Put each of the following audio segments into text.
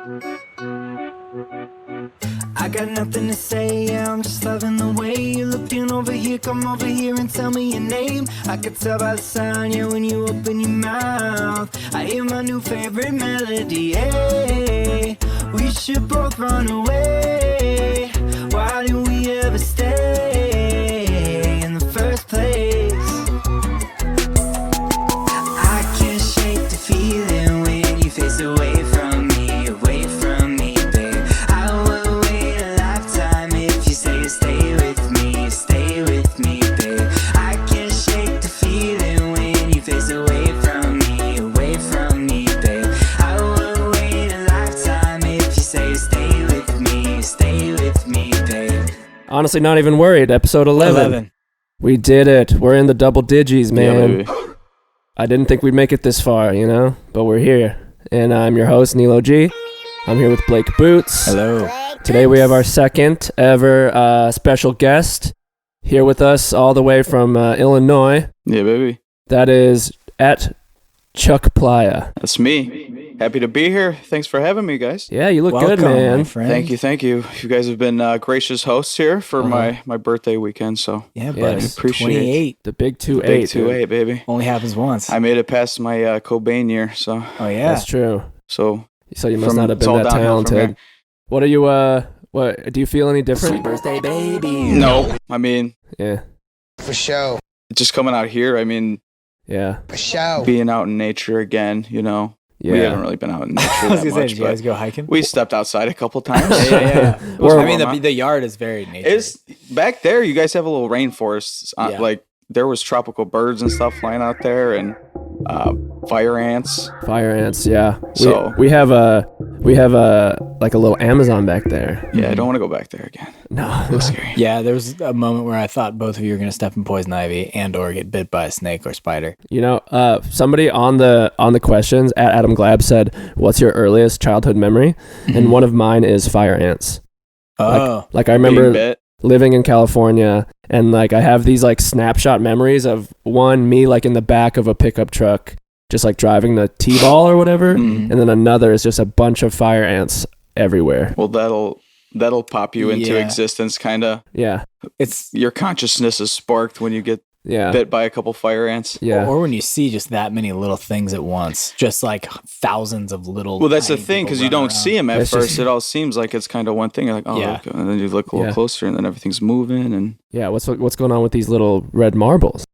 I got nothing to say, yeah, I'm just loving the way you're looking over here. Come over here and tell me your name. I could tell by the sound, yeah, when you open your mouth. I hear my new favorite melody, hey. We should both run away. Why do we ever stay in the first place? I can't shake the feeling when you face away from me, babe. I will wait a lifetime if you say you stay with me, babe. I can't shake the feeling when you face away from me, babe. I will wait a lifetime if you say you stay with me, babe. Honestly, not even worried. Episode 11. We did it. We're in the double digits, man. Yeah, I didn't think we'd make it this far, you know? But we're here. And I'm your host, Nilo G. I'm here with Blake Boots. Hello. Today we have our second ever special guest here with us all the way from Illinois. yeah, baby. That is at Chuck Plaia. That's me. Happy to be here. Thanks for having me, guys. Yeah, you look Welcome, good, man. my friend. Thank you. You guys have been gracious hosts here for my birthday weekend, so Yeah, Yeah, but I appreciate 28 The big 2-8. big 2-8, baby. only happens once. I made it past my Cobain year, so Oh yeah. That's true. so So you must From- not have it's been all that downhill from talented. here. What are you, what, do you feel any different? Birthday baby. no. I mean, Yeah, For show. just coming out here. I mean, yeah, For show. being out in nature again. You know, we haven't yeah. really been out in nature I was that gonna say, much, did you guys but go hiking? we stepped outside a couple times. yeah. It was I mean, warm, huh? the yard is very nature. It's back there. You guys have a little rainforest. Yeah. Like there was tropical birds and stuff flying out there, and fire ants. Fire ants, yeah. So- we have a like a little Amazon back there. Yeah, I don't want to go back there again. No. It's scary. Yeah, there was a moment where I thought both of you were gonna step in poison ivy and or get bit by a snake or spider. You know, somebody on the questions at Adam Glab said, "What's your earliest childhood memory?" And one of mine is fire ants. Oh, Like I Being remember bit. living in California, and like I have these like snapshot memories of me like in the back of a pickup truck, just like driving the T-ball or whatever, Mhm. and then another is just a bunch of fire ants everywhere. Well, that'll pop you into Yeah. existence. Kind of. Yeah, it's Your consciousness is sparked when you get yeah, bit by a couple fire ants. yeah. or when you see just that many little things at once, just like thousands of little. Well, that's the tiny thing, people because you running don't see around. them at It's first. just- It all seems like it's kind of one thing. You're like, oh, Yeah. okay. And then you look a little Yeah. closer, and then everything's moving. And Yeah, what's going on with these little red marbles?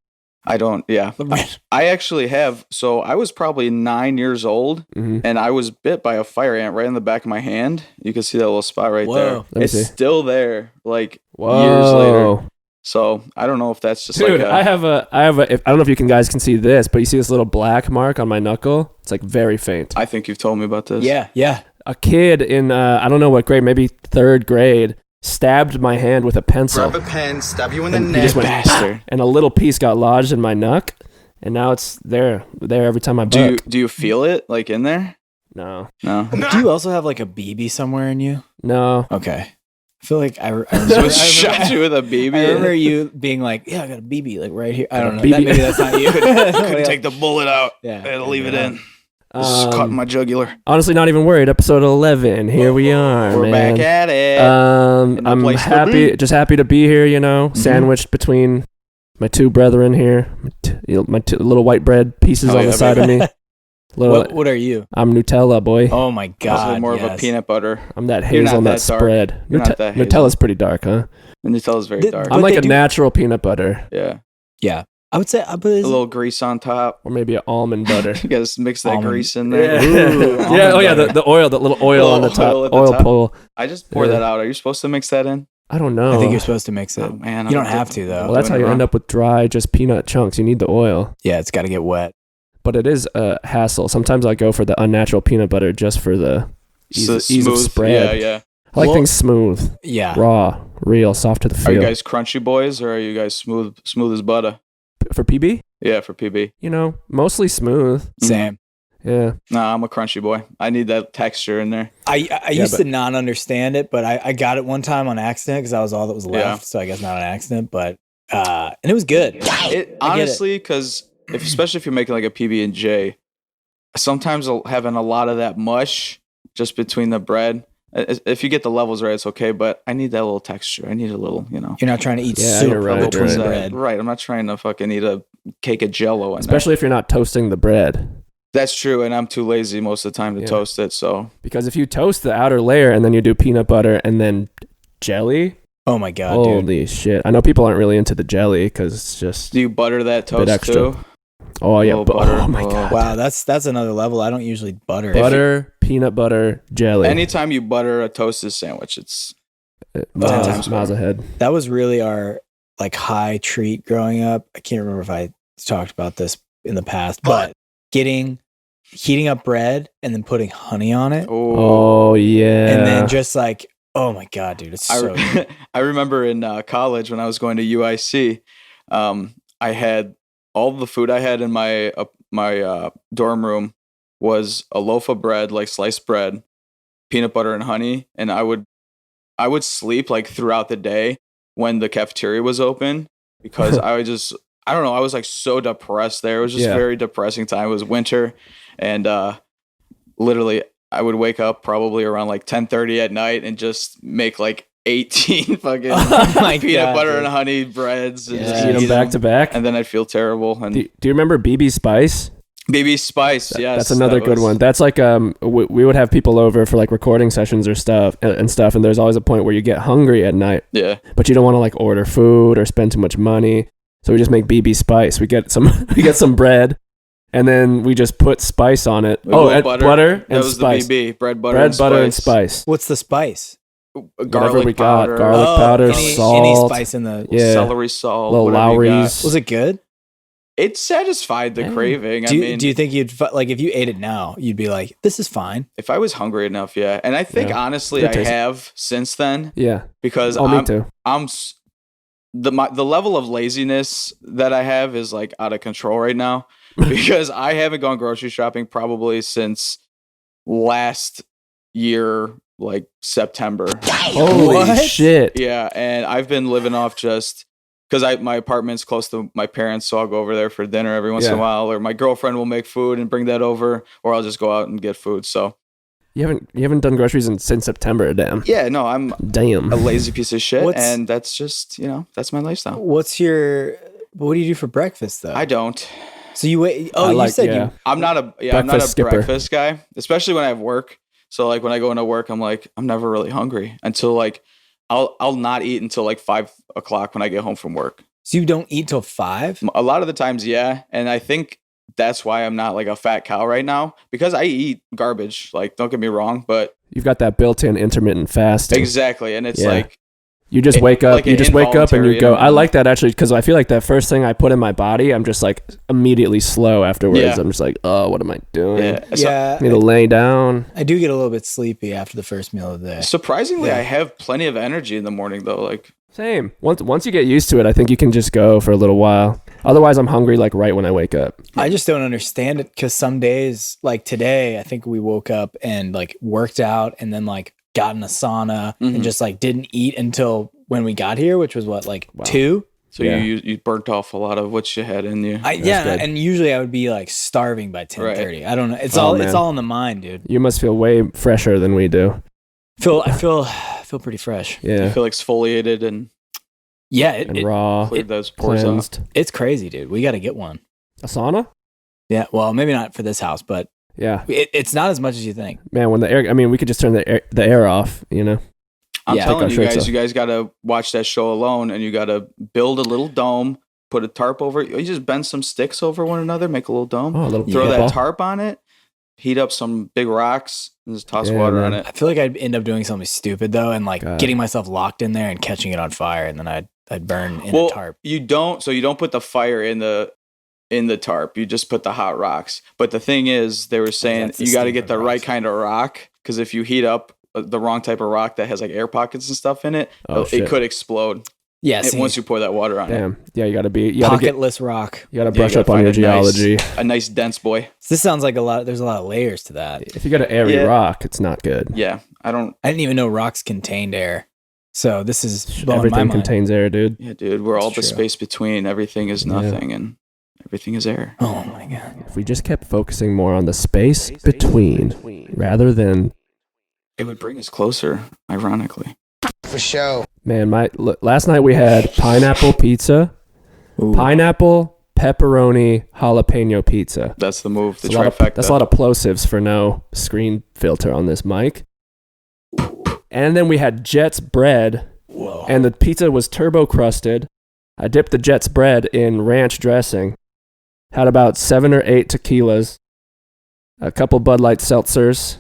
I don't. Yeah, I actually have. So I was probably 9 years old, Hmm. and I was bit by a fire ant right in the back of my hand. You can see that little spot right Whoa. there. Let me It's see. still there, like Whoa. years later. So I don't know if that's just Dude, like I have a, I don't know if you guys can see this, but you see this little black mark on my knuckle? It's like very faint. I think you've told me about this. Yeah. A kid in, I don't know what grade, maybe third grade, stabbed my hand with a pencil. Grab a pen, stab you in the And he neck. just went, Bastard. and a little piece got lodged in my knuck, and now it's there every time I buck. Do you feel it like in there? No. No. Do you also have like a BB somewhere in you? No. Okay. I feel like I remember, Someone shot you with a BB. I remember you being like, "Yeah, I got a BB like right here." I don't know. BB. Maybe that's not you. Couldn't take the bullet out. Yeah. Had to leave it in. Just caught in my jugular. Honestly, not even worried. Episode 11. Here we are, We're man. back at it. In the I'm place to happy, be. just happy to be here, you know, sandwiched between my two brethren here, my two little white bread pieces Oh, on yeah, the side of me. Little, What are you? I'm Nutella, boy. Oh my Also god! more of a yes. peanut butter. I'm that You're not hazelnut that dark. spread. You're not that hazel. Nutella's pretty dark, huh? And Nutella's very The- dark. I'm But like they a do- natural peanut butter, Yeah. Yeah, I would say. But A little grease on top. or maybe an almond butter. You guys mix that Almond. grease in there. Ooh, yeah. almond Oh yeah, butter. the oil, the little oil on the Little top, oil at the oil top. pull. I just pour Yeah. that out. Are you supposed to mix that in? I don't know. I think you're supposed to mix it. Oh, man. You don't have to though. Well, that's how you end up with dry, just peanut chunks. You need the oil. Yeah, it's got to get wet. But it is a hassle. Sometimes I go for the unnatural peanut butter just for the ease of smooth. spread. Yeah. I like Well- things smooth, Yeah. raw, real, soft to the Are feel. you guys crunchy boys or are you guys smooth as butter? For PB? Yeah, for PB. You know, mostly smooth. Same. Yeah. Nah, I'm a crunchy boy. I need that texture in there. I Yeah, used but- to not understand it, but I got it one time on accident because that was all that was left. Yeah. So I guess not an accident, but and it was good. It I get it. honestly, because especially if you're making like a PB and J, sometimes having a lot of that mush just between the bread. If you get the levels right, it's okay. But I need that little texture. I need a little, you know. You're not trying to eat Yeah, soup you're right, between you're the right. bread. Right. I'm not trying to fucking eat a cake of Jello. Especially if you're not toasting the bread. That's true, and I'm too lazy most of the time to toast it. So Because if you toast the outer layer and then you do peanut butter and then jelly, Oh my god, dude. holy shit! I know people aren't really into the jelly because it's just do you butter that bit toast extra. too? oh yeah, little butter. oh my Oh. god, Wow, that's another level. I don't usually butter. butter, peanut butter, jelly. Anytime you butter a toasted sandwich, it's miles better. ahead. That was really our like high treat growing up. I can't remember if I talked about this in the past, but heating up bread and then putting honey on it, Oh yeah, and then just like, oh my god, dude, it's so good. I remember in college when I was going to UIC, I had all the food I had in my dorm room was a loaf of bread, like sliced bread, peanut butter and honey, and I would sleep like throughout the day when the cafeteria was open because I don't know, I was like so depressed there. It was just a very depressing time. It was winter, and literally I would wake up probably around like 10:30 at night and just make like 18 fucking peanut butter and honey breads and just eat them back to back. and then I'd feel terrible. And Do you remember BB Spice? BB Spice, yes, That's another good one. That's like we would have people over for like recording sessions or stuff, and there's always a point where you get hungry at night, Yeah, but you don't want to like order food or spend too much money, so we just make BB Spice. We get some bread, and then we just put spice on it. And butter that and was spice. the BB bread, butter, Bread, and butter, and spice. spice. What's the spice? Whatever we got, powder, garlic powder, any salt, spice in the. yeah, celery salt, little whatever you got. Lowry's. Was it good? It satisfied the Yeah. craving. Do I you, mean, do you think you'd like if you ate it now, you'd be like, this is fine. if I was hungry enough, yeah. And I think Yeah. honestly, Good I taste. have since then Yeah. because Oh, me too. the level of laziness that I have is like out of control right now because I haven't gone grocery shopping probably since last year, like September. Holy What? shit! Yeah, and I've been living off just because my apartment's close to my parents, so I'll go over there for dinner every once in a while, or my girlfriend will make food and bring that over, or I'll just go out and get food. So You haven't done groceries since September, damn. yeah, no, I'm Damn. a lazy piece of shit, What's- and that's just that's my lifestyle. What do you do for breakfast though? I don't. So you wait. Oh, I you like- said yeah. you. I'm not a Breakfast skipper. breakfast guy, especially when I have work. So like when I go into work, I'm like I'm never really hungry until like I'll not eat until like 5 o'clock when I get home from work. So you don't eat till 5? A lot of the times, yeah, and I think that's why I'm not like a fat cow right now because I eat garbage. Like don't get me wrong, but You've got that built-in intermittent fasting. exactly, and it's Yeah. like You just It- wake up. like You an just wake up and you involuntary go. I intermittent. like that actually because I feel like that first thing I put in my body, I'm just like immediately slow afterwards. Yeah. I'm just like, oh, what am I doing? yeah. So, Yeah, I need to lay down. I do get a little bit sleepy after the first meal of the day. surprisingly, Yeah. I have plenty of energy in the morning though. Like Same. Once you get used to it, I think you can just go for a little while. Otherwise, I'm hungry like right when I wake up. I just don't understand it because some days, like today, I think we woke up and like worked out and then like got in a sauna Mhm. and just like didn't eat until when we got here, which was what, like Wow. 2? so Yeah. you burnt off a lot of what you had in you. Yeah, good. and usually I would be like starving by 10:30. I don't know. It's Oh, it's man. all in the mind, dude. You must feel way fresher than we do. I feel pretty fresh. I Yeah. feel exfoliated and Yeah, And raw, cleared those pores out. cleansed. it's crazy, dude. We got to get one. A sauna? Yeah, well, maybe not for this house, but Yeah. it's not as much as you think. Man, when the air, I mean, we could just turn the air off, you know? I'm Yeah. Take telling our you shirts guys, off. you guys got to watch that show alone, and you got to build a little dome, put a tarp over it. You just bend some sticks over one another, make a little dome, Oh, a little throw football. that tarp on it, heat up some big rocks, and just toss Yeah, water man. on it. I feel like I'd end up doing something stupid though, and like God. getting myself locked in there and catching it on fire, and then I'd burn in Well, the tarp. you don't put the fire in the tarp. You just put the hot rocks. But the thing is, they were saying That's the you got to stupid get the right rocks. kind of rock because if you heat up the wrong type of rock that has like air pockets and stuff in it, Oh, it shit. could explode. Yeah, And see, once you pour that water on it. Damn. Yeah, you got to get, pocketless rock. you got to Yeah, brush you up gotta on your find a nice- geology. A nice dense boy. This sounds like there's a lot of layers to that. If you got an airy Yeah. rock, it's not good. Yeah, I don't. I didn't even know rocks contained air. So this is blowing my Everything mind. contains air, dude. Yeah, dude, we're all That's the true. space between. Everything is Yeah. nothing, and everything is air. Oh my god. If we just kept focusing more on the space between rather than It would bring us closer, ironically. For show. Man, last night we had pineapple pizza, pineapple, pepperoni, jalapeno pizza. That's the move. The trifecta. That's a lot of plosives for no screen filter on this mic. And then we had Jets bread. Whoa. And the pizza was turbo crusted. I dipped the Jets bread in ranch dressing. Had about 7 or 8 tequilas, a couple Bud Light seltzers.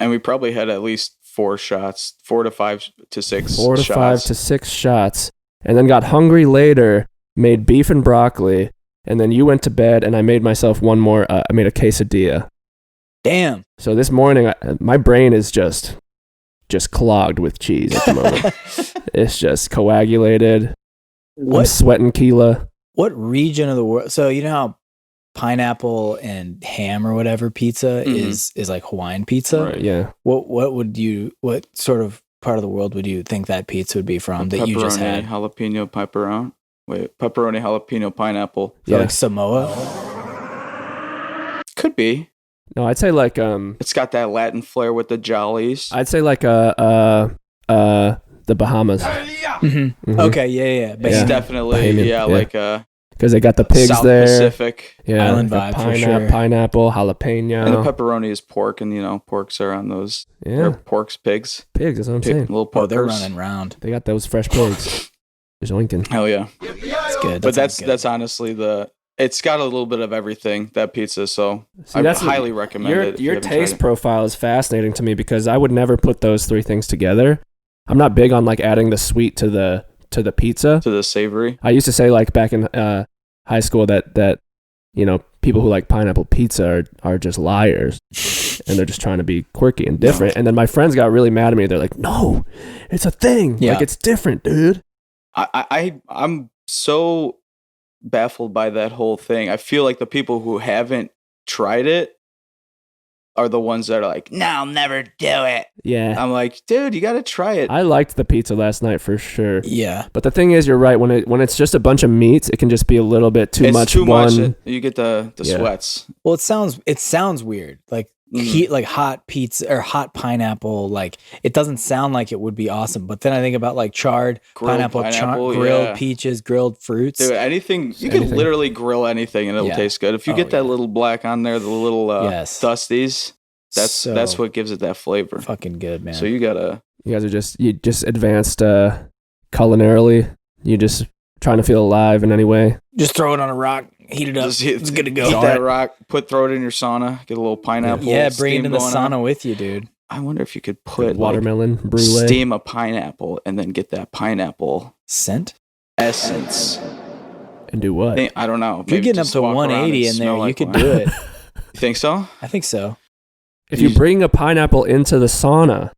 And we probably had at least 4 shots, 4 to 5 to 6 4 to shots. 5 to 6 shots. And then got hungry later, made beef and broccoli. And then you went to bed and I made myself one more, I made a quesadilla. Damn. So this morning, my brain is just clogged with cheese at the moment. It's just coagulated. I'm sweating Keela. What region of the world? So you know how pineapple and ham or whatever pizza is like Hawaiian pizza? Right, yeah. What sort of part of the world would you think that pizza would be from that you just had? Jalapeno pepperoni. Wait, pepperoni, jalapeno, pineapple. Yeah. Like Samoa? Could be. No, I'd say like It's got that Latin flair with the jollies. I'd say like the Bahamas. Okay, yeah. It's definitely Bahamian, like because they got the pigs South there. Pacific. Yeah, island vibe for sure. Pineapple, jalapeno. And the pepperoni is pork, and porks are on those. Yeah, They're porks, pigs. Pigs. That's what I'm saying. Little porkers. They're running around. They got those fresh pigs. Zoinking. Hell yeah. That's good. But that's honestly it's got a little bit of everything, that pizza, so I highly recommend it. Your taste profile is fascinating to me because I would never put those 3 things together. I'm not big on like adding the sweet to the pizza. To the savory. I used to say like back in high school that people who like pineapple pizza are just liars and they're just trying to be quirky and different. No. And then my friends got really mad at me. They're like, "No, it's a thing. Yeah. Like it's different, dude." I'm so baffled by that whole thing. I feel like the people who haven't tried it are the ones that are like, "No, I'll never do it." Yeah. I'm like, dude, you got to try it. I liked the pizza last night for sure. Yeah. But the thing is, you're right. When it's just a bunch of meats, it can just be a little bit too much. Too much. You get the sweats. Well, it sounds weird. Like heat, like hot pizza or hot pineapple. Like it doesn't sound like it would be awesome. But then I think about like charred pineapple, grilled peaches, grilled fruits. Dude, anything. You can literally grill anything and it'll taste good. If you get that little black on there, the little dusties, that's what gives it that flavor. Fucking good, man. So you guys are just advanced culinarily. You just trying to feel alive in any way. Just throw it on a rock, heat it up. It's good to go. Heat that rock, throw it in your sauna, get a little pineapple. Yeah, bring it in the sauna with you, dude. I wonder if you could put watermelon brulee, steam a pineapple, and then get that pineapple scent essence. And do what? I don't know. If you're getting up to 180 in there, you could do it. You think so? I think so. If you bring a pineapple into the sauna,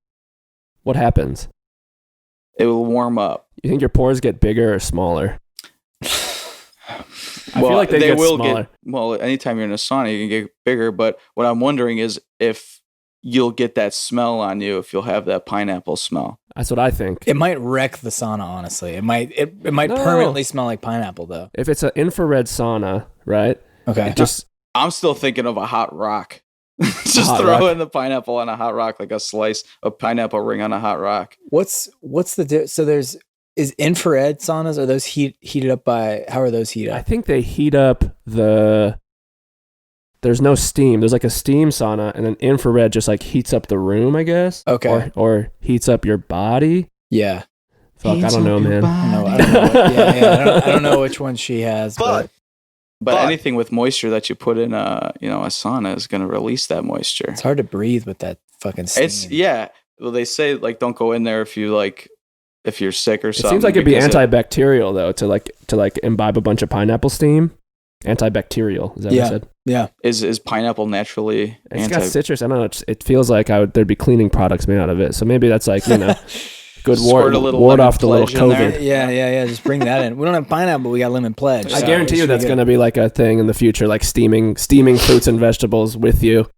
what happens? It will warm up. You think your pores get bigger or smaller? I feel like they will smaller. Anytime you're in a sauna, you can get bigger. But what I'm wondering is if you'll get that smell on you, if you'll have that pineapple smell. That's what I think. It might wreck the sauna, honestly. It might permanently smell like pineapple, though. If it's an infrared sauna, right? Okay. I'm still thinking of a hot rock. Just throw in the pineapple on a hot rock, like a slice of pineapple ring on a hot rock. What's the is infrared saunas, are those heated up by, how are those heated up? I think they heat up there's no steam. There's like a steam sauna and then infrared just like heats up the room, I guess. Okay. Or heats up your body. Yeah. Fuck, I don't know, man. No, I don't know. I don't know which one she has, but anything with moisture that you put in a sauna is going to release that moisture. It's hard to breathe with that fucking steam. Well, they say like don't go in there if you're sick or something. It seems like it'd be antibacterial though to imbibe a bunch of pineapple steam. Antibacterial, is that what I said? Yeah. Is pineapple naturally? It's got citrus. I don't know. It feels like there'd be cleaning products made out of it. So maybe that's like good ward off the little COVID. Yeah. Just bring that in. We don't have pineapple. We got lemon pledge. I guarantee you that's going to be like a thing in the future, like steaming fruits and vegetables with you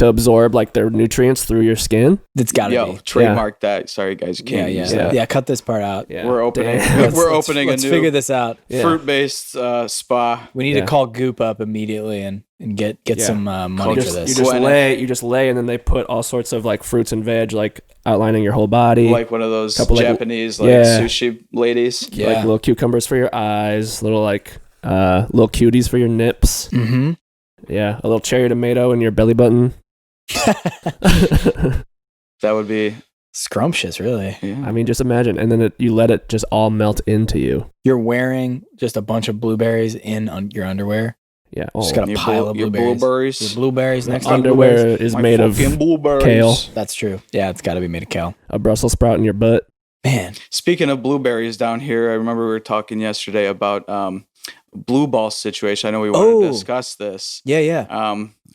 to absorb like their nutrients through your skin. It's gotta be. Trademark that. Sorry guys, you can't use that. Yeah, cut this part out. Yeah. We're opening. Let's a new figure this out. fruit-based spa. We need to call Goop up immediately and get some money for this. You just lay, and then they put all sorts of like fruits and veg, like outlining your whole body, like one of those Japanese sushi ladies. Yeah, like little cucumbers for your eyes, little little cuties for your nips. Mm-hmm. Yeah, a little cherry tomato in your belly button. That would be scrumptious, really. Yeah. I mean, just imagine, and then you let it just all melt into you. You're wearing just a bunch of blueberries in your underwear. Yeah, just got a pile of blueberries. Your blueberries next to underwear is made of kale. That's true. Yeah, it's got to be made of kale. A Brussels sprout in your butt. Man. Speaking of blueberries down here, I remember we were talking yesterday about blue ball situation. I know we wanted to discuss this. Yeah.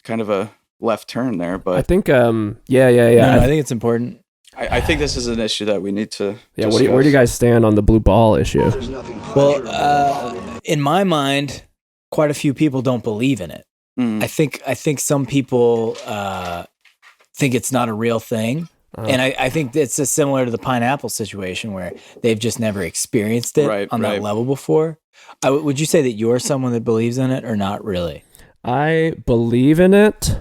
Kind of a left turn there, but I think yeah. No, I think it's important. I think this is an issue that we need to. Yeah. Where do you guys stand on the blue ball issue? Well, in my mind, quite a few people don't believe in it. I think some people think it's not a real thing. And I think it's just similar to the pineapple situation where they've just never experienced it on that level before. Would you say that you're someone that believes in it or not really? I believe in it,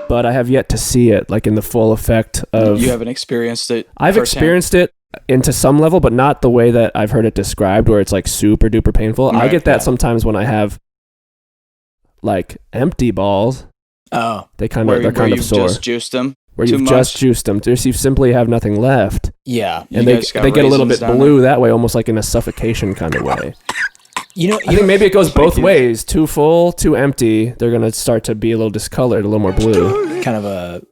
but I have yet to see it like in the full effect of. You haven't experienced it. I've experienced it into some level, but not the way that I've heard it described, where it's like super duper painful. I get that sometimes when I have like empty balls. Oh, they're kind of sore. Just juiced them. Where you've just juiced them. You simply have nothing left. Yeah, and they get a little bit blue that way, almost like in a suffocation kind of way. I think maybe it goes both ways. Too full, too empty. They're gonna start to be a little discolored, a little more blue. Kind of a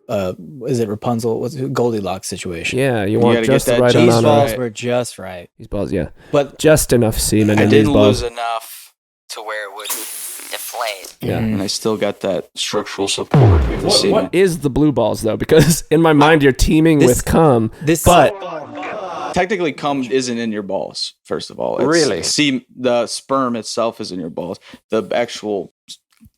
is it Rapunzel? What's it, Goldilocks situation? Yeah, you want just the right amount. These balls right. were just right. These balls, yeah, but just enough semen. I in didn't these balls. lose enough to where it would deflate. Yeah, and I still got that structural support. What is the blue balls though? Because in my mind, you're teeming with cum. Technically, cum isn't in your balls. First of all, the sperm itself is in your balls. The actual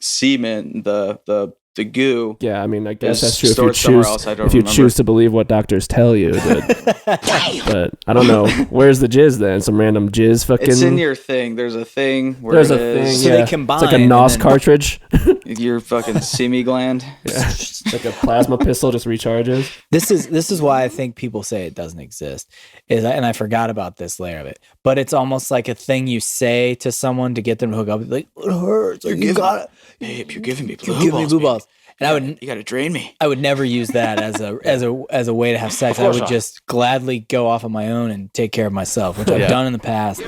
semen, the goo. Yeah, I mean, I guess that's true if you choose to believe what doctors tell you. But I don't know. Where's the jizz then? Some random jizz fucking. It's in your thing. There's a thing where there's a thing. So they combine. It's like a NOS cartridge. Your fucking semi gland. Yeah. It's like a plasma pistol just recharges. This is why I think people say it doesn't exist. And I forgot about this layer of it. But it's almost like a thing you say to someone to get them to hook up. Like, it hurts. Like, Babe, you're giving me blue balls. And you gotta drain me. I would never use that as a way to have sex. I would just gladly go off on my own and take care of myself, which I've done in the past.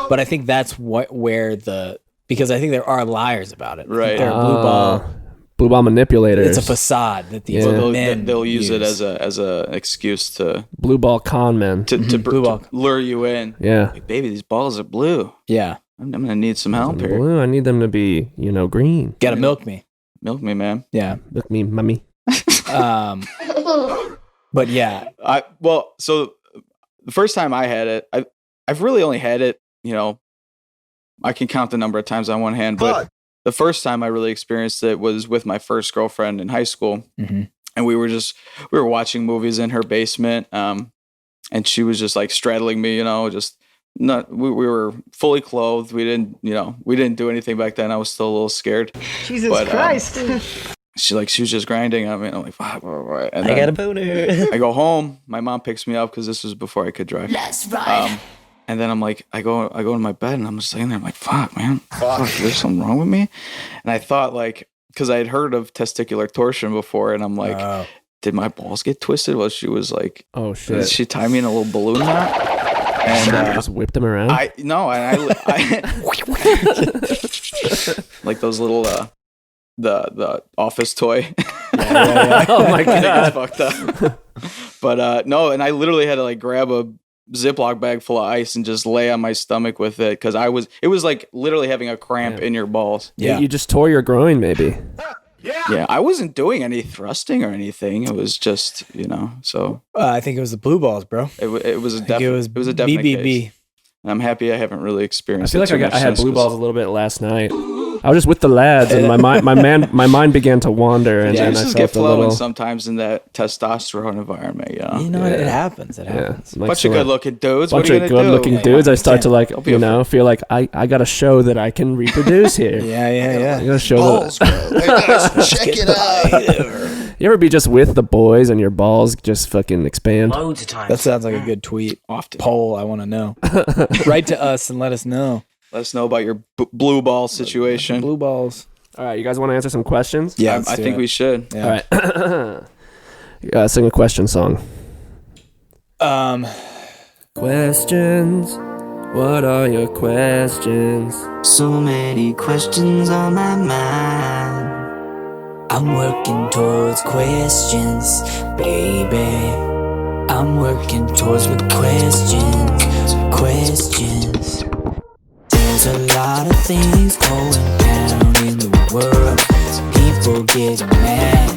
But I think that's because I think there are liars about it. Right. There are blue ball manipulators. It's a facade that these men they'll use it as a excuse to blue ball con men to lure you in. Yeah, like, baby, these balls are blue. Yeah, I'm gonna need some help here. Blue. I need them to be green. Gotta milk me. Milk me, man. Yeah, milk me, mommy. But yeah, so the first time I had it, I've really only had it. I can count the number of times on one hand, but the first time I really experienced it was with my first girlfriend in high school, and we were watching movies in her basement, and she was just like straddling me, we were fully clothed. We didn't do anything back then. I was still a little scared. Jesus Christ. She was just grinding on me. And I'm like, wow. And I got a boner. I go home. My mom picks me up because this was before I could drive. That's right. And then I'm like, I go to my bed and I'm just laying there. I'm like, fuck, man. Fuck, there's something wrong with me. And I thought because I had heard of testicular torsion before, and I'm like, did my balls get twisted? Well, she was like, oh shit. Did she tie me in a little balloon knot? And just whipped them around. I like those little the office toy. Yeah. Oh my god, it's fucked up. But no, and I literally had to grab a Ziploc bag full of ice and just lay on my stomach with it because it was like literally having a cramp in your balls. Yeah, you just tore your groin, maybe. Yeah, I wasn't doing any thrusting or anything. It was just, so. I think it was the blue balls, bro. It was a definite BBB. case. And I'm happy I haven't really experienced it. I feel like I had blue balls a little bit last night. I was just with the lads, and my mind began to wander, and Yeah, then you I just felt get a flowing little. sometimes in that testosterone environment, you know? You know, it happens. It Yeah, happens. like Bunch of good-looking dudes. bunch what are you of gonna good-looking do? dudes. I start to like, Don't be afraid. feel like I got to show that I can reproduce here. Yeah. I gotta show Balls, bro. Hey, guys, check it out. You ever be just with the boys and your balls just fucking expand? Loads of times. That sounds like a good tweet. Often. Poll, I want to know. Write to us and let us know. Let us know about your blue ball situation. Blue balls. All right, you guys want to answer some questions? Yeah, I think we should. Yeah. All right. Sing a question song. Questions. What are your questions? So many questions on my mind. I'm working towards questions, baby. I'm working towards with questions. There's a lot of things going down in the world. People getting mad,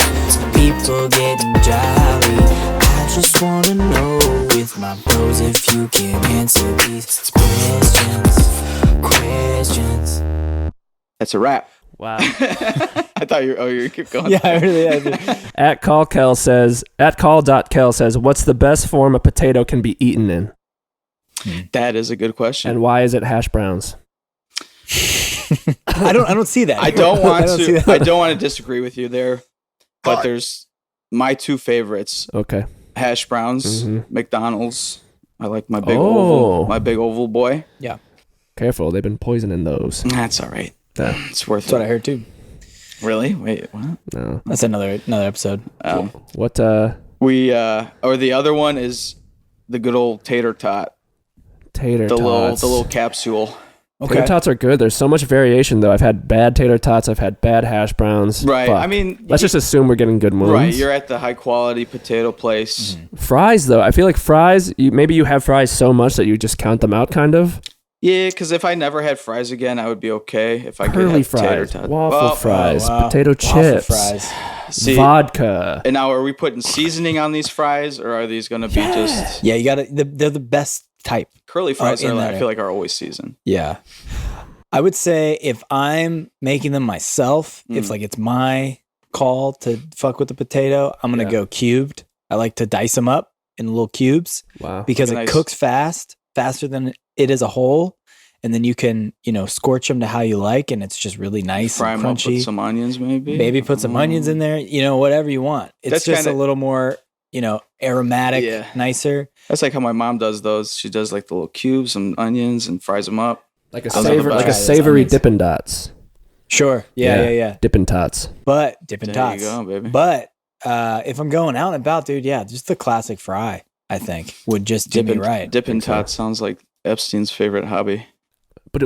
people getting jolly. I just wanna know with my bros if you can answer these questions. That's a wrap. Wow. I thought you keep going. Yeah, I really did. @call.kel says, what's the best form a potato can be eaten in? That is a good question. And why is it hash browns? I don't see that. I don't want see to. that. I don't want to disagree with you there, but there's my two favorites: Okay. hash browns, Mhm. McDonald's. I like my big Oh. oval boy. Careful, they've been poisoning those. That's all right. Yeah. It's worth That's what I it. heard too. Really? Wait, what? No. That's another episode. What, We or the other one is the good old tater tot, tater the tots? little capsule. Tater tots are good. There's so much variation, though. I've had bad tater tots. I've had bad hash browns. Right. Fuck. I mean, Let's just assume we're getting good ones. right. You're at the high quality potato place. Fries, though. I feel like fries, maybe you have fries so much that you just count them out, kind of. Yeah, because if I never had fries again, I would be okay. If I could Curly have tater fries, tot. waffle Well, fries, wow. potato Waffle chips, fries. See, vodka. and now are we putting seasoning on these fries, or are these going to be just Yeah, you got to. They're the best type. curly fries? in Are there. I feel like are always seasoned. Yeah. I would say if I'm making them myself, if like it's my call to fuck with the potato, I'm gonna go cubed. I like to dice them up in little cubes Wow. because Like a it nice- cooks faster than it is a whole. And then you can, scorch them to how you like, and it's just really nice Fry and them up crunchy. with some onions, maybe. Maybe put some onions in there, whatever you want. It's That's just kinda- a little more, aromatic, Yeah. nicer. That's like how my mom does those. She does like the little cubes and onions and fries them up. Like a Those are the savor, like a best. savory Onions. Dippin' Dots. Sure. Yeah. Dippin' Tots. But Dippin' There Tots. you go, baby. But if I'm going out and about, dude, just the classic fry, I think, would just do me right. Dippin' Tots sounds like Epstein's favorite hobby. But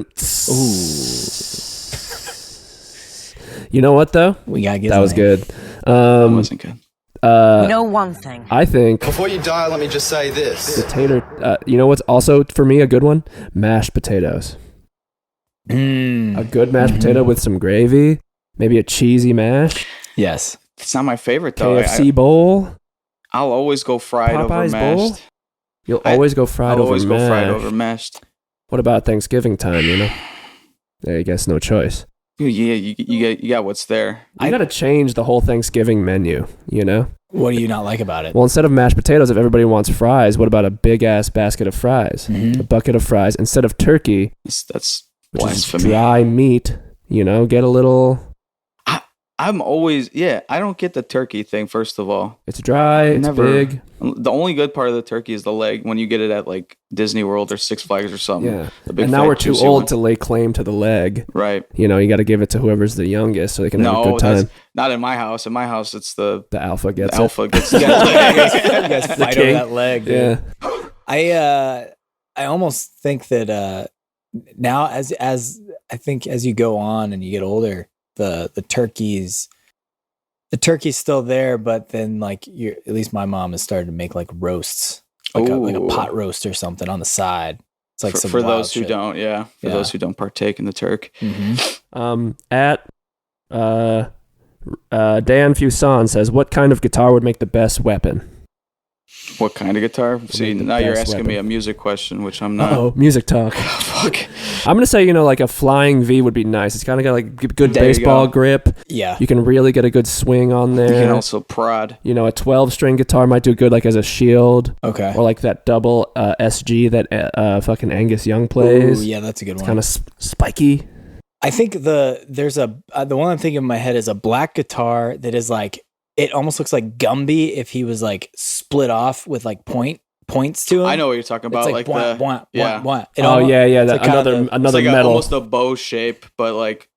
you know what though? We gotta get That was something. good. That wasn't good. You know one thing. I think Before you die, let me just say this. the tater. You know what's also for me a good one? Mashed potatoes. A good mashed potato with some gravy, maybe a cheesy mash, Yes. It's not my favorite though. KFC bowl. I'll always go fried Popeyes over bowl? mashed. You'll always go fried I'll over always mashed. go fried over mashed. What about Thanksgiving time? There, I guess no choice. Dude, yeah, you got what's there. You got to change the whole Thanksgiving menu. What do you not like about it? Well, instead of mashed potatoes, if everybody wants fries, what about a big ass basket of fries? A bucket of fries instead of turkey, That's which is blasphemy. dry meat. Get a little. I'm always I don't get the turkey thing. First of all, It's dry. It's big. The only good part of the turkey is the leg when you get it at like Disney World or Six Flags or something. Yeah. The big And now fat we're too juicy old one. to lay claim to the leg. Right. You got to give it to whoever's the youngest so they can have a No, good that's time. not in my house. In my house, it's the The alpha gets alpha gets You the guys fight over king. that leg. it. Dude. Yeah. I almost think that now as I think as you go on and you get older, the turkey's still there, but then like at least my mom has started to make like roasts, like a Ooh. pot roast or something on the side. It's like some for wild those who shit. don't, for Yeah. those who don't partake in the turk. At Dan Fuson says, what kind of guitar would make the best weapon? What kind of guitar? See, the now you're best asking me weapon. a music question, which I'm not. Oh, music talk. Fuck. I'm gonna say, like a flying V would be nice. It's kind of got like good There you baseball go. grip. Yeah. You can really get a good swing on You can there. also prod. A 12-string guitar might do good like as a shield, Okay. or like that double SG that fucking Angus Young plays. Ooh, yeah, that's a good It's one. kind of spiky. I think the one I'm thinking in my head is a black guitar that is like, it almost looks like Gumby if he was like split off with like points to him. I know what you're talking about. It's like like the bwah, yeah. bwah. It Oh almost- yeah. it's That like kinda another It's like metal. almost a bow shape, but like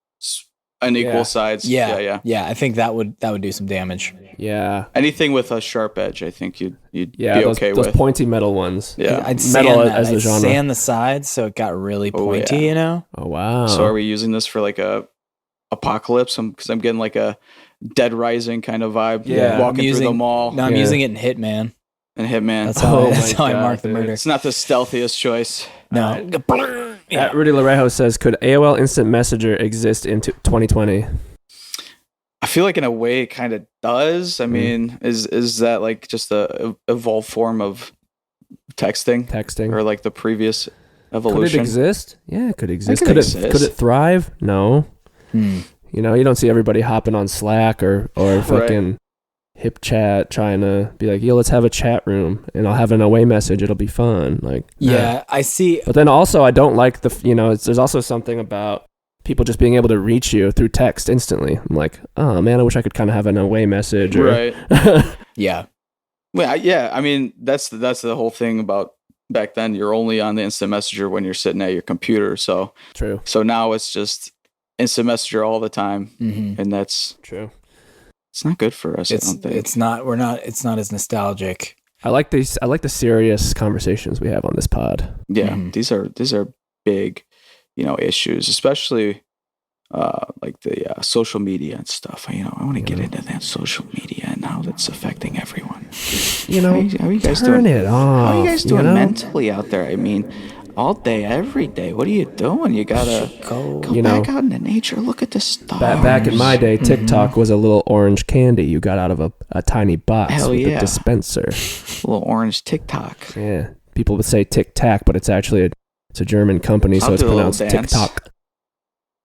an equal Yeah. sides. Yeah. I think that would do some damage. Yeah. Anything with a sharp edge, I think you'd Yeah. be those okay those with. pointy metal ones. Yeah. I'd Metal sand as that. the I'd genre. sand the sides so it got really Oh, pointy. yeah. You know. Oh wow. So are we using this for like a apocalypse? Because I'm getting like a Dead Rising kind of vibe. Yeah. Walking through the mall No, I'm Yeah. using it in Hitman. and Hitman. That's how, Oh that's my how I God, mark the dude. murder. It's not the stealthiest choice. No. Yeah. Rudy Larejo says, could AOL Instant Messenger exist in 2020? I feel like in a way it kind of does. Mm. I mean, is that like just a evolved form of texting Texting. or like the previous Could it evolution? exist? Yeah, it could exist. could Could exist. it thrive? No. Hmm. You don't see everybody hopping on Slack or fucking hip chat trying to be like, yo, let's have a chat room and I'll have an away message. It'll be fun. Like, Yeah, I see. But then also I don't like there's also something about people just being able to reach you through text instantly. I'm like, oh man, I wish I could kind of have an away message. Or, Right. Yeah. Well, yeah. I mean, that's the whole thing about back then. You're only on the instant messenger when you're sitting at your computer. So True. now it's just instant messenger all the time, Mm-hmm. and that's True. it's not good for us. I It's don't think. it's not as nostalgic. I like the serious conversations we have on this pod. Yeah, Mhm. these are big, issues, especially like the social media and stuff. I want to get into that social media and how that's affecting everyone. How are you guys turn doing? it off. How are you guys doing mentally out there? I mean, all day, every day. What are you doing? You gotta go back out into nature. Look at the stars. Back in my day, TikTok was a little orange candy you got out of a tiny box Hell with yeah. a dispenser. A little orange TikTok. Yeah, people would say Tic Tac, but it's actually it's a German company, so I'll it's do a little pronounced dance. TikTok.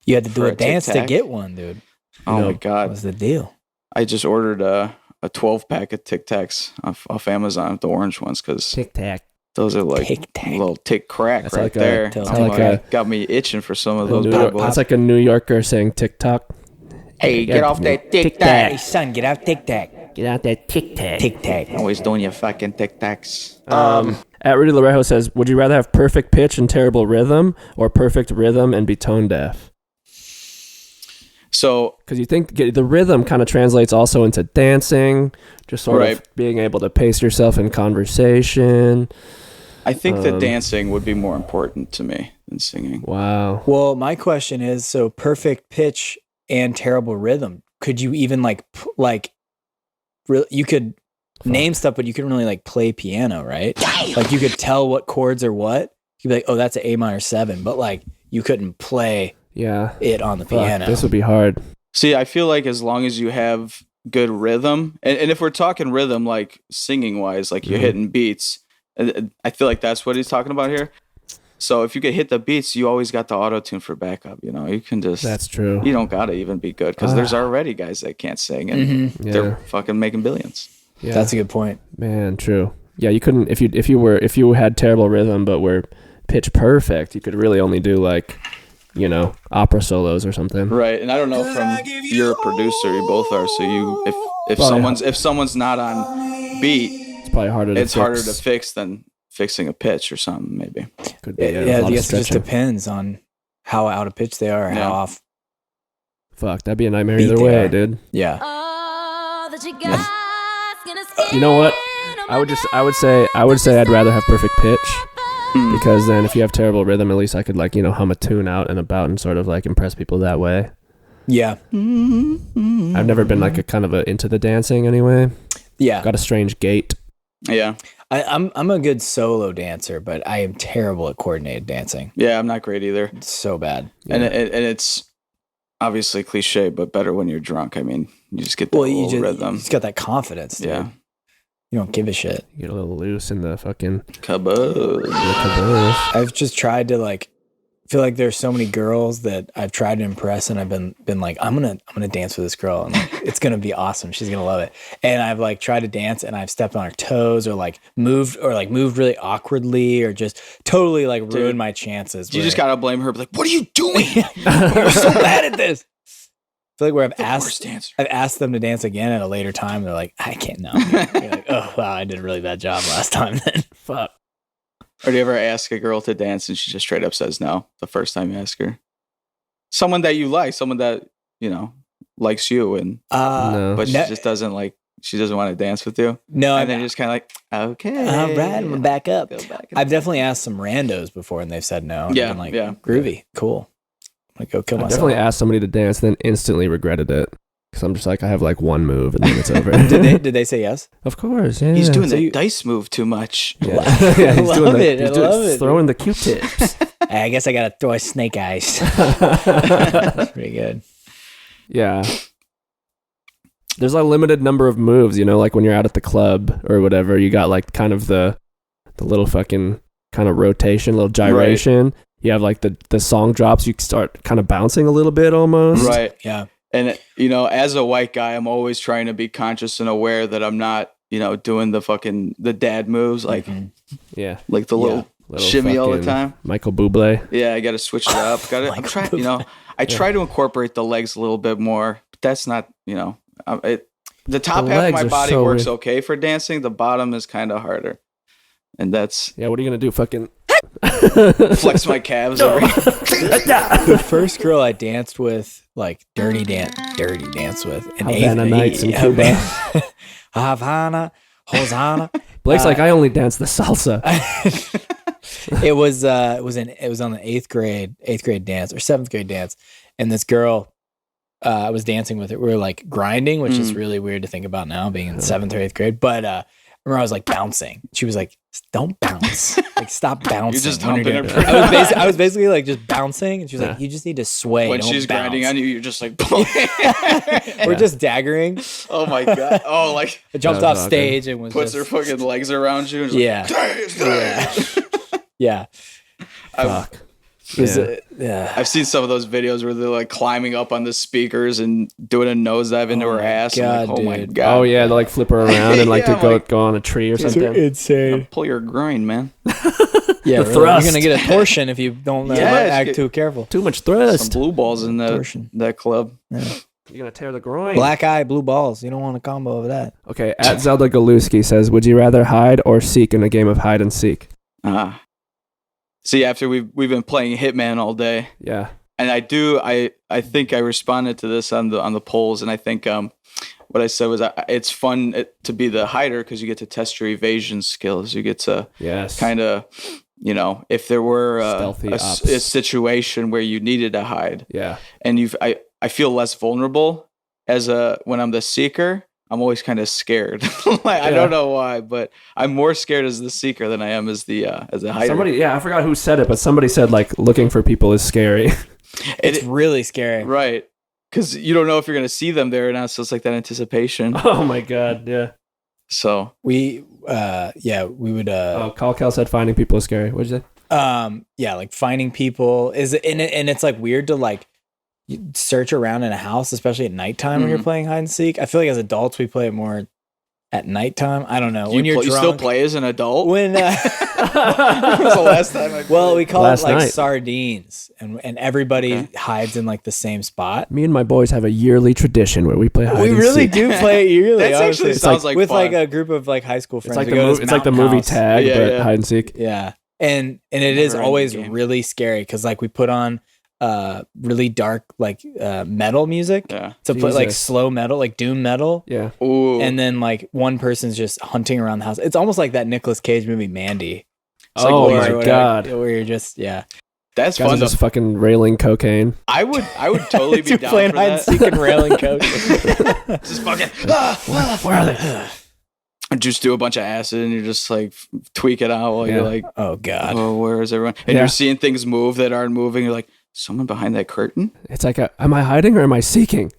You had to do For a a dance to Tic-Tac? get one, dude. Oh my What god! was the deal? I just ordered a 12-pack of Tic Tacs off Amazon, the orange ones, because Tic Tac. those are like Tic-Tac. a little tick crack That's right like there. that's I'm like got me itching for some of those bad That's boys. like a New Yorker saying TikTok. Hey, get off that Tic Hey, Tac! son, get out Tic Tac. Get out that Tic Tac. Tic Tac. Always doing your fucking Tic Tacs. At Rudy Larejo says, would you rather have perfect pitch and terrible rhythm, or perfect rhythm and be tone deaf? So Because you think the rhythm kind of translates also into dancing, just sort of being able to pace yourself in conversation. I think the dancing would be more important to me than singing. Wow. Well, my question is, so perfect pitch and terrible rhythm. Could you even you could name stuff, but you couldn't really like play piano, right? Like you could tell what chords are what. You'd be like, oh, that's an A minor 7, but like you couldn't play Yeah. it on the Fuck, piano. this would be hard. See, I feel like as long as you have good rhythm, and if we're talking rhythm, like singing wise, like you're hitting beats, I feel like that's what he's talking about here. So if you could hit the beats, you always got the auto tune for backup. You can just That's true. You don't gotta even be good because there's already guys that can't sing and Mhm. they're Yeah. fucking making billions. Yeah. That's a good point. Man, true. Yeah, you couldn't if you had terrible rhythm but were pitch perfect, you could really only do like, opera solos or something. Right, and I don't know from you're a producer, you both are. So if someone's not on beat, It's probably harder to it's fix. harder to fix than fixing a pitch or something. Maybe. Could be, Yeah, a I lot of guess it just stretching. depends on how out of pitch they are, or Yeah. how off. Fuck, that'd be a nightmare Beat either they way, are. dude. Yeah. You know what? I would say I'd rather have perfect pitch, because then if you have terrible rhythm, at least I could hum a tune out and about and sort of like impress people that way. Yeah. I've never been like a kind of into the dancing anyway. Yeah. Got a strange gait. Yeah, I'm a good solo dancer, but I am terrible at coordinated dancing. yeah, I'm not great either, It's so bad. and it's obviously cliche, but better when you're drunk. I mean, you just get the Well, you whole just, rhythm. you just got that confidence, dude. Yeah, You don't give a shit. You get a little loose in the fucking Caboose. caboose. I've just tried to like feel like there's so many girls that I've tried to impress, and I've been like, I'm gonna dance with this girl, and like, it's gonna be awesome. She's gonna love it. And I've like tried to dance, and I've stepped on her toes, or like moved really awkwardly, or just totally like ruined my chances. You just gotta blame her. Be like, what are you doing? You're so bad at this. I feel like where Worst dancer. I've asked them to dance again at a later time. They're like, I can't now. You're like, oh wow, I did a really bad job last time. Then fuck. Or do you ever ask a girl to dance and she just straight up says no the first time you ask her? Someone that you like, someone that, you know, likes you, and No. but she just doesn't like, she doesn't want to dance with you. No, And then you're just kind of like, okay. all right, I'm gonna back up. Go back. I've definitely asked some randos before, and they've said no. And Yeah, I've been like, yeah. groovy, cool. I'm like, go kill I myself. definitely asked somebody to dance, then instantly regretted it. Because I'm just like, I have like one move and then it's over. Did they say yes? Of course, yeah. He's doing So the you- dice move too much. Yeah, yeah he's Love doing the, it, he's I doing, love it. throwing the Q-tips. I guess I gotta throw a snake eyes. That's pretty good. Yeah. There's a limited number of moves, you know, like when you're out at the club or whatever, you got like kind of the little fucking kind of rotation, little gyration. You have like the song drops, you start kind of bouncing a little bit almost. Right. Yeah. And, you know, as a white guy, I'm always trying to be conscious and aware that I'm not, you know, doing the dad moves, like Yeah. like the little shimmy all the fucking time. Michael Bublé. Yeah, I got to switch it up. I'm trying, you know, I try to incorporate the legs a little bit more, but that's not, you know, the top The half of legs my are body so works weird. okay for dancing. The bottom is kind of harder. And that's Yeah, what are you going to do? Fucking flex my calves. Over The first girl I danced with, like dirty dance with, in Havana Nights in Cuba. Havana, Hosanna. Blake's like, I only dance the salsa. It was on the eighth grade dance or seventh grade dance, and this girl I was dancing with her. We were like grinding, which is really weird to think about now, being in seventh or eighth grade. But I remember I was like bouncing. She was like, "Don't bounce! Like stop bouncing." You're just when humping doing her. it." I was basically like just bouncing, and she was like, "You just need to sway when don't she's bounce." grinding on you, you're just like, We're just daggering. oh my God. Oh, like I jumped That off was stage and was puts her just, fucking legs around you. And just yeah, yeah. Fuck. It was, Yeah. yeah. I've seen some of those videos where they're like climbing up on the speakers and doing a nosedive into Oh her my ass. I'm God, like, oh my dude. God. Oh, yeah, they like flip her around and like Yeah, to go, like- go on a tree or something. insane. Pull your groin, man. Yeah, The really. thrust. You're gonna get a torsion if you don't Yes, act get- too careful. Too much Some thrust. blue balls in Torsion. that club. You're going to tear the groin. Black eye, blue balls. You don't want a combo of that. Okay, at Zelda Galuski says, would you rather hide or seek in a game of hide and seek? Ah. See, after we've been playing Hitman all day, Yeah. and I think I responded to this on the polls, and I think what I said was it's fun to be the hider because you get to test your evasion skills. You get to Yes. kind of, you know, if there were Stealthy a ops. situation where you needed to hide, Yeah. and I feel less vulnerable when I'm the seeker. I'm always kind of scared. Like, I don't know why, but I'm more scared as the seeker than I am as the hider. I forgot who said it, but somebody said like looking for people is scary. It's really scary. Right. Because you don't know if you're going to see them there or not. So it's like that anticipation. Oh my God. Yeah. So We would Oh, Cal said finding people is scary. What'd you say? like finding people is and it's like weird to like search around in a house, especially at nighttime when you're playing hide and seek. I feel like as adults we play it more at nighttime. I don't know. When you're you drunk, still play as an adult? when When was the last time I played? well, we call Last it like night. sardines, and everybody hides in like the same spot. Me and my boys have a yearly tradition where we play hide We and really seek. do play it yearly. That honestly. actually It's sounds like with fun. like a group of like high school It's friends. like We the go to movie. this It's like the mountain movie house. Tag, Yeah, but yeah. hide and seek. Yeah. And it is Never-ending always game. really scary because like we put on really dark like metal music Yeah. to put like Jesus. slow metal, like doom metal. Yeah. Ooh. And then like one person's just hunting around the house. It's almost like that Nicolas Cage movie Mandy. It's like Oh where- my where- God. Where you're just that's Guys are fun. just fucking railing cocaine. I would totally be You're down playing for hide and that. seek and railing coke. Just fucking Where are they? just do a bunch of acid and you're just like tweak it out while Yeah. you're like, Oh God. oh, where is everyone? And Yeah. you're seeing things move that aren't moving. You're like, someone behind that curtain? It's like, am I hiding or am I seeking?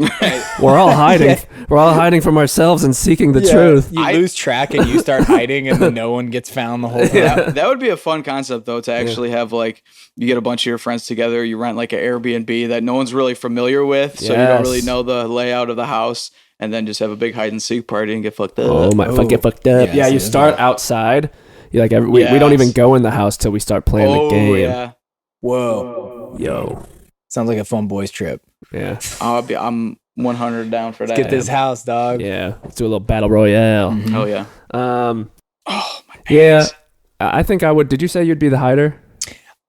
We're all hiding. We're all hiding from ourselves and seeking the truth. You lose track and you start hiding, and then no one gets found the whole time. That would be a fun concept, though, to actually have like you get a bunch of your friends together, you rent like an Airbnb that no one's really familiar with, so you don't really know the layout of the house, and then just have a big hide and seek party and get fucked up. Oh my, get fucked up. Yeah, you start outside. You like we don't even go in the house till we start playing the game. Yeah. Whoa. Yo. Sounds like a fun boys trip. Yeah. I'm 100 down for that. Let's get this house, dog. Yeah. Let's do a little battle royale. Mm-hmm. Oh yeah. Oh my days. Yeah. I think I would. Did you say you'd be the hider?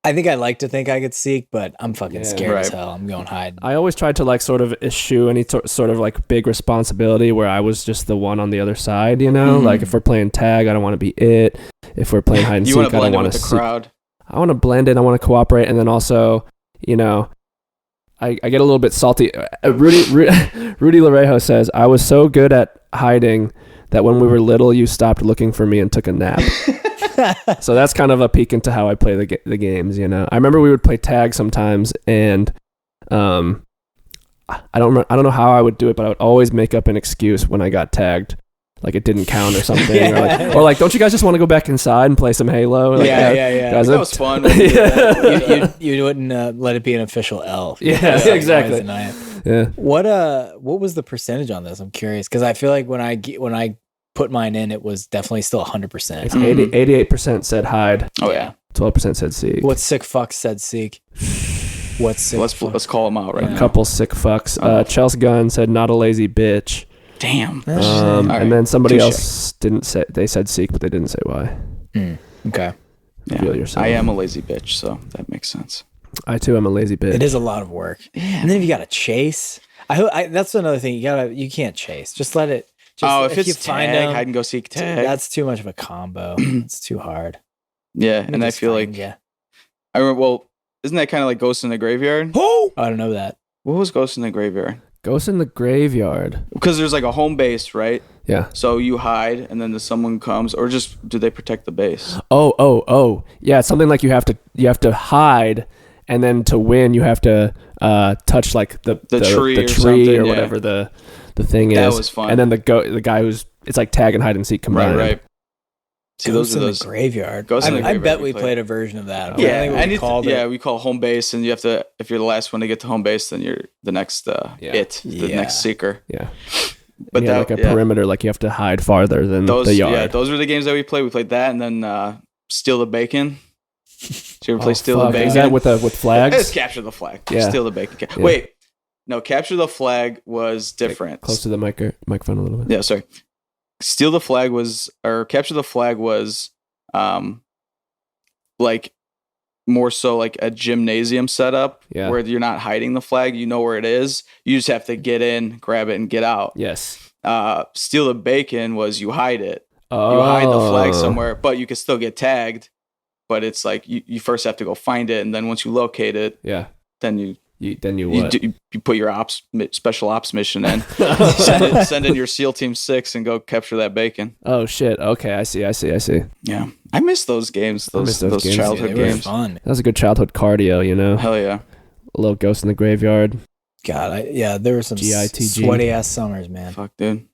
I think I like to think I could seek, but I'm fucking scared as hell. I'm going hide. I always tried to like sort of eschew any sort of like big responsibility where I was just the one on the other side, you know? Like if we're playing tag, I don't want to be it. If we're playing hide and seek, I don't want to the crowd. I want to blend in. I want to cooperate. And then also, you know, I get a little bit salty. Rudy Larejo says, I was so good at hiding that when we were little, you stopped looking for me and took a nap. So that's kind of a peek into how I play the games, you know. I remember we would play tag sometimes, and I don't know how I would do it, but I would always make up an excuse when I got tagged, like it didn't count or something, or like, don't you guys just want to go back inside and play some Halo? Like, yeah. Guys, that was fun. You wouldn't let it be an official L. Yeah, exactly. Yeah. What was the percentage on this? I'm curious because I feel like when I put mine in, it was definitely still 100%. It's 88% said hide. Oh yeah. 12% said seek. What sick fucks said seek? What's sick? Let's call them out right now. A couple sick fucks. Chelsea Gunn said not a lazy bitch. Damn. And then somebody else didn't say. They said seek, but they didn't say why. Okay. Yeah. Feel yourself. I am a lazy bitch, so that makes sense. I too am a lazy bitch. It is a lot of work. Yeah. And then if you got to chase, that's another thing. You can't chase. Just let it. If it's tag, hide and go seek tag. That's too much of a combo. It's too hard. Yeah, and I feel like I remember. Well, isn't that kind of like Ghost in the Graveyard? Oh, I don't know that. What was Ghost in the Graveyard? Ghost in the Graveyard. Because there's like a home base, right? Yeah. So you hide, and then someone comes, or just do they protect the base? Oh. Yeah, it's something like you have to hide, and then to win you have to touch like the tree or whatever the thing is. That was fun. And then the guy who's it's like tag and hide and seek combined. Right. See, Ghost in the Graveyard. I bet we played a version of that. We call home base, and you have to. If you're the last one to get to home base, then you're the next next seeker. Yeah. But that like a perimeter, like you have to hide farther than the yard. Yeah, those were the games that we played. We played that, and then Steal the Bacon. Did you ever play Steal the Bacon? Is that with flags? It's Capture the Flag. Yeah. Steal the Bacon. Yeah. Wait, no, Capture the Flag was different. Close to the microphone a little bit. Yeah, sorry. Steal the Flag or Capture the Flag was like more so like a gymnasium setup where you're not hiding the flag, you know where it is. You just have to get in, grab it, and get out. Yes. Steal the Bacon was you hide it. You hide the flag somewhere, but you can still get tagged. But it's like you first have to go find it, and then once you locate it, then you put your special ops mission in, send in your SEAL Team 6 and go capture that bacon. Oh shit! Okay, I see. Yeah, I miss those games. Those childhood games. Fun. That was a good childhood cardio, you know. Hell yeah. A little Ghost in the Graveyard. God, there were some GITG. sweaty ass summers, man. Fuck, dude.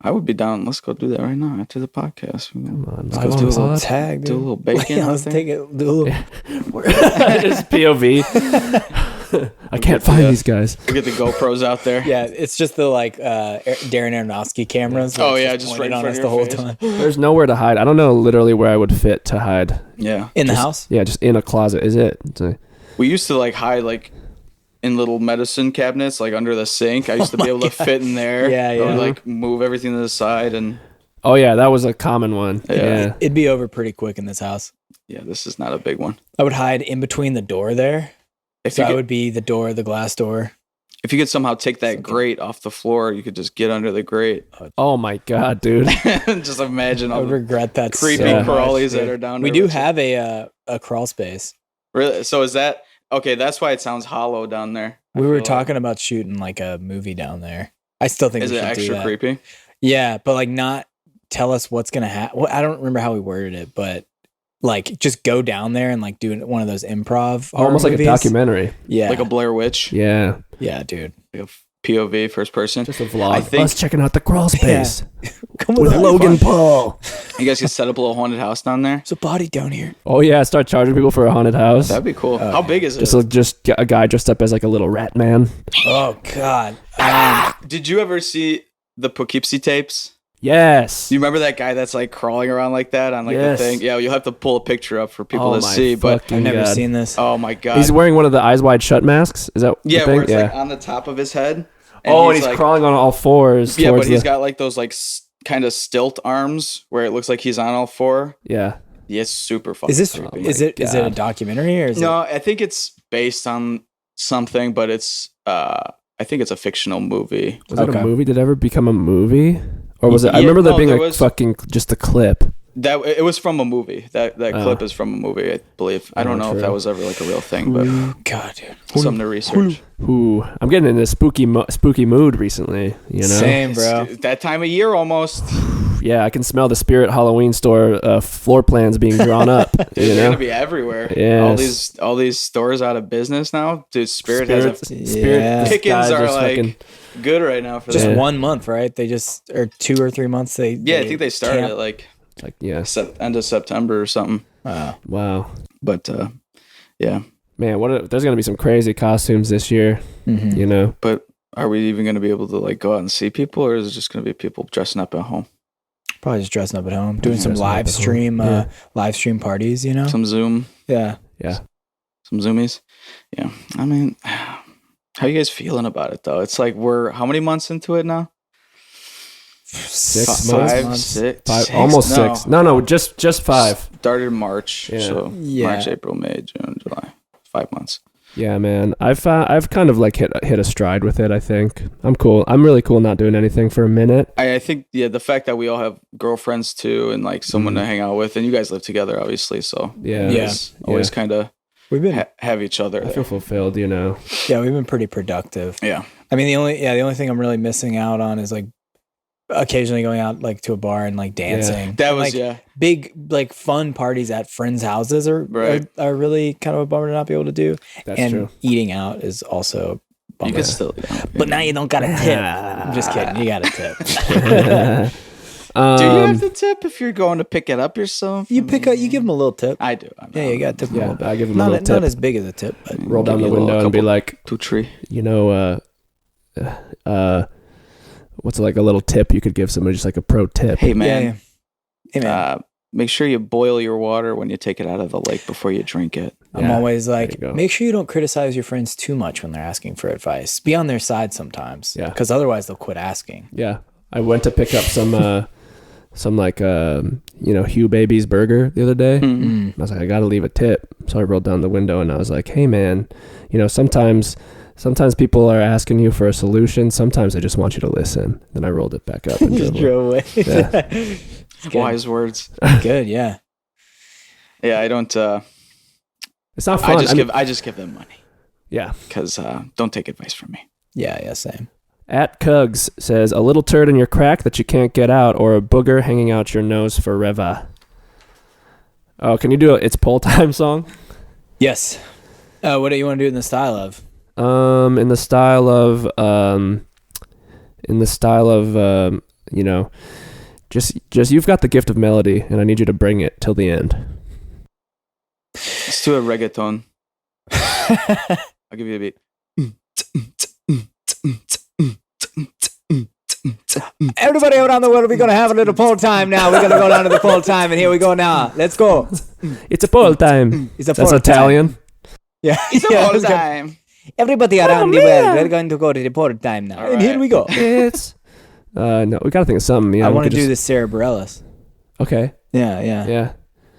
I would be down. Let's go do that right now after the podcast. Come on, let's go do a little tag, dude. Do a little bacon. Let's take it. Do a little. Just POV. I can't find these guys. We get the GoPros out there. Yeah, it's just the Darren Aronofsky cameras. Just right on us the whole time. There's nowhere to hide. I don't know literally where I would fit to hide. Yeah, in the house. Yeah, just in a closet. Is it? We used to hide in little medicine cabinets, under the sink. I used to be able to fit in there. Yeah. Or move everything to the side and. Oh yeah, that was a common one. Yeah. It'd be over pretty quick in this house. Yeah, this is not a big one. I would hide in between the door there. I would be the glass door. If you could somehow take that grate off the floor, you could just get under the grate. Oh my god, dude! Just imagine. I would regret that. Creepy crawlies that are down. We do have a crawl space. Really? So is that okay? That's why it sounds hollow down there. We were talking about shooting a movie down there. I still think is we it should extra do that. Creepy? Yeah, but not tell us what's gonna happen. Well, I don't remember how we worded it, but like just go down there and like do one of those improv horror Almost like movies. a documentary. Yeah. Like a Blair Witch. Yeah. Yeah, dude. Like a POV, first person. Just a vlog. I think Us checking out the crawl space Come with on, Logan Paul. you guys could set up a little haunted house down there. There's a body down here. Oh yeah, start charging people for a haunted house. That'd be cool. How big is it? Just a guy dressed up as like a little rat man. Oh God. Did you ever see the Poughkeepsie tapes? Yes. You remember that guy that's like crawling around like that on like Yes. the thing? Yeah, you'll have to pull a picture up for people to my see. But fucking I've never God. seen this. oh my god, He's wearing one of the Eyes Wide Shut masks. Is that yeah, the thing? where it's like on the top of his head. And he's like, crawling on all fours. Yeah, towards but he's the, got like those like kind of stilt arms where it looks like he's on all four. Yeah. Yeah, it's super fucking Is this creepy. is it a God. documentary or is No, I think it's based on something, but it's I think it's a fictional movie. Was it Okay. a movie? Did it ever become a movie? Or was it? I Yeah, remember there no, being there like was- fucking just a clip. That it was from a movie. That Oh. clip is from a movie, I believe. I don't know true. if that was ever like a real thing, but it? God, dude. something to research. Ooh, I'm getting in a spooky mood recently. You know. Same, bro. It's that time of year almost. Yeah, I can smell the Spirit Halloween store floor plans being drawn up. Dude, you they're know. gonna be everywhere. Yes. All these stores out of business now. Dude, Spirit has a Spirit Yeah. this pickings guy's are just like fucking- good right now for Just that. Yeah. 1 month, right? They just or 2 or 3 months. They Yeah, I think they started camp- it like like yeah. end of September or something. Wow. But yeah. Man, there's gonna be some crazy costumes this year. Mhm. You know. But are we even gonna be able to like go out and see people, or is it just gonna be people dressing up at home? Probably just dressing up at home, doing some Dressing up live at home. stream, Yeah. live stream parties. You know? Some Zoom, Yeah. Yeah. some Zoomies. Yeah. I mean, how you guys feeling about it though? It's like we're how many months into it now? 6 Five, months. six, Almost no. 6. No, just 5. Started in March, Yeah. so Yeah. March, April, May, June, July, 5 months. Yeah, man. I've kind of like hit a stride with it. I think I'm cool. I'm really cool not doing anything for a minute. I think the fact that we all have girlfriends too, and like someone Mm-hmm. to hang out with, and you guys live together, obviously, so Yeah. Yeah. always kind of We've been have each other. I there. feel fulfilled. You know. yeah, we've been pretty productive. Yeah, I mean, the only thing I'm really missing out on is like occasionally going out like to a bar and like dancing. that And, was like, big like fun parties at friends' houses Right. are really kind of a bummer to not be able to do. That's and true. eating out is also a you bummer. could still. But now you don't got a tip. I'm just kidding. You got a tip. Do you have the tip if you're going to pick it up yourself? You pick up. You give them a little tip. I do. I know. Yeah, you got to tip 'em a Yeah, little bit. I give him a Not little tip. not as big as a tip, but Roll down Give the you a little window and be couple- like, Two tree. you know, what's like a little tip you could give somebody, just like a pro tip. Hey man, yeah. Hey man, make sure you boil your water when you take it out of the lake before you drink it. I'm Yeah, always like, you go. make sure you don't criticize your friends too much when they're asking for advice. Be on their side sometimes. Yeah. Because otherwise they'll quit asking. Yeah, I went to pick up some like Hugh Baby's burger the other day. Mm-hmm. I was like, I gotta leave a tip. So I rolled down the window and I was like, hey man, sometimes people are asking you for a solution. Sometimes they just want you to listen. Then I rolled it back up and Just drove away. drove away. Yeah. Good. Wise words. Good, yeah. Yeah, I don't. It's not fun. I just give them money Yeah. because don't take advice from me. Yeah, same. At Cugs says, a little turd in your crack that you can't get out, or a booger hanging out your nose forever. Oh, can you do It's Poll Time song? Yes. What do you want to do in the style of? In the style of just you've got the gift of melody, and I need you to bring it till the end. Let's do a reggaeton. I'll give you a beat. Everybody around the world, we're going to have a little poll time now. We're going to go down to the poll time, and here we go now. Let's go. It's a poll time. It's a That's poll time. Italian. Yeah. It's Yeah, all let's go. time. Everybody around the world, we're going to go to the poll time now. All And here right. we go. It's no, we gotta think of something. Yeah, I we want to could do just- this Sarah Bareilles. Okay. Yeah. Yeah.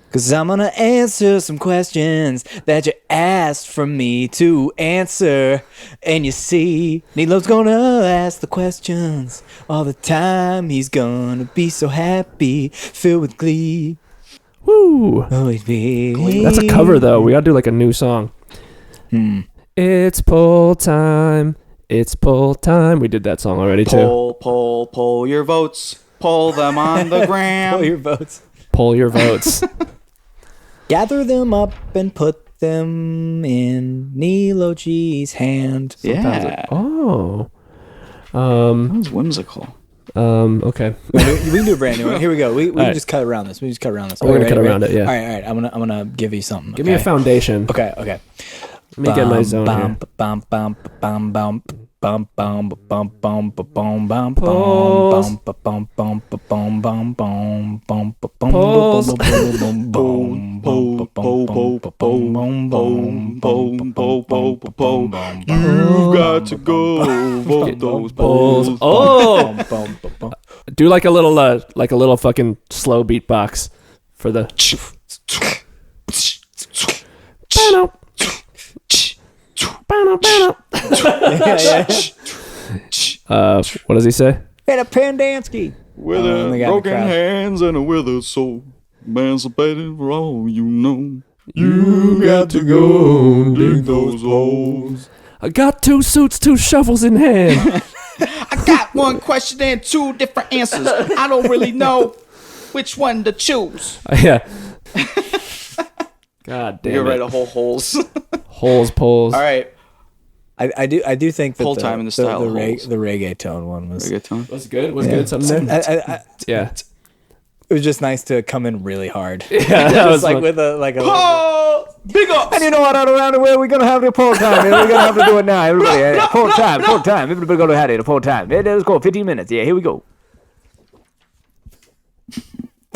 Because I'm going to answer some questions that you asked from me to answer. And you see, Nilo's going to ask the questions all the time. He's going to be so happy, filled with glee. Woo. Always be. That's a cover though. We gotta do like a new song. It's poll time. It's poll time. We did that song already too. Poll your votes. Poll them on the gram. Pull your votes. Poll your votes. Gather them up and put them in Nilo G's hand. Yeah. Oh. That was whimsical. Okay. we can do a brand new one. Here we go. We can right. just cut around this. We just cut around this. We're gonna cut around it. Yeah. All right. I'm gonna give you something. Give me a foundation. Okay. Let me get my zone here. You got to go vote those polls. Oh, do like a little fucking slow beatbox for the. What does he say? Hey, a Pandansky. With a broken hands and a withered soul, emancipated for all you know. You got to go dig those holes. I got 2 suits, 2 shovels in hand. I got one question and 2 different answers. I don't really know which one to choose. Yeah. God damn You're it. right, a whole holes. Holes, poles. All right. I do think that Full time in the style of holes. the reggaeton one was Reggaeton. Was good? Was good? Something there? Yeah. It was just nice to come in really hard. Yeah, that was like fun. with a Oh, big ups. and you know what? Around where we're gonna have the poll time. We're gonna have to do it now. Everybody, poll time. Everybody go to have it. Poll time. Let's go. 15 minutes. Yeah, here we go.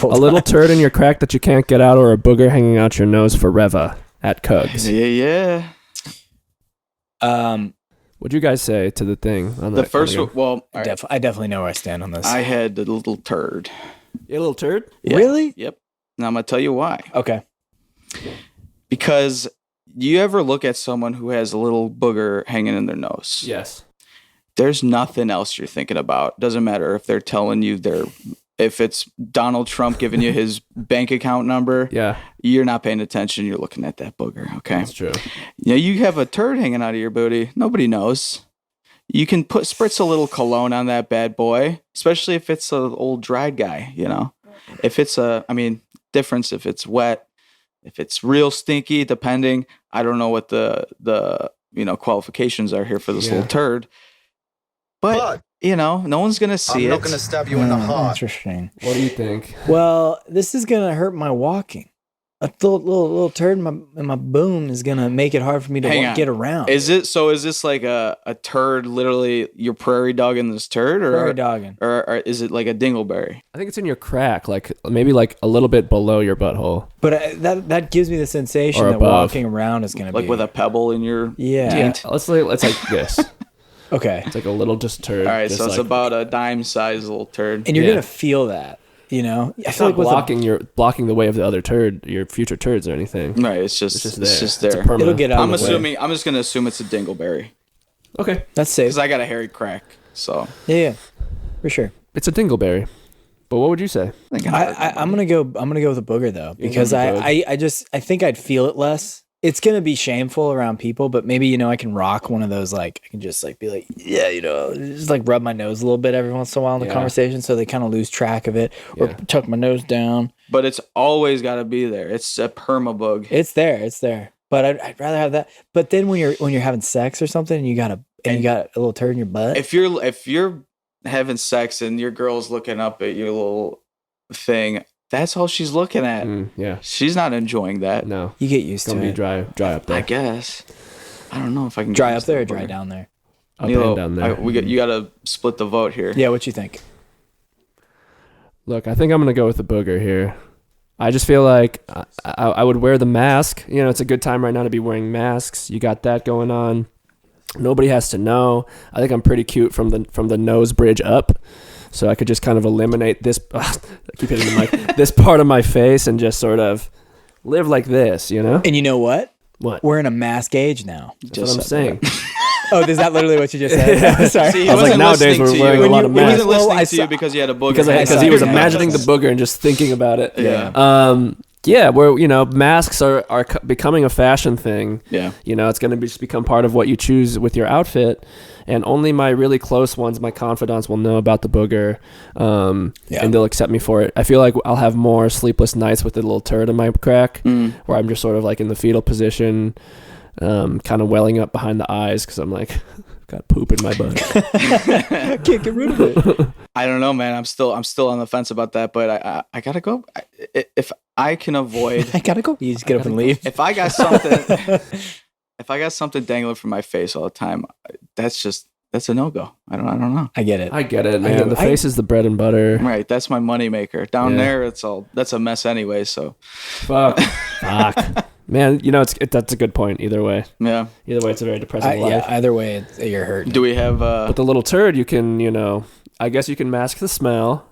A little turd in your crack that you can't get out, or a booger hanging out your nose forever at Cugs. Yeah. What'd you guys say to the thing? On The first one? one, well, all right. I definitely know where I stand on this. I had the little turd. You a little turd? Yeah. Really? Yep. Now I'm going to tell you why. Okay. Because you ever look at someone who has a little booger hanging in their nose? Yes. There's nothing else you're thinking about. Doesn't matter if they're telling you if it's Donald Trump giving you his bank account number. Yeah. You're not paying attention. You're looking at that booger. Okay. That's true. You know, you have a turd hanging out of your booty. Nobody knows. You can spritz a little cologne on that bad boy, especially if it's an old dried guy, you know. If it's difference if it's wet, if it's real stinky, depending. I don't know what the qualifications are here for this little turd. But no one's going to see it. I'm not going to stab you in the heart. Interesting. What do you think? Well, this is gonna hurt my walking. A little turd in my boom is gonna make it hard for me to get around. Is this like a turd, literally your prairie dogging this turd, or prairie dogging, or is it like a dingleberry? I think it's in your crack, like maybe like a little bit below your butthole. But that gives me the sensation Or that above. walking around is gonna Like be with a pebble in your Yeah. Let's like this. Okay. It's like a little just turd. All right, just so it's like, about a dime-sized little turd. And you're Yeah. gonna feel that, I feel it's like not with blocking the way of the other turd, your future turds or anything. Right, it's just there. It's a permanent. It'll get out. I'm of the way. I'm just gonna assume it's a dingleberry Okay, That's safe. because I got a hairy crack. So Yeah, for sure. it's a dingleberry. But what would you say? I'm gonna go with a booger though, because gonna go I think I'd feel it less. It's gonna be shameful around people, but maybe I can rock one of those, like I can just like be like, yeah, just like rub my nose a little bit every once in a while in the conversation, so they kind of lose track of it, or tuck my nose down. But it's always got to be there. It's a perma-bug. It's there. But I'd rather have that. But then when you're having sex or something, and you got a little turd in your butt. If you're having sex and your girl's looking up at your little thing, that's all she's looking at. Yeah. She's not enjoying that. No. You get used It's to gonna it. be dry up there. I guess. I don't know if I can Dry get up there or used to dry the booger. down there? Up Nilo, and down there. you got to split the vote here. Yeah, what you think? Look, I think I'm gonna go with the booger here. I just feel like I would wear the mask. It's a good time right now to be wearing masks. You got that going on. Nobody has to know. I think I'm pretty cute from the nose bridge up, so I could just kind of eliminate this. I keep hitting the mic. This part of my face and just sort of live like this. And you know what? What? We're in a mask age now. That's what I'm saying. Oh, is that literally what you just said? Sorry. See, he I was like, wasn't nowadays listening we're to you. wearing a lot of He wasn't masks. listening I to you saw- because you had a booger. Because he was Yeah. imagining the booger and just thinking about it. Yeah. Yeah, where masks are becoming a fashion thing. Yeah. It's going to just become part of what you choose with your outfit, and only my really close ones, my confidants, will know about the booger, and they'll accept me for it. I feel like I'll have more sleepless nights with the little turd in my crack, where I'm just sort of like in the fetal position, kind of welling up behind the eyes because I'm like, got poop in my butt. Can't get rid of it. I don't know, man. I'm still on the fence about that, but I gotta go. If I can avoid, I gotta go. You just get up and leave. If I got something dangling from my face all the time, that's a no-go. I don't know. I get it. I get it, man. The face is the bread and butter. Right. That's my moneymaker. Down there, that's a mess anyway. So, fuck. Man, that's a good point. Either way. Yeah. Either way, it's a very depressing life. Yeah. Either way, you're hurt. Do we have? But the little turd, you can, I guess you can mask the smell.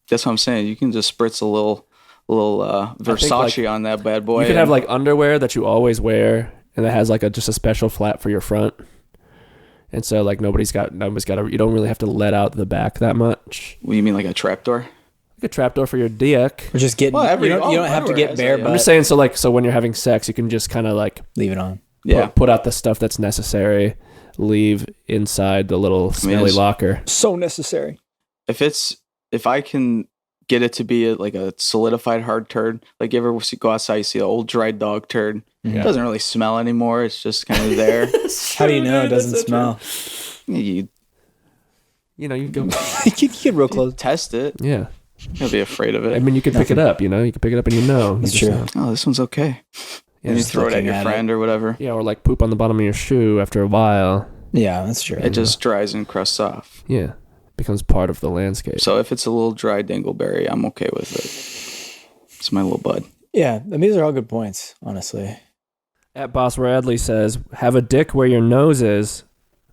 That's what I'm saying. You can just spritz a little Versace on that bad boy. You could have like underwear that you always wear, and that has like just a special flap for your front. And so like nobody's got you don't really have to let out the back that much. What do you mean, like a trapdoor? Like a trapdoor for your dick. Or just get. You don't have to get bare butt. I'm just saying. So when you're having sex, you can just kind of like leave it on. Put out the stuff that's necessary. Leave inside the little smelly locker. So necessary. If I can get it to be like a solidified hard turd, like you ever go outside, you see an old dried dog turd. It doesn't really smell anymore. It's just kind of there. How do you know it doesn't smell? You go. You get real close. Test it. Yeah. You'll be afraid of it. I mean, you can pick it up. You can pick it up and It's true. Oh, this one's okay. And you throw it at your friend or whatever. Yeah, or like poop on the bottom of your shoe after a while. Yeah, that's true. It just dries and crusts off. Yeah. Becomes part of the landscape. So if it's a little dry dingleberry, I'm okay with it. It's my little bud. Yeah, I mean, these are all good points, honestly. At Boss Radley says, have a dick where your nose is,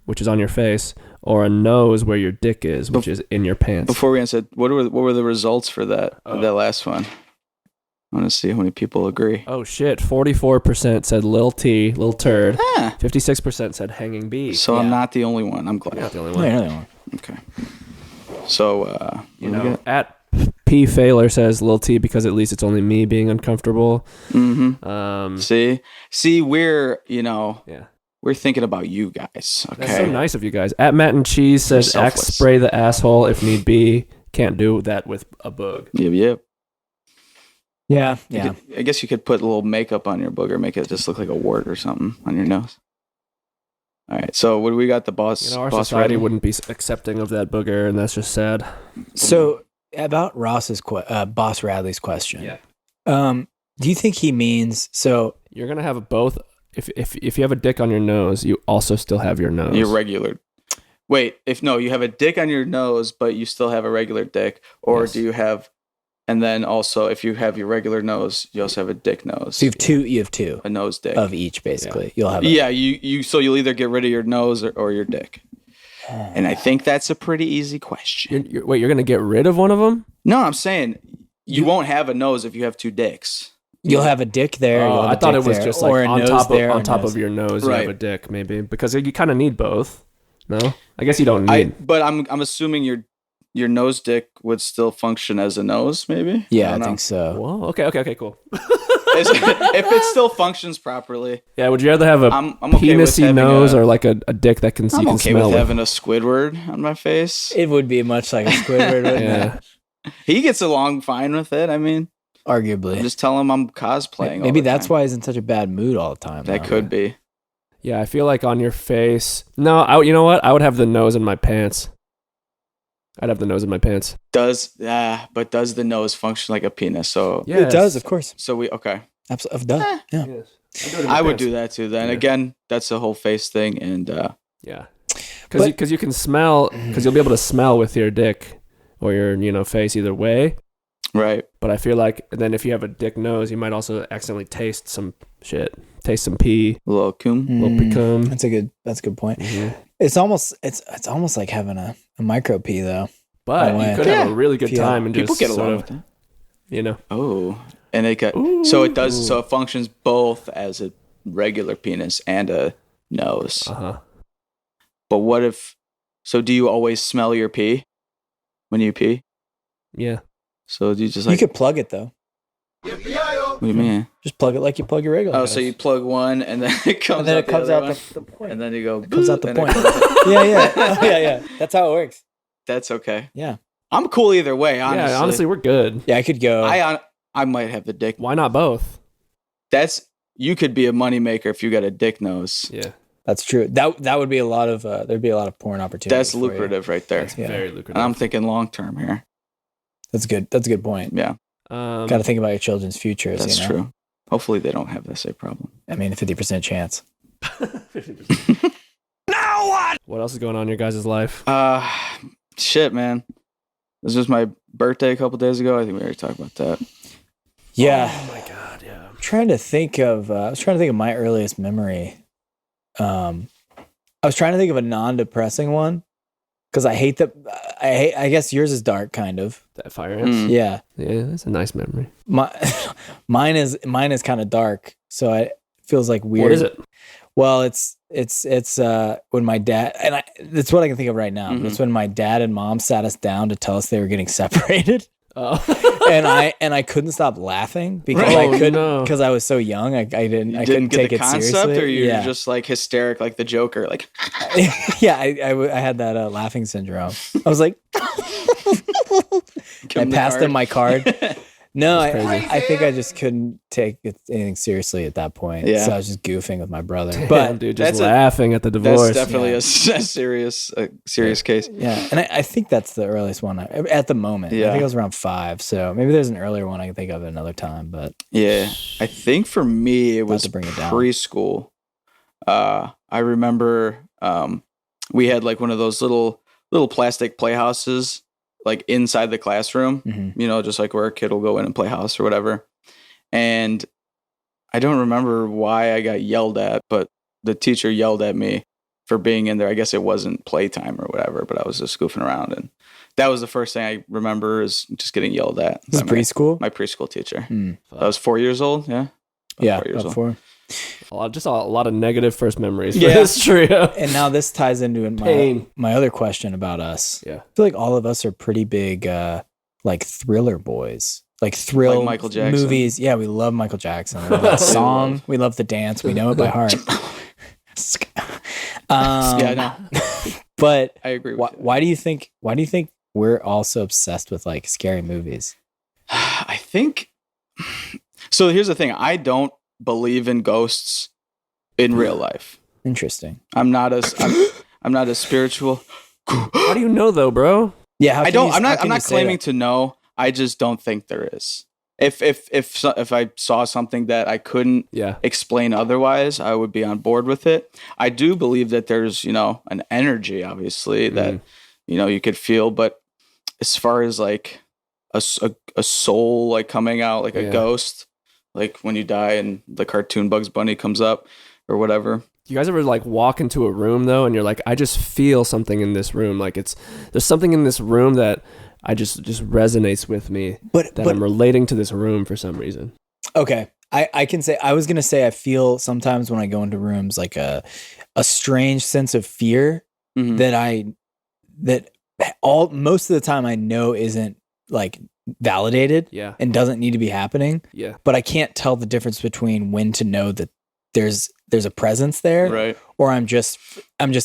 which is on your face, or a nose where your dick is, which is in your pants. Before we answer, what were the results for that last one? I want to see how many people agree. Oh shit! 44% said Lil T, Lil Turd. 56% said Hanging Bee. So I'm not the only one. I'm glad. You're not the only one. one. You're not the only one. Okay. So at P Failer says Lil T because at least it's only me being uncomfortable. Mm-hmm. See, we're we're thinking about you guys. Okay. That's so nice of you guys. At Matt and Cheese says Axe spray the asshole if need be. Can't do that with a boog. Yep. Yeah. I guess you could put a little makeup on your booger, make it just look like a wart or something on your nose. All right. So what do we got? The boss. Our boss society ready? wouldn't be accepting of that booger, and that's just sad. So about Ross's Boss Radley's question. Yeah. Do you think he means so? You're gonna have both. If you have a dick on your nose, you also still have your nose. Your regular. Wait. You have a dick on your nose, but you still have a regular dick, or do you have? And then also, if you have your regular nose, you also have a dick nose. So you have two. A nose dick. Of each, basically. Yeah. You'll have so you'll either get rid of your nose or your dick. And I think that's a pretty easy question. You're going to get rid of one of them? No, I'm saying you won't have a nose if you have two dicks. You'll have a dick there. I thought it was just like on top of your nose, right. You have a dick, maybe. Because you kind of need both. No? I guess you don't need. But I'm assuming your nose dick would still function as a nose, maybe? Yeah, I think so. Whoa, okay, cool. If it still functions properly. Yeah, would you rather have a I'm okay penisy nose or like a dick that you can okay smell with having a Squidward on my face? It would be much like a Squidward, wouldn't yeah. it? He gets along fine with it. I mean, arguably. Just tell him I'm cosplaying. Maybe that's why he's in such a bad mood all the time. That could be. Yeah, I feel like on your face. No, you know what? I would have the nose in my pants. I'd have the nose in my pants. But does the nose function like a penis? So yes. It does, of course. So okay. Absolutely. Yeah. Yes. I would do that too. Then again, that's a whole face thing, and yeah, because you can smell, because you'll be able to smell with your dick or your face either way. Right. But I feel like then if you have a dick nose, you might also accidentally taste some shit, taste some pee, a little cum, cum. That's a good point. Mm-hmm. It's almost like having a micro pee though. But you could have a really good time and people just get along with that. Oh, and so it does. So it functions both as a regular penis and a nose. But what if? So do you always smell your pee when you pee? Yeah. So do you just you could plug it though. Well, What do you mean? Just plug it like you plug your regular. Oh, so you plug one and then it comes out the point. and then you go. It comes out the and point. it- yeah. Oh, yeah. That's how it works. That's okay. Yeah. I'm cool either way. Honestly. Yeah, honestly, we're good. Yeah, I could go. I might have the dick. Why not both? You could be a moneymaker if you got a dick nose. Yeah, That's true. That would be a lot of there'd be a lot of porn opportunities. That's for you. lucrative right there. it's Yeah. very lucrative. And I'm thinking long term here. That's good. That's a good point. Yeah, Um, Got to think about your children's futures. that's you know? true. Hopefully they don't have the same problem. I mean, 50% chance. 50%. What else is going on in your guys' life? Shit, man. This was my birthday a couple days ago. I think we already talked about that. Yeah. Oh my god, yeah. I'm trying to think of. I was trying to think of my earliest memory. I was trying to think of a non-depressing one because I hate that. I guess yours is dark, kind of. That fire ants. Mm. Yeah. Yeah, that's a nice memory. Mine is kind of dark, so it feels like weird. What is it? Well, it's when my dad and that's what I can think of right now. Mhm. It's when my dad and mom sat us down to tell us they were getting separated. Oh, and I couldn't stop laughing because Right. I Oh, couldn't no. because I was so young. I couldn't Didn't get take the it concept, seriously. or you're yeah, just like hysteric, like the Joker, like. yeah. I had that laughing syndrome. I was like, I passed him my card. No, That's crazy. I think I just couldn't take anything seriously at that point. Yeah. So I was just goofing with my brother. Damn, But dude, just that's a- laughing at the divorce. That's definitely Yeah. a serious case. yeah, and I think that's the earliest one at the moment. I Yeah. think I was around 5. So maybe there's an earlier one I can think of another time. But Yeah, I think for me it was to bring it down. preschool. I remember we had like one of those little plastic playhouses like inside the classroom. mhm. You know, just like where a kid will go in and play house or whatever. And I don't remember why I got yelled at, but the teacher yelled at me for being in there. I guess it wasn't playtime or whatever, but I was just goofing around, and that was the first thing I remember is just getting yelled at. This is by my- preschool. my preschool teacher. Hmm. I was 4 years old. Yeah. About Yeah, 4 years about old. 4. Just a lot of negative first memories for Yeah. this trio. And now this ties into Pain. my other question about us. Yeah. I feel like all of us are pretty big like thriller boys. Like thrill Like Michael Jackson. movies. Yeah, we love Michael Jackson. We love that song. We love the dance. We know it by heart. Yeah, no, But I agree with you. why do you think we're all so obsessed with like scary movies? I think so. Here's the thing: I don't believe in ghosts in real life. Interesting. I'm not a spiritual. How do you know though, bro? Yeah, how I can don't. you- I'm how not. can I'm you not say claiming that? to know. I just don't think there is. If I saw something that I couldn't Yeah. explain otherwise, I would be on board with it. I do believe that there's, an energy, obviously, that, you could feel. But as far as like a soul, like coming out, like Yeah. a ghost, like when you die and the cartoon Bugs Bunny comes up or whatever. You guys ever like walk into a room though, and you're like, I just feel something in this room. Like there's something in this room that I just resonates with me. But I'm relating to this room for some reason. okay, I can say I was gonna say I feel sometimes when I go into rooms like a strange sense of fear Mhm. that most of the time I know isn't like validated Yeah. and doesn't need to be happening, Yeah. but I can't tell the difference between when to know that there's a presence there Right. or I'm just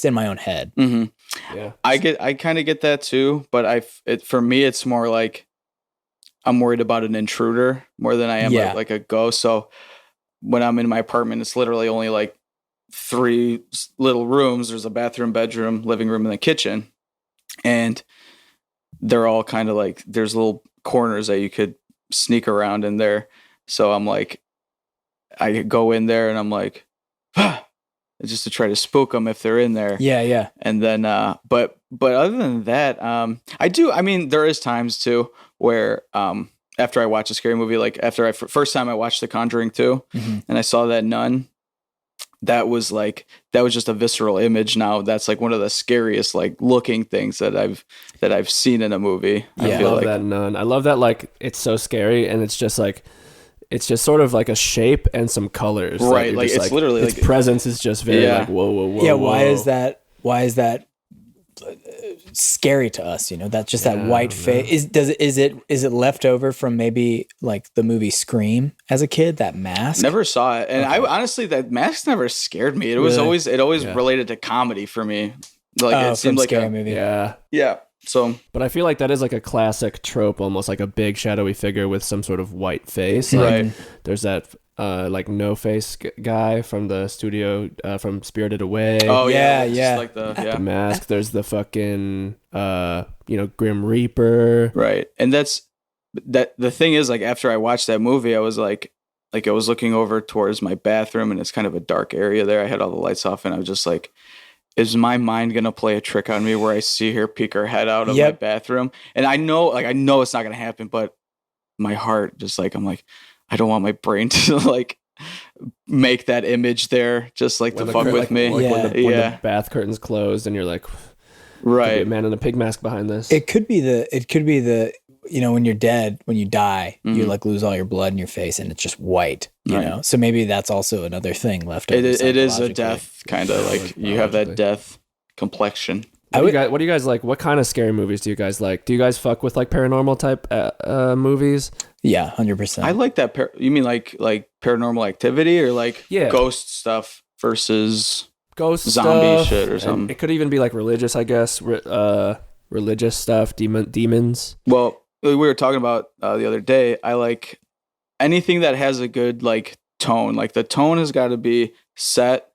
in my own head. Mm-hmm. Yeah. I kind of get that too, but for me, it's more like I'm worried about an intruder more than I am Yeah. like a ghost. So when I'm in my apartment, it's literally only like 3 little rooms. There's a bathroom, bedroom, living room, and the kitchen. And they're all kind of like, there's little corners that you could sneak around in there. So I'm like, I go in there and I'm like, just to try to spook them if they're in there. Yeah. And then, but other than that, I mean, there is times too where, after I watch a scary movie, like after first time I watched The Conjuring 2 Mhm. and I saw that nun, that was just a visceral image. Now that's like one of the scariest, like looking things that I've seen in a movie. I I feel love like that nun. I love that like it's so scary and it's just sort of like a shape and some colors. Right, you're like, just it's literally its like- presence is just very Yeah. like whoa. Yeah, why is that scary to us, you know, that's just that white face. Is it left over from maybe like the movie Scream as a kid, that mask? Never saw it. And I honestly, that mask never scared me. It was always related to comedy for me. Like it seemed like scary movie. Yeah. So, but I feel like that is like a classic trope, almost like a big shadowy figure with some sort of white face. Right. There's that like no face guy from the studio from Spirited Away. Oh yeah. Just like the mask. There's the fucking Grim Reaper. Right. And that's the thing is, like, after I watched that movie, I was like I was looking over towards my bathroom, and it's kind of a dark area there. I had all the lights off, and I was just like, is my mind going to play a trick on me where I see her peek her head out of my bathroom? And I know it's not going to happen, but my heart just like, I'm like, I don't want my brain to like make that image there just like to fuck with me. When the bath curtain's closed and you're like, right, a man in a pig mask behind this. It could be the when you're dead, when you die, you like lose all your blood in your face and it's just white, you know? So maybe that's also another thing left over. It is a death kind of like you have that death complexion. What do you guys like? What kind of scary movies do you guys like? Do you guys fuck with like paranormal type movies? Yeah, 100%. I like that. You mean like Paranormal Activity or like ghost stuff versus ghost zombie stuff, shit or something? It could even be like religious, I guess. Religious stuff, demons. Well, we were talking about the other day. I like anything that has a good like tone. Like the tone has got to be set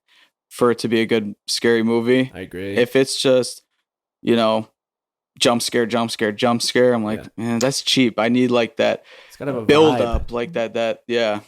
for it to be a good scary movie. I agree. If it's just jump scare, I'm like, man, that's cheap. I need like that. It's kind of a build vibe. up, like that. Yeah.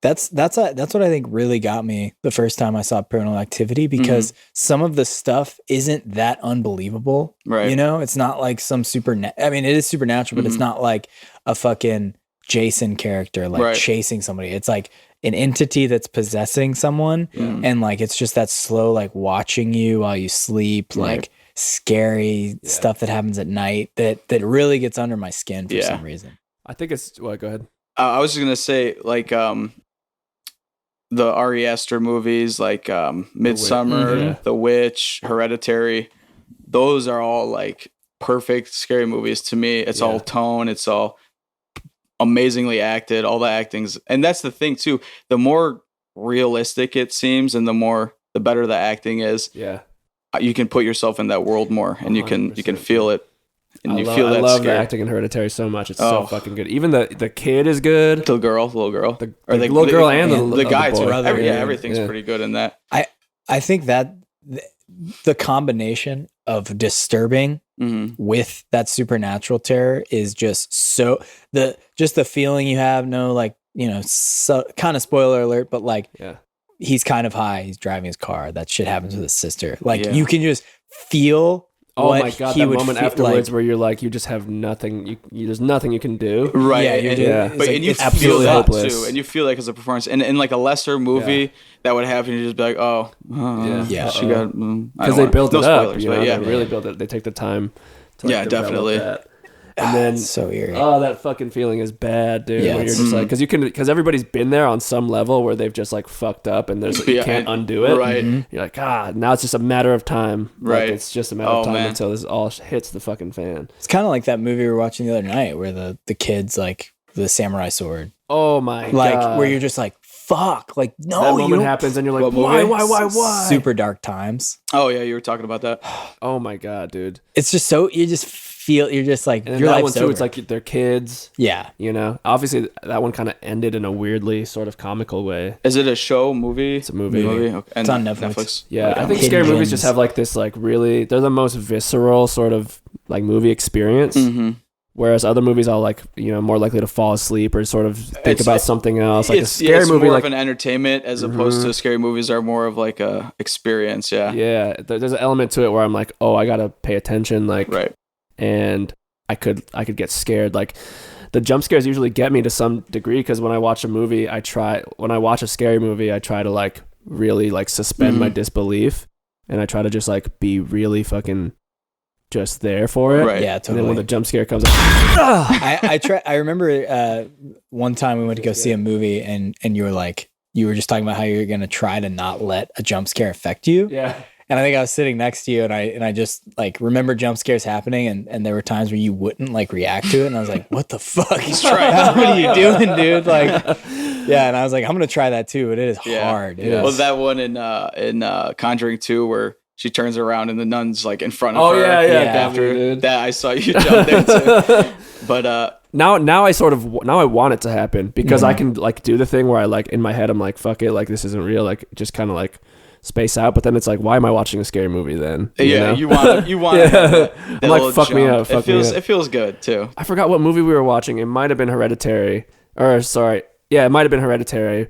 That's what I think really got me the first time I saw Paranormal Activity, because some of the stuff isn't that unbelievable. Right. You know, it's not like some I mean, it is supernatural, but it's not like a fucking Jason character like chasing somebody. It's like an entity that's possessing someone, and like it's just that slow like watching you while you sleep, like scary stuff that happens at night that really gets under my skin for some reason. I think it's go ahead. I was just gonna say like the Ari Aster movies, like Midsummer, The Witch, Hereditary. Those are all like perfect scary movies to me. It's all tone. It's all amazingly acted. All the acting's, and that's the thing too. The more realistic it seems, and the better the acting is. Yeah, you can put yourself in that world more, and you can feel it. And I love the acting in Hereditary so much. It's so fucking good. Even the kid is good. The little girl, the little girl, and the guy too. Everything's pretty good in that. I think that the combination of disturbing with that supernatural terror is just so the feeling you have. No, like so kind of spoiler alert, but like he's kind of high. He's driving his car. That shit happens with his sister. Like you can just feel. Oh my god! That moment afterwards, where you're like, you just have nothing. There's nothing you can do. Right? But you feel that too, and you feel like as a performance, and in like a lesser movie that would happen, you just be like, she got because they built it up. They really built it. They take the time. To definitely. That. And then so eerie. Oh, that fucking feeling is bad, dude. Yeah, where you're just like, because everybody's been there on some level where they've just like fucked up, and you can't undo it. Right. You're like, now it's just a matter of time. Right. Like, it's just a matter of time until this all hits the fucking fan. It's kind of like that movie we were watching the other night where the kids like the samurai sword. Oh my god! Like where you're just like, fuck, like no. That moment happens, and you're like, why? Super Dark Times. Oh yeah, you were talking about that. Oh my god, dude! It's just so you're just like and your that life's one too. over. It's like they're kids. Yeah, obviously that one kind of ended in a weirdly sort of comical way. Is it a show movie? It's a movie. Okay. It's on Netflix. Yeah, I think scary movies just have like this like really they're the most visceral sort of like movie experience. Whereas other movies, I'll like more likely to fall asleep or sort of think about something else. Like a scary movie, more like of an entertainment as opposed to scary movies are more of like a experience. Yeah, yeah. There's an element to it where I'm like, oh, I gotta pay attention, like, and I could get scared. Like the jump scares usually get me to some degree because when I watch a movie, when I watch a scary movie, I try to like really like suspend my disbelief, and I try to just like be really fucking just there for it. Right. Yeah, totally. And then when the jump scare comes, I remember one time we went to go see a movie and you were just talking about how you're gonna try to not let a jump scare affect you. Yeah. And I think I was sitting next to you, and I just like remember jump scares happening, and there were times where you wouldn't like react to it, and I was like, "What the fuck? He's trying. What are you doing, dude?" Like, yeah. And I was like, "I'm gonna try that too," but it is hard. Well, that one in Conjuring 2 where she turns around and the nun's like in front of her. After that, I saw you jump there too. But now I want it to happen because I can like do the thing where I like in my head I'm like, fuck it, like this isn't real, like just kind of like space out. But then it's like, why am I watching a scary movie then? You know? you want that I'm like, fuck me up. It feels good too. I forgot what movie we were watching. It might have been Hereditary, it might have been Hereditary,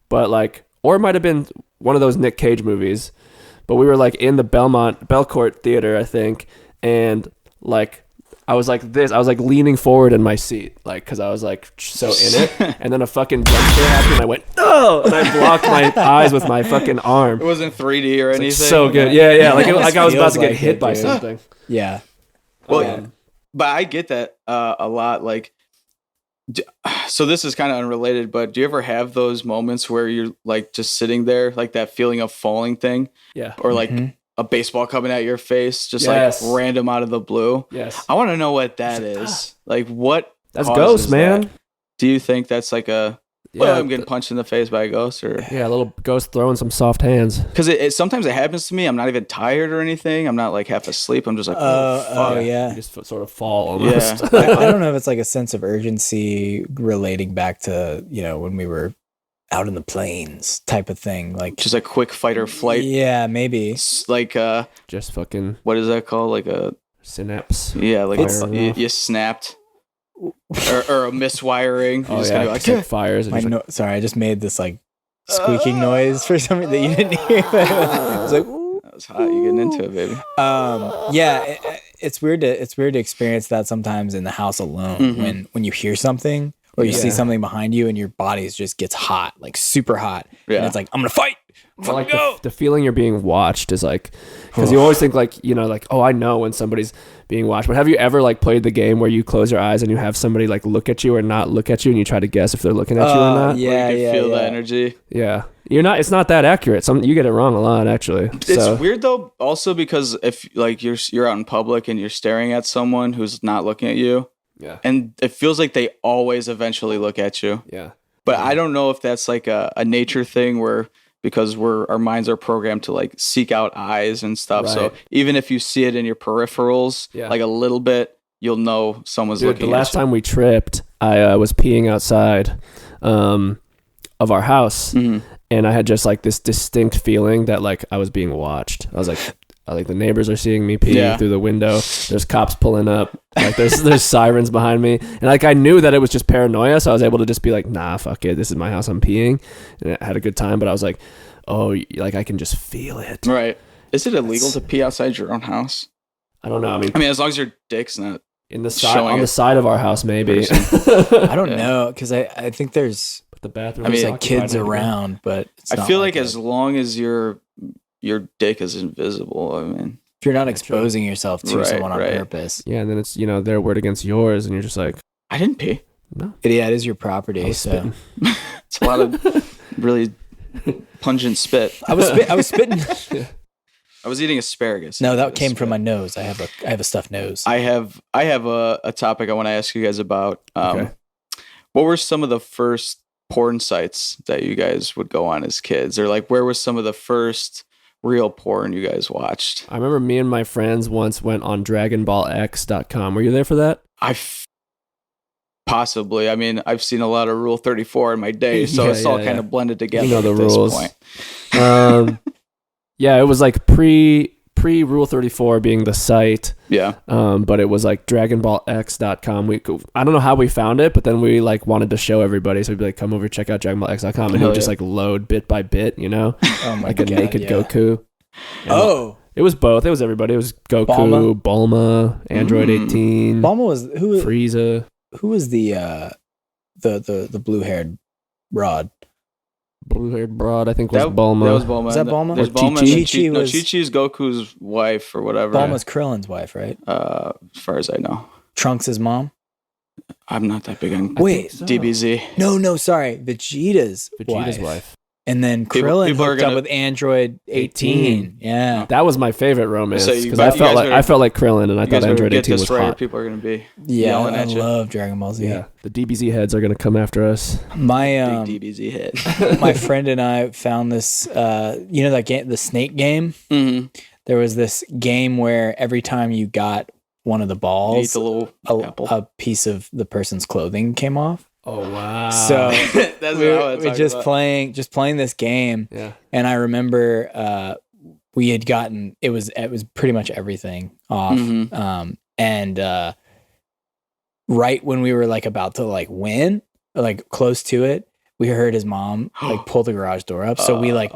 but like, or it might have been one of those Nick Cage movies. But we were like in the Belcourt Theater, I think, and like I was like this. I was like leaning forward in my seat, like because I was like so in it. And then a fucking jump scare happened, and I went no, and I blocked my eyes with my fucking arm. It wasn't 3D or anything. Like, so good, yeah. Like I was about to get hit by something. Yeah. Well, but I get that a lot. Like, so this is kind of unrelated, but do you ever have those moments where you're like just sitting there, like that feeling of falling thing? Yeah. Or like a baseball coming at your face, just like random out of the blue. Yes. I want to know what that is. Like what? That's ghost, man. That? Do you think that's like I'm getting punched in the face by a ghost, or a little ghost throwing some soft hands? Because it sometimes it happens to me. I'm not even tired or anything. I'm not like half asleep. I'm just like, yeah. You just sort of fall almost. Yeah. I don't know if it's like a sense of urgency relating back to when we were out in the plains type of thing, like just a quick fight or flight. Yeah, maybe like just fucking what is that called? Like a synapse. Yeah, like you snapped. or a miswiring. Oh, just like, it fires. Sorry, I just made this like squeaking noise for some reason that you didn't hear. I was like, ooh, that was hot. You getting into it, baby? It's weird to experience that sometimes in the house alone when you hear something or you see something behind you and your body just gets hot, like super hot. Yeah. And it's like, I'm gonna fight. Like the feeling you're being watched is like, because you always think like, like, oh, I know when somebody's being watched. But have you ever like played the game where you close your eyes and you have somebody like look at you or not look at you and you try to guess if they're looking at you or not? Yeah, you can feel the energy. Yeah, it's not that accurate. You get it wrong a lot actually. It's weird though, also because if like you're out in public and you're staring at someone who's not looking at you, and it feels like they always eventually look at you. Yeah, but I don't know if that's like a nature thing where. Because our minds are programmed to like seek out eyes and stuff. Right. So even if you see it in your peripherals, like a little bit, you'll know someone's looking at you. The last time we tripped, I was peeing outside of our house, and I had just like this distinct feeling that like I was being watched. I was like the neighbors are seeing me pee through the window. There's cops pulling up. Like there's sirens behind me. And like I knew that it was just paranoia, so I was able to just be like, nah, fuck it. This is my house. I'm peeing. And I had a good time, but I was like, oh, like I can just feel it. Right. Is it illegal to pee outside your own house? I don't know. I mean, as long as your dick's not in the side on the side of our house, maybe. I don't know, because I think there's the bathroom. Like kids around, but it's I feel like as long as your dick is invisible, I mean, if you're not exposing yourself to someone on purpose. Yeah, and then it's their word against yours, and you're just like, I didn't pee. No. Yeah, it is your property. So it's a lot of really pungent spit. I was spitting. I was eating asparagus. No, that came from my nose. I have a stuffed nose. I have a topic I want to ask you guys about. What were some of the first porn sites that you guys would go on as kids, or like where was some of the first real porn you guys watched? I remember me and my friends once went on DragonBallX.com. Were you there for that? Possibly. I mean, I've seen a lot of Rule 34 in my day, so it's all kind of blended together. You know the at rules. This point. It was like pre Rule 34 being the site. Yeah. But it was like DragonBallX.com. I don't know how we found it, but then we like wanted to show everybody, so we'd be like, come over, check out DragonBallX.com, and it would just like load bit by bit, Oh my like God, a naked Goku. And it was both. It was everybody. It was Goku, Bulma, Android 18. Bulma was who? Frieza. Who was the blue-haired broad? Blue-haired broad, I think was Bulma. That was Bulma. Was that Bulma? There's Bulma. Chi-Chi's Goku's wife or whatever. Bulma's Krillin's wife, right? As far as I know. Trunks' mom? I'm not that big on DBZ. No, sorry. Vegeta's wife. And then Krillin hooked up with Android 18. Yeah. That was my favorite romance So because I felt like Krillin, and I thought Android 18 was hot. People are gonna be Yeah, I love Dragon Ball Z. Yeah, the DBZ heads are gonna come after us. My big DBZ hit. my friend and I found this. You know that game, the Snake game. Mm-hmm. There was this game where every time you got one of the balls, the little a piece of the person's clothing came off. Oh wow! So that's we're just playing this game. Yeah, and I remember we had gotten it was pretty much everything off. Mm-hmm. And right when we were like about to like win, like close to it, we heard his mom like pull the garage door up. So we like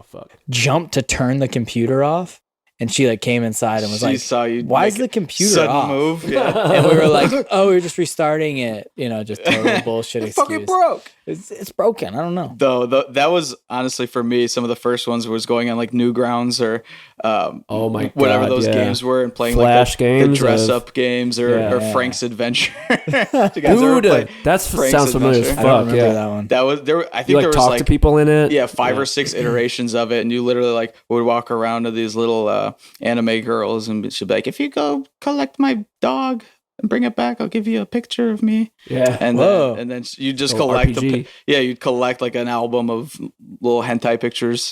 jumped to turn the computer off. And she like came inside and was like, saw you "Why is the computer off?" Move, yeah. And we were like, "Oh, we were just restarting it." You know, just total bullshit excuse. Fucking broke. It's broken. I don't know. Though that was honestly for me some of the first ones was going on like Newgrounds or oh my God, whatever those games were and playing Flash like games, the dress up games or Frank's Adventure. Dude, that sounds familiar as fuck. I don't remember that one. That was there. I think you, like, there was talk like to people in it. Yeah, 5 or 6 iterations of it, and you literally like would walk around to these little anime girls, and she'd be like, "If you go collect my dog and bring it back, I'll give you a picture of me." Yeah, and then you just collect you'd collect like an album of little hentai pictures.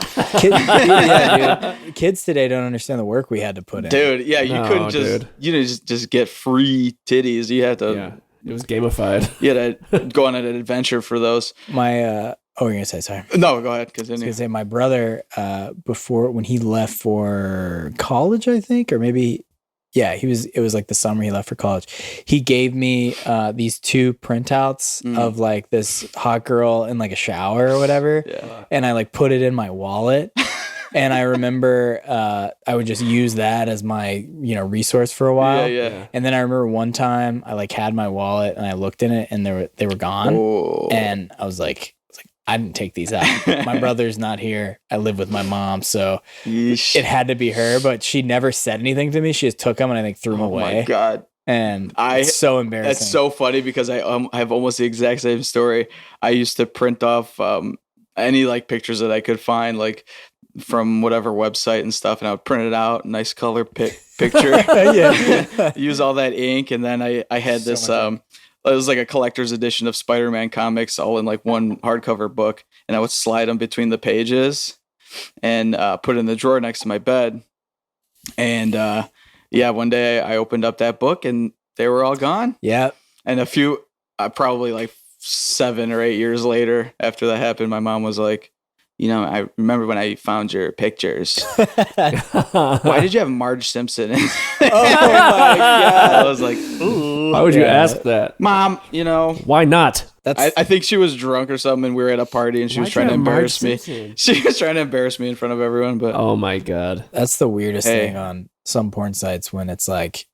Kids today don't understand the work we had to put in. Dude, yeah, you couldn't just get free titties. You had to. Yeah, it was gamified. You had to go on an adventure for those. My oh, you're gonna say sorry? No, go ahead. I was gonna say my brother before when he left for college, I think, or maybe. Yeah, it was like the summer he left for college. He gave me these 2 printouts of like this hot girl in like a shower or whatever. Yeah. And I like put it in my wallet. And I remember I would just use that as my, resource for a while. Yeah. And then I remember one time I like had my wallet and I looked in it and they were gone. Oh. And I was like, I didn't take these out. My brother's not here. I live with my mom, so it had to be her. But she never said anything to me. She just took them and I think threw them away. Oh my God. And it's so embarrassing. That's so funny because I have almost the exact same story. I used to print off any like pictures that I could find like from whatever website and stuff, and I would print it out, nice color picture. Use all that ink, and then I had this it was like a collector's edition of Spider-Man comics all in like one hardcover book, and I would slide them between the pages and put it in the drawer next to my bed. And one day I opened up that book and they were all gone. Yeah. And a few, probably like 7 or 8 years later after that happened, my mom was like, I remember when I found your pictures. Why did you have Marge Simpson? Oh my God. I was like, ooh. Why would you ask that? Mom, Why not? I think she was drunk or something and we were at a party and she was trying to embarrass me. She was trying to embarrass me in front of everyone. But oh my God. That's the weirdest thing on some porn sites when it's like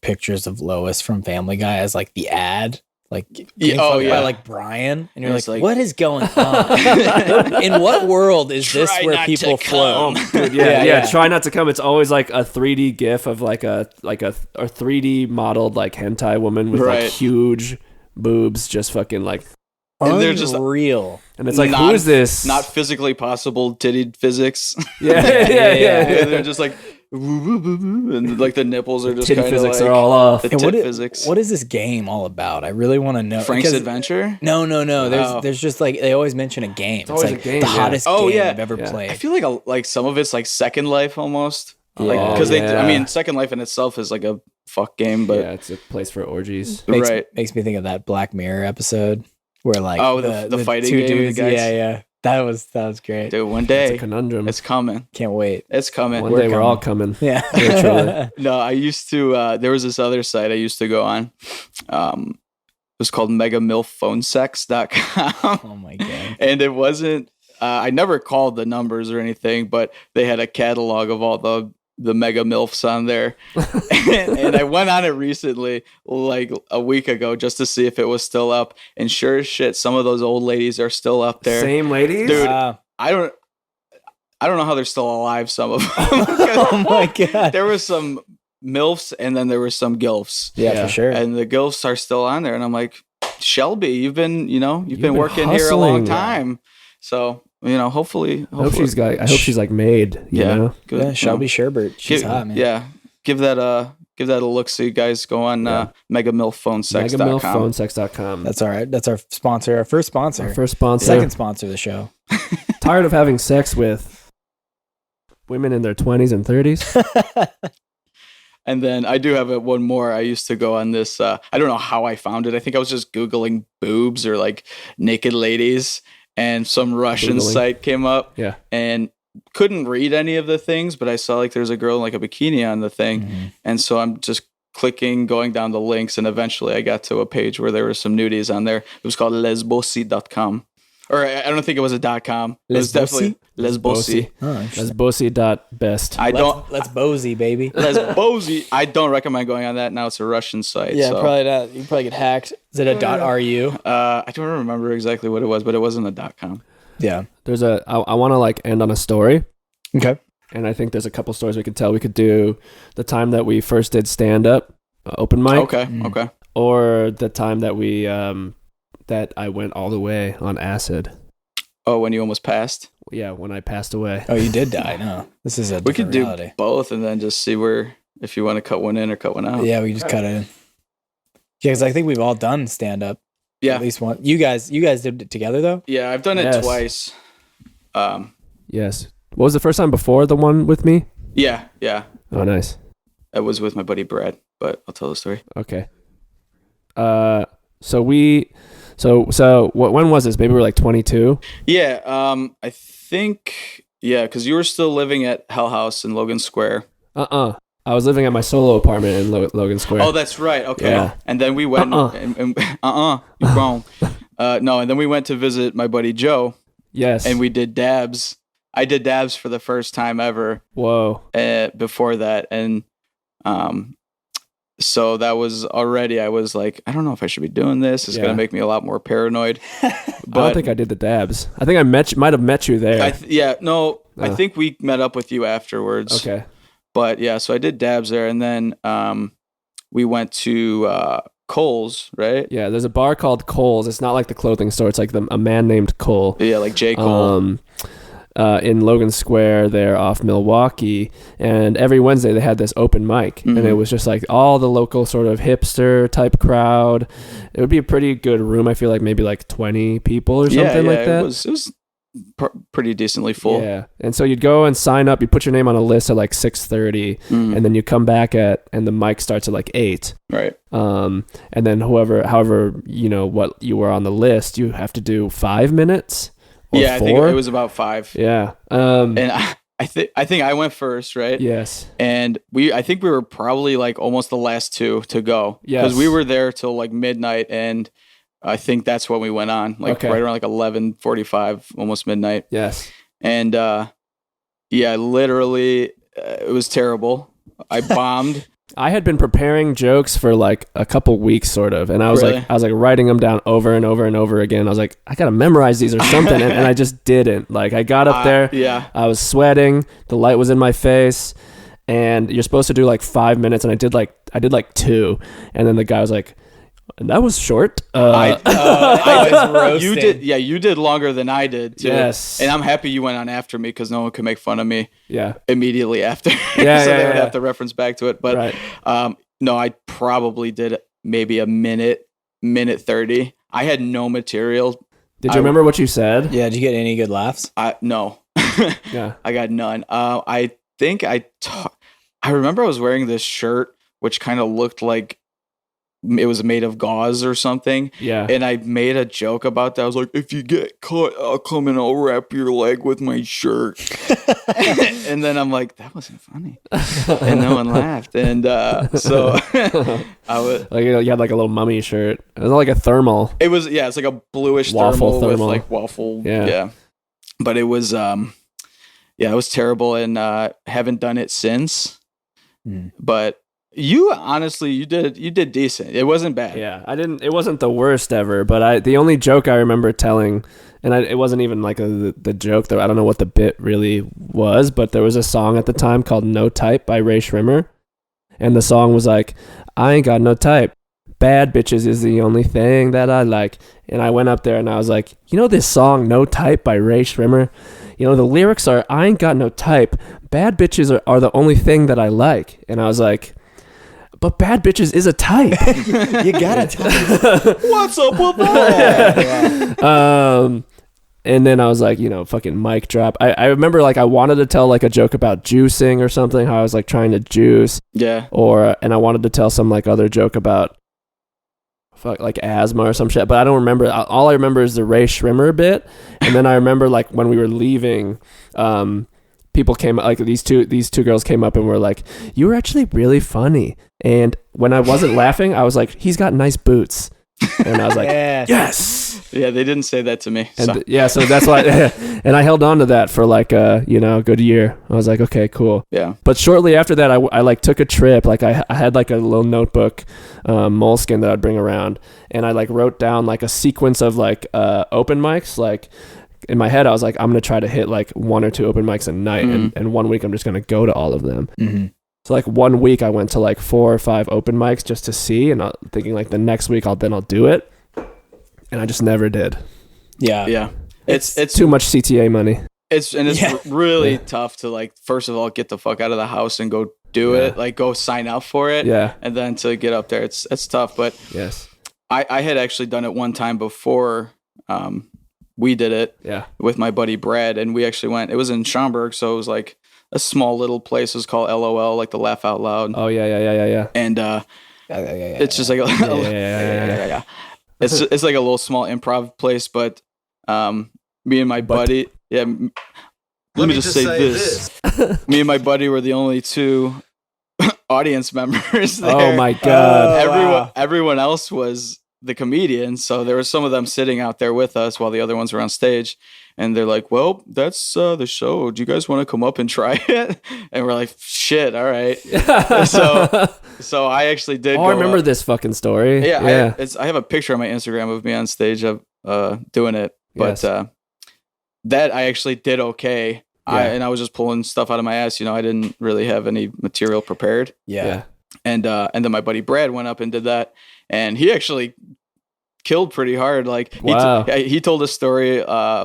pictures of Lois from Family Guy as like the ad. Like by like Brian, and you're like, what is going on? In what world is this where people float? Dude, yeah. Try not to come. It's always like a 3D GIF of like a 3D modeled like hentai woman with like huge boobs, just fucking like. And they're just real. And it's like, who is this? Not physically possible titty physics. Yeah. They're just like. And like the nipples are just titty kind of physics like are all off. The tit physics. What is this game all about? I really want to know. Frank's Adventure? No. There's just like they always mention a game. It's always like a game, the hottest game I've ever played. I feel like some of it's like Second Life almost. Because I mean, Second Life in itself is like a fuck game, but it's a place for orgies. Makes me think of that Black Mirror episode where like the fighting 2 game dudes. with the guys. Yeah. That was great. Dude, one day it's a conundrum. It's coming. Can't wait. It's coming. One day we're all coming. Yeah. Literally. No, I used to. There was this other site I used to go on. It was called megamilphphonesex.com. Oh my God. And it wasn't. I never called the numbers or anything, but they had a catalog of all the mega milfs on there. And I went on it recently, like a week ago, just to see if it was still up. And sure as shit, some of those old ladies are still up there. Same ladies, dude. I don't know how they're still alive. Some of them. Oh my God. There was some milfs, and then there were some gilfs. Yeah, for sure. And the gilfs are still on there, and I'm like, Shelby, you've been working here a long time. So hopefully. I hope she's like made. You know? Good. Yeah, Shelby Sherbert. She's hot, man. Yeah, give that a look. So you guys go on megamilfphonesex.com. Megamilfphonesex.com. That's all right. That's our sponsor. Our first sponsor. Second sponsor of the show. Tired of having sex with women in their 20s and 30s. And then I do have one more. I used to go on this. I don't know how I found it. I think I was just Googling boobs or like naked ladies, and some Russian site came up. Yeah. And couldn't read any of the things, but I saw like there's a girl in like a bikini on the thing. Mm-hmm. And so I'm just going down the links, and eventually I got to a page where there were some nudies on there. It was called lesbosi.com. Or I don't think it was a .com. It was definitely Lesbosi. Lesbosi.best. Let's Bozy, baby. Lesbosi. I don't recommend going on that. Now it's a Russian site. Yeah, so. probably not. You probably get hacked. Is it a .ru? I don't remember exactly what it was, but it wasn't a .com. Yeah. I want to like end on a story. Okay. And I think there's a couple stories we could tell. We could do the time that we first did stand up, open mic. Okay. Okay. Or the time that we that I went all the way on acid. Oh, when you almost passed? Yeah, when I passed away. Oh, you did die. No, this is a we could reality. Do both and then just see if you want to cut one in or cut one out. Yeah, we just cut it in. Yeah, because I think we've all done stand up. Yeah, at least one. You guys did it together though. Yeah, I've done it twice. Yes. What was the first time before the one with me? Yeah. Oh, nice. It was with my buddy Brad, but I'll tell the story. Okay. So when was this? Maybe we were like 22. Yeah. I think because you were still living at Hell House in Logan Square. I was living at my solo apartment in Logan Square. Oh, that's right. Okay. Yeah. And then we went. You're wrong. No, and then we went to visit my buddy Joe. Yes. And we did dabs. I did dabs for the first time ever. Whoa. Before that, and so that was already. I was like, I don't know if I should be doing this. It's gonna make me a lot more paranoid. But I don't think I did the dabs. I think I might have met you there. I think we met up with you afterwards. Okay. But yeah, so I did dabs there, and then we went to Kohl's, right? Yeah, there's a bar called Kohl's. It's not like the clothing store. It's like a man named Cole. Yeah, like J. Cole. In Logan Square there off Milwaukee, and every Wednesday they had this open mic, and it was just like all the local sort of hipster type crowd. It would be a pretty good room. I feel like maybe like 20 people or something like that. It was pretty decently full. Yeah, and so you'd go and sign up. You put your name on a list at like 6:30, and then you come back and the mic starts at like 8. Right. And then however what you were on the list, you have to do 5 minutes. Yeah, 4? I think it was about 5. Yeah. And I think I went first, right? Yes. And I think we were probably like almost the last two to go. Yes. Because we were there till like midnight, and I think that's when we went on, like right around like 11:45, almost midnight. Yes. And literally, it was terrible. I bombed. I had been preparing jokes for like a couple weeks, sort of, and I was like writing them down over and over and over again. I was like, I gotta memorize these or something, and I just didn't. Like, I got up there, I was sweating, the light was in my face, and you're supposed to do like 5 minutes, and I did like 2, and then the guy was like, that was short. I was roasting. You did longer than I did too. Yes. And I'm happy you went on after me because no one could make fun of me. Yeah. Immediately after. Yeah. So they would have to reference back to it. But right. No, I probably did maybe a minute 30. I had no material. Did you remember what you said? Yeah. Did you get any good laughs? No. Yeah. I got none. I think I remember I was wearing this shirt which kind of looked like it was made of gauze or something. Yeah. And I made a joke about that. I was like, if you get caught, I'll come and I'll wrap your leg with my shirt. And then I'm like, that wasn't funny. And no one laughed. And so I was like, you had like a little mummy shirt. It was like a thermal. It was, it's like a bluish waffle thermal with like waffle. Yeah. But it was, it was terrible. And haven't done it since. But you honestly, you did decent. It wasn't bad. Yeah, it wasn't the worst ever, but the only joke I remember telling, and it wasn't even like the joke though. I don't know what the bit really was, but there was a song at the time called No Type by Ray Shrimmer. And the song was like, I ain't got no type. bad bitches is the only thing that I like. And I went up there and I was like, you know this song No Type by Ray Shrimmer? You know, the lyrics are, I ain't got no type. Bad bitches are the only thing that I like. And I was like, but bad bitches is a type. You gotta tell me. What's up with that? Yeah. And then I was like, you know, fucking mic drop. I remember like I wanted to tell like a joke about juicing or something, how I was like trying to juice. Yeah. And I wanted to tell some like other joke about like asthma or some shit, but I don't remember. All I remember is the Ray Shrimmer bit. And then I remember like when we were leaving, people came, like these two girls came up and were like, you were actually really funny. And when I wasn't laughing, I was like, he's got nice boots. And I was like, yes. Yeah, they didn't say that to me. And so that's why, and I held on to that for like a good year. I was like, okay, cool. Yeah. But shortly after that, I like took a trip. Like I had like a little notebook, moleskin that I'd bring around, and I like wrote down like a sequence of like open mics. Like in my head, I was like, I'm gonna try to hit like 1 or 2 open mics a night, and 1 week I'm just gonna go to all of them. Mm-hmm. So like 1 week I went to like 4 or 5 open mics just to see, and I'm thinking like the next week I'll do it. And I just never did. Yeah. Yeah. It's too much CTA money. It's really tough to like, first of all, get the fuck out of the house and go do it, like go sign up for it. Yeah. And then to get up there, it's tough. But yes, I had actually done it one time before we did it with my buddy Brad, and we actually went, it was in Schaumburg. So it was like a small little place. It was called LOL, like the Laugh Out Loud. Oh yeah. And it's just like it's like a little small improv place, but me and my buddy, let me just say this. Me and my buddy were the only 2 audience members there. Oh my god. Everyone else was the comedian, so there were some of them sitting out there with us while the other ones were on stage, and they're like, well, that's the show, do you guys want to come up and try it? And we're like, shit, all right. so I actually did I remember this fucking story. I have a picture on my Instagram of me on stage of doing it, but that I actually did okay. And I was just pulling stuff out of my ass, I didn't really have any material prepared. And then my buddy Brad went up and did that, and he actually killed pretty hard. Like he told a story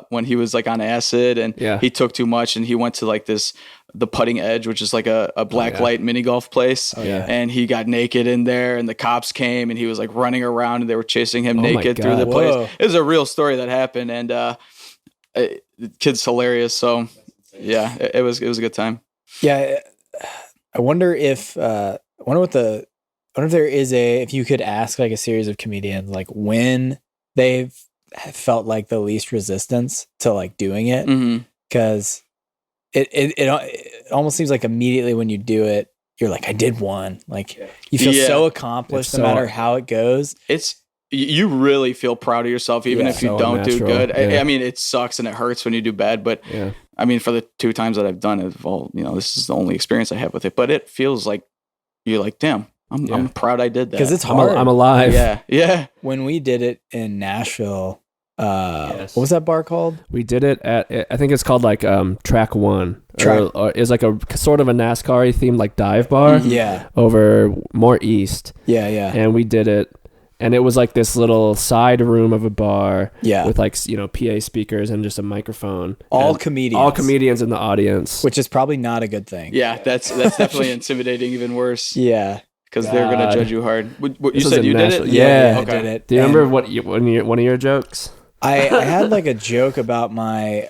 when he was like on acid, and he took too much, and he went to like the Putting Edge, which is like a black light mini golf place. And he got naked in there, and the cops came, and he was like running around, and they were chasing him naked through the place. It was a real story that happened, and the kid's hilarious. So it was a good time. Yeah. I wonder if if you could ask like a series of comedians like when they've felt like the least resistance to like doing it, because it almost seems like immediately when you do it, you're like, I did one. Like you feel so accomplished no matter how it goes. You really feel proud of yourself, even if you don't do good. I mean, it sucks and it hurts when you do bad, but I mean, for the 2 times that I've done it, this is the only experience I have with it, but it feels like you're like, damn, I'm proud I did that. Because it's hard. I'm alive. Yeah. When we did it in Nashville, what was that bar called? We did it at, I think it's called like Track 1. Or is like a sort of a NASCAR themed like dive bar. Over more east. Yeah. And we did it. And it was like this little side room of a bar with like, PA speakers and just a microphone. All comedians in the audience. Which is probably not a good thing. Yeah, that's definitely intimidating, even worse. Yeah. Because they're going to judge you hard. You said you did it? Yeah, okay. I did it. Do you remember one of your jokes? I had like a joke about my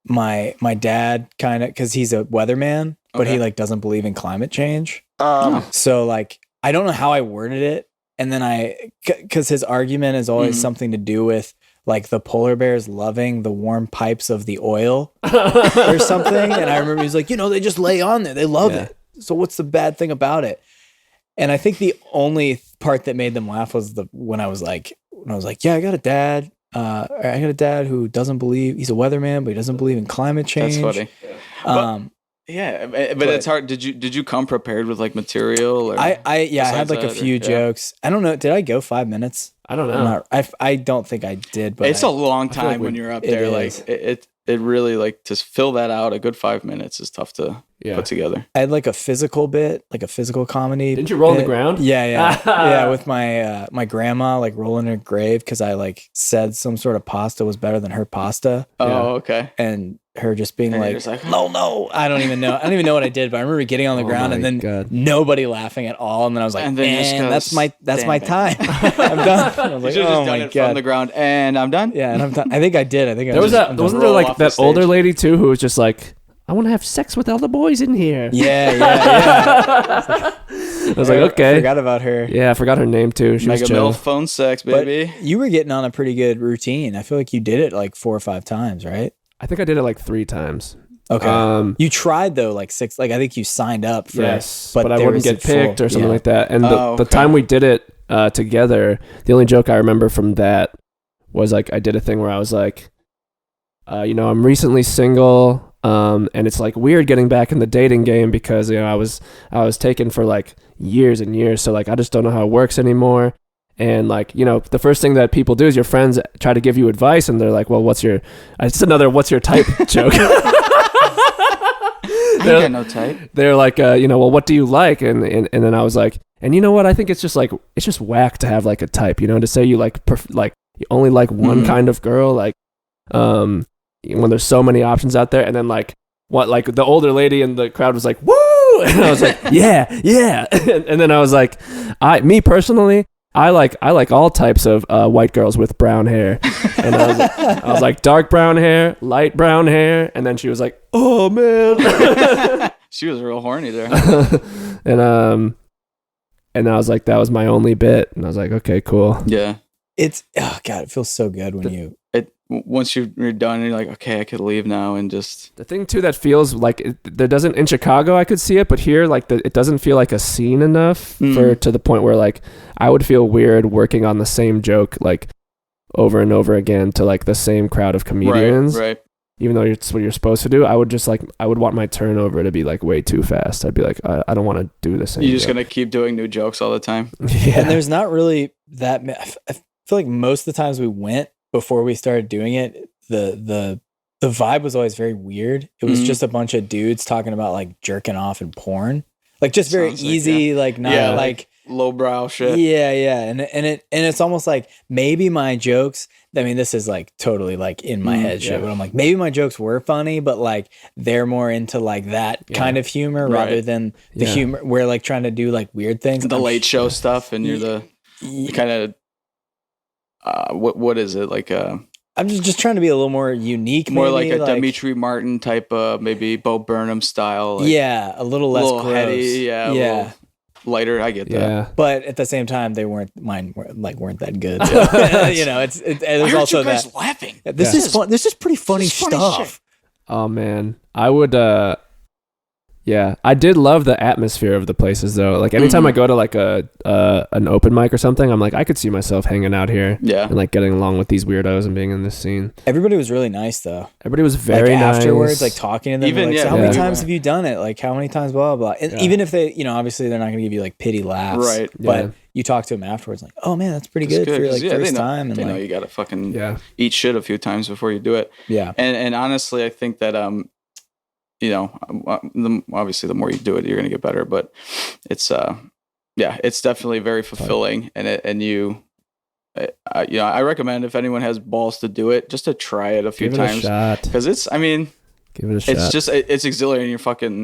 my dad kind of, because he's a weatherman, but he like doesn't believe in climate change. So like, I don't know how I worded it. And then because his argument is always something to do with like the polar bears loving the warm pipes of the oil or something. And I remember he's like, they just lay on there. They love it. So what's the bad thing about it? And I think the only part that made them laugh was when I was like, yeah, I got a dad. I got a dad who doesn't believe, he's a weatherman, but he doesn't believe in climate change. That's funny. But it's hard. Did you come prepared with like material? Or I had like a few jokes. I don't know. Did I go 5 minutes? I don't know. I don't think I did. But it's a long time when you're up there. Like it really like to fill that out. A good 5 minutes is tough to put together. I had like a physical bit, like a physical comedy. Didn't you roll on the bit. ground? Yeah, with my my grandma like rolling in her grave because I like said some sort of pasta was better than her pasta. Oh, okay. And her just being And like, you're just like, no, I don't even know what I did, but I remember getting on the ground and then nobody laughing at all, and then I was like, And then that's my time. I'm done. I was like, you oh just my done it god, from the ground, and I'm done. yeah, and I'm done. I think I did. There was that. Wasn't there roll like off the that stage. older lady too who was just like, I want to have sex with all the boys in here. Yeah. I was like, okay. I forgot about her. Yeah, I forgot her name too. She Mega was chill. Mill phone sex, baby. But you were getting on a pretty good routine. I feel like you did it like 4 or 5 times, right? I think I did it like 3 times. Okay. You tried though, like 6. Like I think you signed up for yes, it, but I wouldn't get picked or something like that. And the time we did it together, the only joke I remember from that was like I did a thing where I was like, I'm recently single. And it's like weird getting back in the dating game because I was taken for like years and years, so like I just don't know how it works anymore. And like the first thing that people do is your friends try to give you advice, and they're like, well, what's your type joke. I ain't got no type. They're like, well, what do you like? And then I was like, and you know what? I think it's just whack to have like a type, to say you like you only like one kind of girl, like when there's so many options out there. And then like the older lady in the crowd was like, woo, and I was like, yeah. And then I was like, me personally, I like all types of white girls with brown hair. And I was like dark brown hair, light brown hair. And then she was like, oh man. She was real horny there. And I was like, that was my only bit. And I was like, okay, cool. Yeah. It's it feels so good when once you're done, you're like, okay, I could leave now and just. The thing too that feels like there doesn't in Chicago, I could see it, but here like it doesn't feel like a scene enough to the point where like I would feel weird working on the same joke like over and over again to like the same crowd of comedians. Right. Even though it's what you're supposed to do, I would want my turnover to be like way too fast. I'd be like, I don't want to do the same. You're just joke. gonna keep doing new jokes all the time. Yeah. And there's not really that. I feel like most of the times we went before we started doing it, the vibe was always very weird. It was just a bunch of dudes talking about like jerking off and porn, like just very easy, like not like lowbrow shit. Yeah, and it's almost like maybe my jokes. I mean, this is like totally like in my head shit, but I'm like maybe my jokes were funny, but like they're more into like that kind of humor rather than the humor we're like trying to do like weird things, the late show stuff, and you're the kind of. What is it like? I'm just trying to be a little more unique, more maybe, like a Dimitri Martin type, maybe Bo Burnham style. Like, a little less gross. Heady, a little lighter. I get that. Yeah. But at the same time, weren't that good. So, there's also you guys that laughing. This is fun. This is pretty funny stuff. Oh man, I would. Yeah, I did love the atmosphere of the places though. Like anytime I go to like an open mic or something, I'm like, I could see myself hanging out here. Yeah. And like getting along with these weirdos and being in this scene. Everybody was really nice though. Everybody was very nice. Afterwards, like talking to them. Even, like, yeah, so how many times have you done it? Like how many times, blah, blah, blah. And even if they, obviously they're not going to give you like pity laughs. Right. But you talk to them afterwards like, oh man, that's pretty good for your like first time. And they know like, you got to fucking eat shit a few times before you do it. Yeah. And honestly, I think that, obviously the more you do it, you're going to get better, but it's definitely very fulfilling. I recommend if anyone has balls to do it, just to try it a few times. Because give it a shot. It's just, it's exhilarating.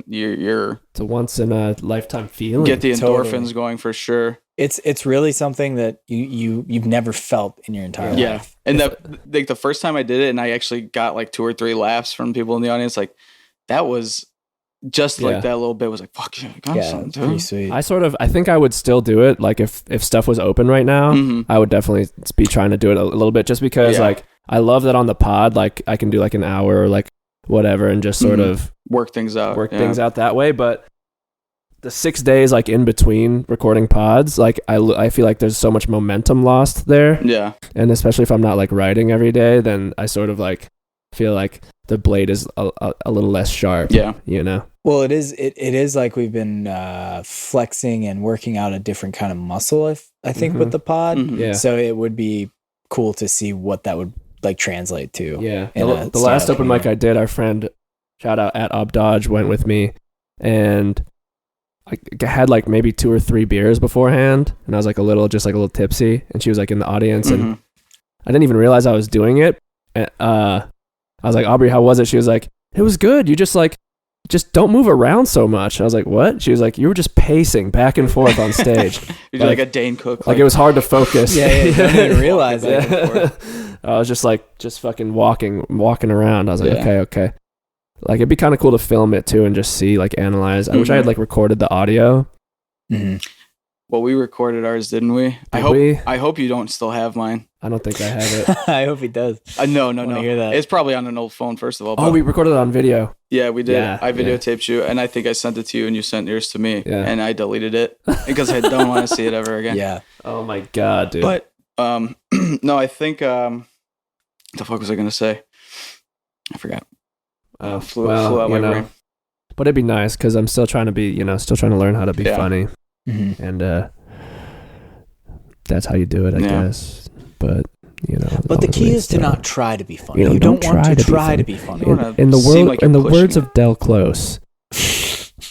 You're it's a once in a lifetime feeling. Get the endorphins going for sure. It's really something that you've never felt in your entire life. And the first time I did it and I actually got like 2 or 3 laughs from people in the audience, like, that was just like that little bit was like, fuck yeah, that's pretty sweet. I think I would still do it. Like if stuff was open right now, I would definitely be trying to do it a little bit just because like I love that on the pod, like I can do like an hour or like whatever and just sort of work things out that way. But the 6 days like in between recording pods, like I feel like there's so much momentum lost there. Yeah. And especially if I'm not like writing every day, then I sort of like feel like the blade is a little less sharp. Yeah. Well, it is like we've been flexing and working out a different kind of muscle, I think, with the pod. Yeah. So it would be cool to see what that would like translate to. Yeah. The last open mic I did, our friend, shout out at Ob Dodge, went with me. and I had like maybe 2 or 3 beers beforehand, and I was like a little tipsy, and she was like in the audience, and I didn't even realize I was doing it. And, I was like, Aubrey, how was it? She was like, it was good. You just don't move around so much. I was like, what? She was like, you were just pacing back and forth on stage. You're like a Dane Cook. Like it was hard to focus. Yeah, I didn't even realize it. I was just fucking walking around. I was like, okay. Like it'd be kind of cool to film it too and just see, like, analyze. I wish I had like recorded the audio. Well, we recorded ours, didn't we? I hope you don't still have mine. I don't think I have it. I hope he does. No. Hear that. It's probably on an old phone, first of all. Oh, we recorded it on video. Yeah, we did. Yeah, I videotaped you, and I think I sent it to you, and you sent yours to me, Yeah. and I deleted it because I don't want to see it ever again. Yeah. Oh my god, dude. But no, I think the fuck was I gonna say? I forgot. Flew out my brain. But it'd be nice because I'm still trying to be, still trying to learn how to be funny, and that's how you do it, I guess. But But the key is to not try to be funny. You You don't want to try to be funny. In the words of Del Close,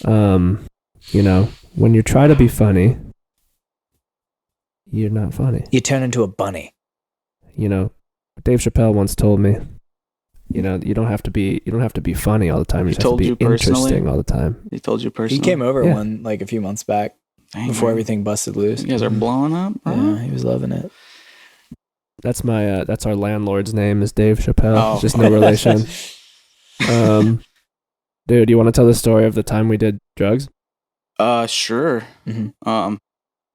when you try to be funny, you're not funny. You turn into a bunny. Dave Chappelle once told me, you don't have to be funny all the time. You just have to be interesting all the time. He told you personally. He came over a few months back. Dang, before man. everything busted loose. You guys are blowing up, bro. Yeah, he was loving it. That's that's our landlord's name is Dave Chappelle. Oh. It's just no relation. Dude, you want to tell the story of the time we did drugs? Sure.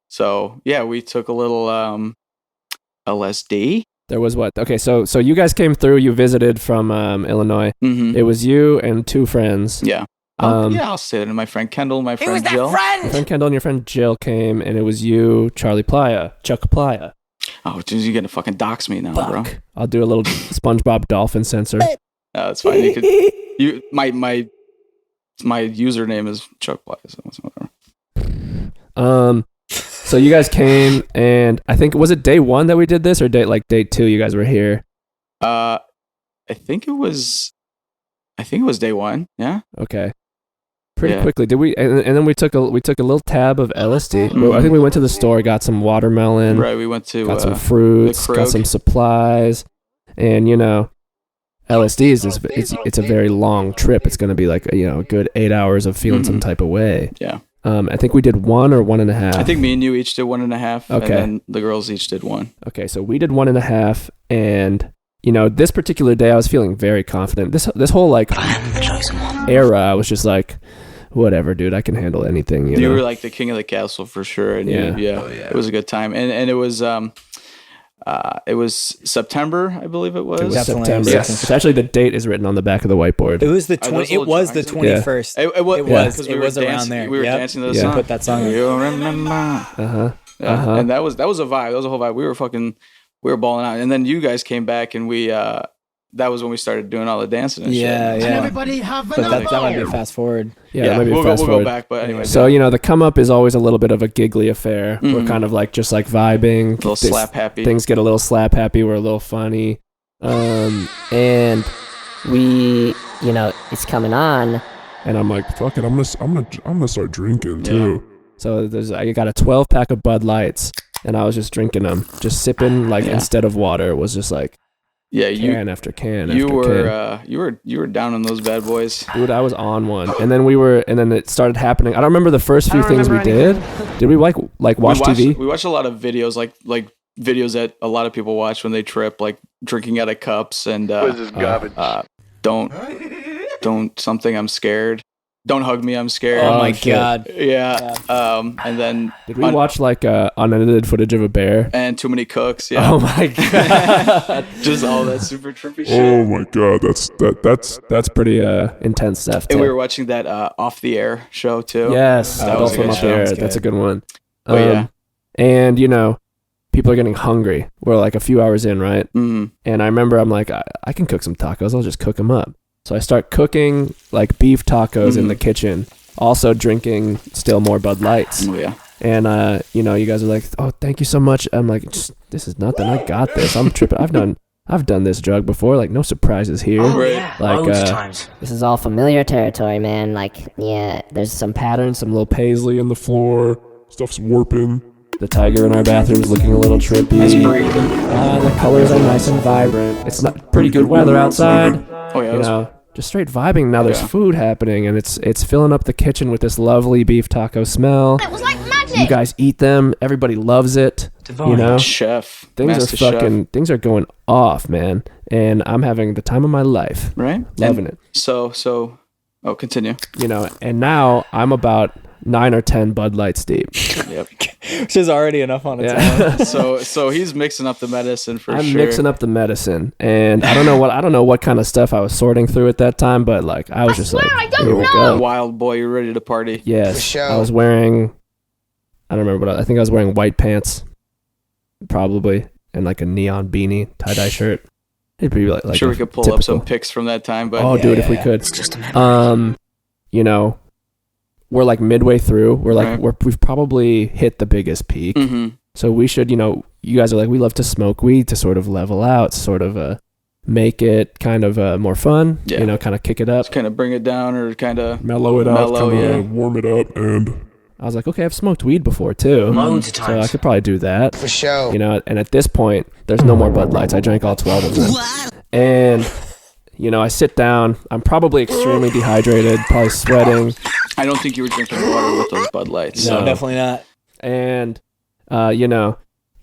So yeah, we took a little LSD. There was what? Okay, so you guys came through. You visited from Illinois. Mm-hmm. It was you and 2 friends. Yeah. I'll say it. And my friend Kendall, my friend Jill. Your friend Kendall and your friend Jill came, and it was you, Chuck Plaia. Oh, dude, you're gonna fucking dox me now, bro. I'll do a little SpongeBob dolphin censor. No, it's fine. My username is Chuck Plaia. So whatever. So you guys came, and I think, was it day 1 that we did this, or day 2? You guys were here. I think it was day 1. Yeah. Okay. Pretty quickly, did we? And then we took a little tab of LSD. Mm-hmm. I think we went to the store, got some watermelon. Right. We went to got some fruits, got some supplies, and LSD is it's a very long trip. It's going to be like a good 8 hours of feeling some type of way. Yeah. I think we did 1 or 1.5. I think me and you each did 1.5. Okay. And then the girls each did 1. Okay, so we did 1.5, and this particular day I was feeling very confident. This whole like era, I was just like, whatever, dude, I can handle anything. You know? Were like the king of the castle for sure. And it was a good time. And it was September, I believe it was. It was Definitely. September. Yes. It's actually the date is written on the back of the whiteboard. It was the Are those 20. It little was the drawings? 21st. It was because It was around dancing, there. We were Yep. dancing to the Yeah. song. Put that song in. You remember? Uh-huh. And that was a vibe. That was a whole vibe. We were balling out. And then you guys came back, and that was when we started doing all the dancing and shit. Yeah. Everybody have But that might be a fast forward. Yeah, maybe we'll fast go forward. back. But anyway, So the come up is always a little bit of a giggly affair. We're kind of like just like vibing. a little slap happy. Things get a little slap happy. We're a little funny. And we, it's coming on. and I'm like, Fuck it, I'm gonna start drinking too. so I got a 12-pack of Bud Lights, and I was just drinking them, just sipping instead of water. It was just like can after can. You after were can. you were down on those bad boys. Dude, I was on one, and then it started happening. I don't remember the first few things we did. Did we watch TV? We watched a lot of videos, like videos that a lot of people watch when they trip, like drinking out of cups and garbage? don't something. I'm scared. Don't hug me. I'm scared. Oh my shit. god. Yeah. And then Did we watch like unedited footage of a bear? and Too Many Cooks. Yeah. Oh my god! Just all that super trippy shit. Oh my god, That's pretty intense stuff. And too. we were watching that Off the Air show too. Yes, That was a Adult good Up show. There. That's That's a good. good one. Oh, yeah. And people are getting hungry. We're like a few hours in, right? Mm-hmm. And I remember I'm like, I can cook some tacos. I'll just cook them up. So I start cooking like beef tacos in the kitchen. Also drinking still more Bud Lights. Oh yeah. And you guys are like, oh, thank you so much. I'm like, this is nothing. I got this. I'm tripping. I've done I've done this drug before. Like, no surprises here. Oh, yeah. Like, Loads of times. This is all familiar territory, man. Like, yeah, there's some patterns, some little paisley in the floor. Stuff's warping. The tiger in our bathroom's looking a little trippy. The colors are nice and vibrant. It's not pretty good weather outside. Oh yeah, You know, just straight vibing. Now there's food happening, and it's filling up the kitchen with this lovely beef taco smell. It was like magic. You guys eat them. Everybody loves it. You know, chef. things Master are fucking. chef. Things are going off, man. And I'm having the time of my life. Right, Loving it. So. Oh, continue. You know, and now I'm about 9 or 10 Bud Lights deep. Yep. Which is already enough on its own. So he's mixing up the medicine for I'm sure. mixing up the medicine, and I don't know what kind of stuff I was sorting through at that time, but like I was just like, here we go. Wild boy, you're ready to party. Yes, For sure. I was wearing. I don't remember, but I think I was wearing white pants, probably, and like a neon beanie, tie-dye shirt. It'd be like I'm sure we could pull up some pics from that time, but dude, if we could. It's just a memory. You know, we're like midway through. We're like Right. we've probably hit the biggest peak. Mm-hmm. So we should, you know, you guys are like, we love to smoke weed to sort of level out, sort of make it kind of more fun, you know, kind of kick it up. Just kind of bring it down or kind of Mellow it out, Mellow, kind yeah. of warm it up, and I was like, okay, I've smoked weed before too. Loads of So times. I could probably do that. For sure. You know, and at this point, there's no more Bud Lights. I drank all 12 of them. And, you know, I sit down. I'm probably extremely dehydrated, probably sweating. I don't think you were drinking water with those Bud Lights. No, definitely not. And, you know,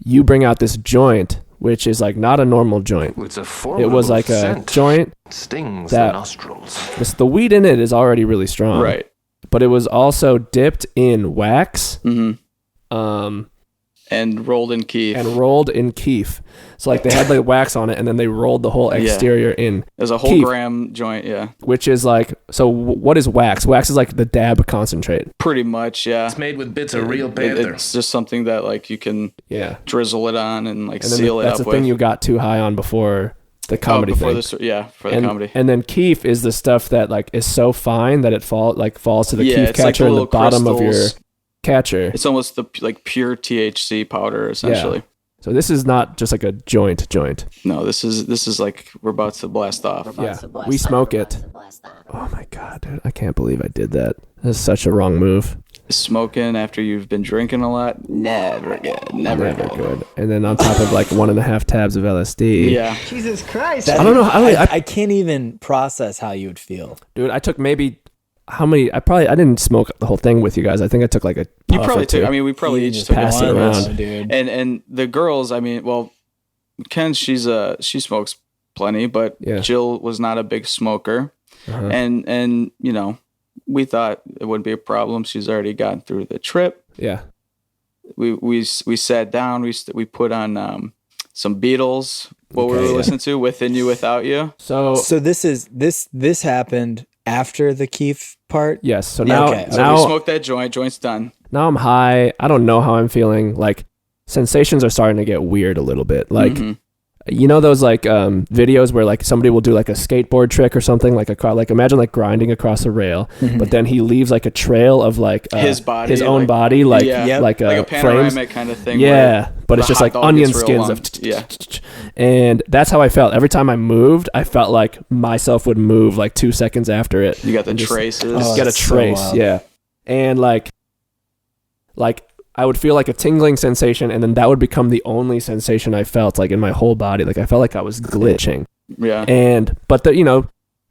you bring out this joint, which is like not a normal joint. It's a It was like a joint stings that- the nostrils. the weed in it is already really strong. Right. But it was also dipped in wax. Mm-hmm. And rolled in keef. And rolled in keef. So like they had the wax on it, and then they rolled the whole exterior in. There's a whole keef, gram joint, yeah. which is like, so what is wax? Wax is like the dab concentrate. Pretty much, yeah. It's made with bits of real panther. It's just something that like you can drizzle it on and like And then seal it that's up the with. thing you got too high on before the comedy thing. for the comedy. And then keef is the stuff that like is so fine that it falls to the keef it's like catcher in the little bottom of your crystals. catcher. It's almost the like pure THC powder essentially. So this is not just like a joint. No, this is like we're about to blast off. We smoke it. Oh my god, dude! I can't believe I did that. That's such a wrong move. Smoking after you've been drinking a lot, never good. Never good. And then on top of like 1.5 tabs of LSD. Yeah. Jesus Christ. I don't know. I can't even process how you would feel. Dude, I took maybe how many? I didn't smoke the whole thing with you guys. I think I took like a puff You probably or two. took. I mean, we probably You each just took passed one it of around. us. dude. And the girls, I mean, well, Ken, she smokes plenty, but Yeah. Jill was not a big smoker, Uh-huh. and you know, we thought it wouldn't be a problem. She's already gotten through the trip. Yeah. We sat down. We put on some Beatles. What were we listening to? Within You, Without You. So this happened after the keef part. yes. So now okay. So we now smoked that joint. Joint's done. now I'm high. I don't know how I'm feeling. Like sensations are starting to get weird a little bit. Like Mhm. you know those like videos where like somebody will do like a skateboard trick or something like imagine like grinding across a rail, but then he leaves like a trail of like His body, his own like- body, like yeah, like like a frames. panoramic kind of thing. Yeah, where but it's the just hot like dog onion gets real skins long. of Yeah. and that's how I felt every time I moved. I felt like myself would move like 2 seconds after it. You got the And just- traces. Oh, Get a that's so trace, wild. yeah, and like I would feel like a tingling sensation, and then that would become the only sensation I felt like in my whole body. Like I felt like I was glitching. Yeah. But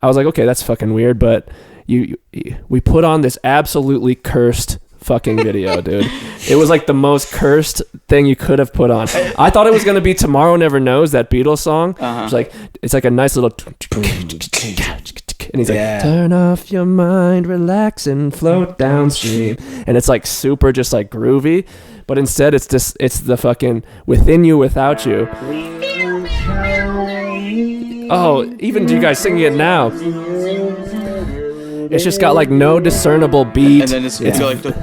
I was like, okay, that's fucking weird. But we put on this absolutely cursed fucking video, dude. It was like the most cursed thing you could have put on. I thought it was gonna be "Tomorrow Never Knows," that Beatles song. It's like a nice little. And he's like, turn off your mind, relax and float downstream. And it's like super just like groovy. But instead it's the fucking "Within You, Without You." Oh, even you guys singing it now. It's just got like no discernible beat. And then it's like the.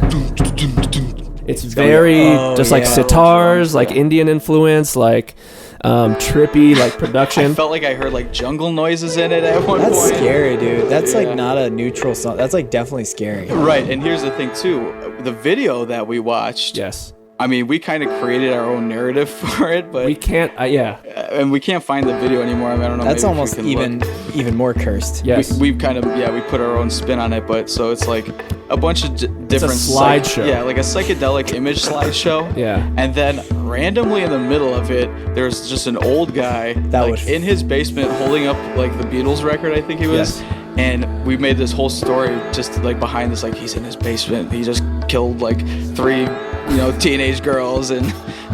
It's very just like sitars, like Indian influence, like trippy, like production. I felt like I heard like jungle noises in it at one That's point. scary, dude. That's like not a neutral song. That's like definitely scary. Right, and here's the thing too: the video that we watched, Yes. I mean, we kind of created our own narrative for it, but We can't. and we can't find the video anymore. I mean, I don't know. That's maybe if almost we can look. even more cursed. Yes. We've kind of we put our own spin on it, but so it's like a bunch of different slideshow. like a psychedelic image slideshow. Yeah. And then randomly in the middle of it, there's just an old guy in his basement holding up like the Beatles record, I think he was. Yes. And we made this whole story just like behind this, like he's in his basement. He just killed like 3, teenage girls, and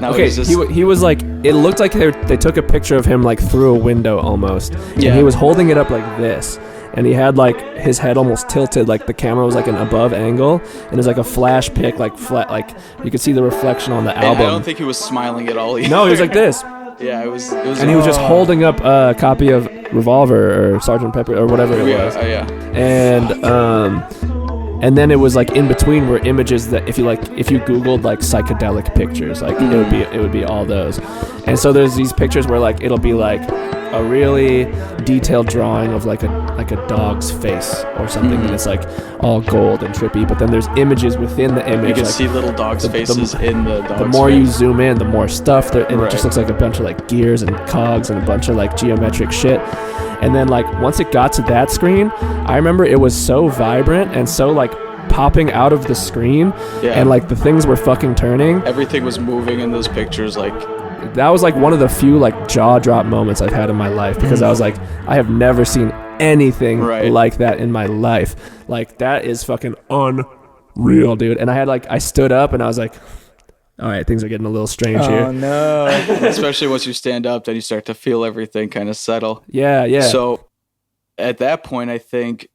now he's just. He was like, it looked like they took a picture of him like through a window almost, and he was holding it up like this, and he had like his head almost tilted, like the camera was like an above angle, and there's like a flash pic, like flat, like you could see the reflection on the album. I don't think he was smiling at all either. No, he was like this. Yeah, it was. And he was just holding up a copy of Revolver or Sergeant Pepper or whatever it was. Yeah. And then it was like in between were images that if you Googled like psychedelic pictures, like it would be all those. And so there's these pictures where like it'll be like a really detailed drawing of like a dog's face or something, and it's like all gold and trippy. But then there's images within the image. You can see little dogs' faces in the dog's The more face. you zoom in, the more stuff there, and it just looks like a bunch of like gears and cogs and a bunch of like geometric shit. And then like once it got to that screen, I remember it was so vibrant and so like popping out of the screen, and like the things were fucking turning. Everything was moving in those pictures, like. That was like one of the few like jaw drop moments I've had in my life, because I was like, I have never seen anything like that in my life. Like that is fucking unreal, dude. And I stood up and I was like, all right, things are getting a little strange here. Oh no. Especially once you stand up, then you start to feel everything kind of settle. Yeah. So at that point, I think,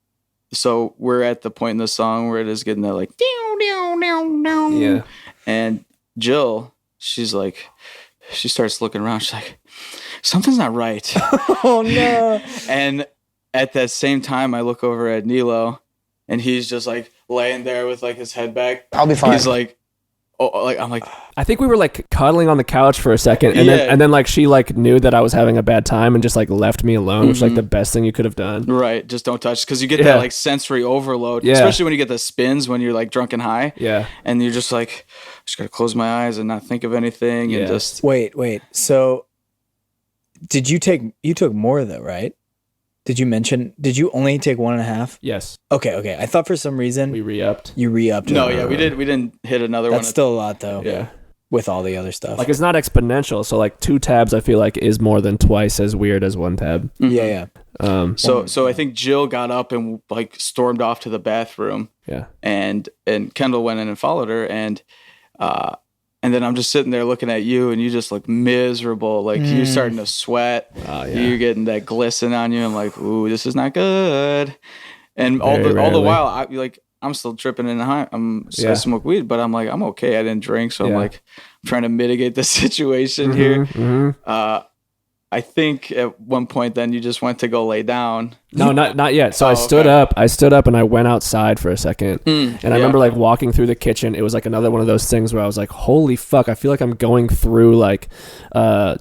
so we're at the point in the song where it is getting that like, yeah. And Jill, she's like, she starts looking around. She's like, something's not right. Oh no. And at that same time, I look over at Nilo, and he's just like laying there with like his head back. I'll be fine. He's like, oh, like I'm like, I think we were like cuddling on the couch for a second, and then like she like knew that I was having a bad time and just like left me alone, which is like the best thing you could have done. Right, just don't touch, because you get that like sensory overload, especially when you get the spins when you're like drunk and high. Yeah, and you're just like, just gotta close my eyes and not think of anything, and just wait. So, you took more though, right? Did you only take 1.5? Yes. Okay. I thought for some reason we re-upped. You re-upped. No, we didn't hit another one. That's still a lot though. Yeah. With all the other stuff. Like it's not exponential, so like 2 tabs I feel like is more than twice as weird as 1 tab. Yeah. So I think Jill got up and like stormed off to the bathroom. Yeah. And Kendall went in and followed her, and then I'm just sitting there looking at you, and you just look miserable. Like you're starting to sweat. You're getting that glisten on you. I'm like, ooh, this is not good. And all the while, I'm still tripping in high. I smoke weed, but I'm like, I'm okay. I didn't drink, so I'm like, I'm trying to mitigate the situation here. Mm-hmm. I think at one point then you just went to go lay down. No, not yet. So I stood up. I stood up and I went outside for a second. And I remember like walking through the kitchen. It was like another one of those things where I was like, holy fuck, I feel like I'm going through like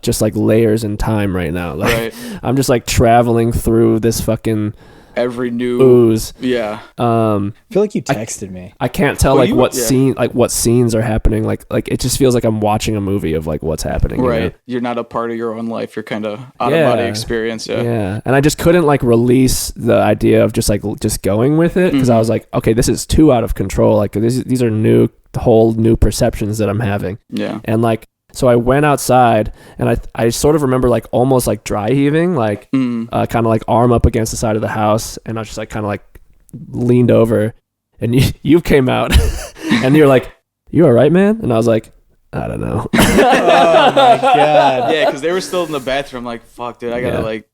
just like layers in time right now. Like I'm just like traveling through this fucking every new ooze. Yeah. I feel like you texted me. I can't tell what scenes are happening. Like it just feels like I'm watching a movie of like what's happening. Right. You know? You're not a part of your own life. You're kind of out of body experience. Yeah. Yeah. And I just couldn't like release the idea of just going with it, because I was like, okay, this is too out of control. Like these are whole new perceptions that I'm having. Yeah. And like, so I went outside, and I sort of remember like almost like dry heaving, like kind of like arm up against the side of the house, and I was just like kind of like leaned over, and you came out, and you're like, "You all right, man?" And I was like, "I don't know." Oh my god! Yeah, because they were still in the bathroom. Like, fuck, dude, I gotta like.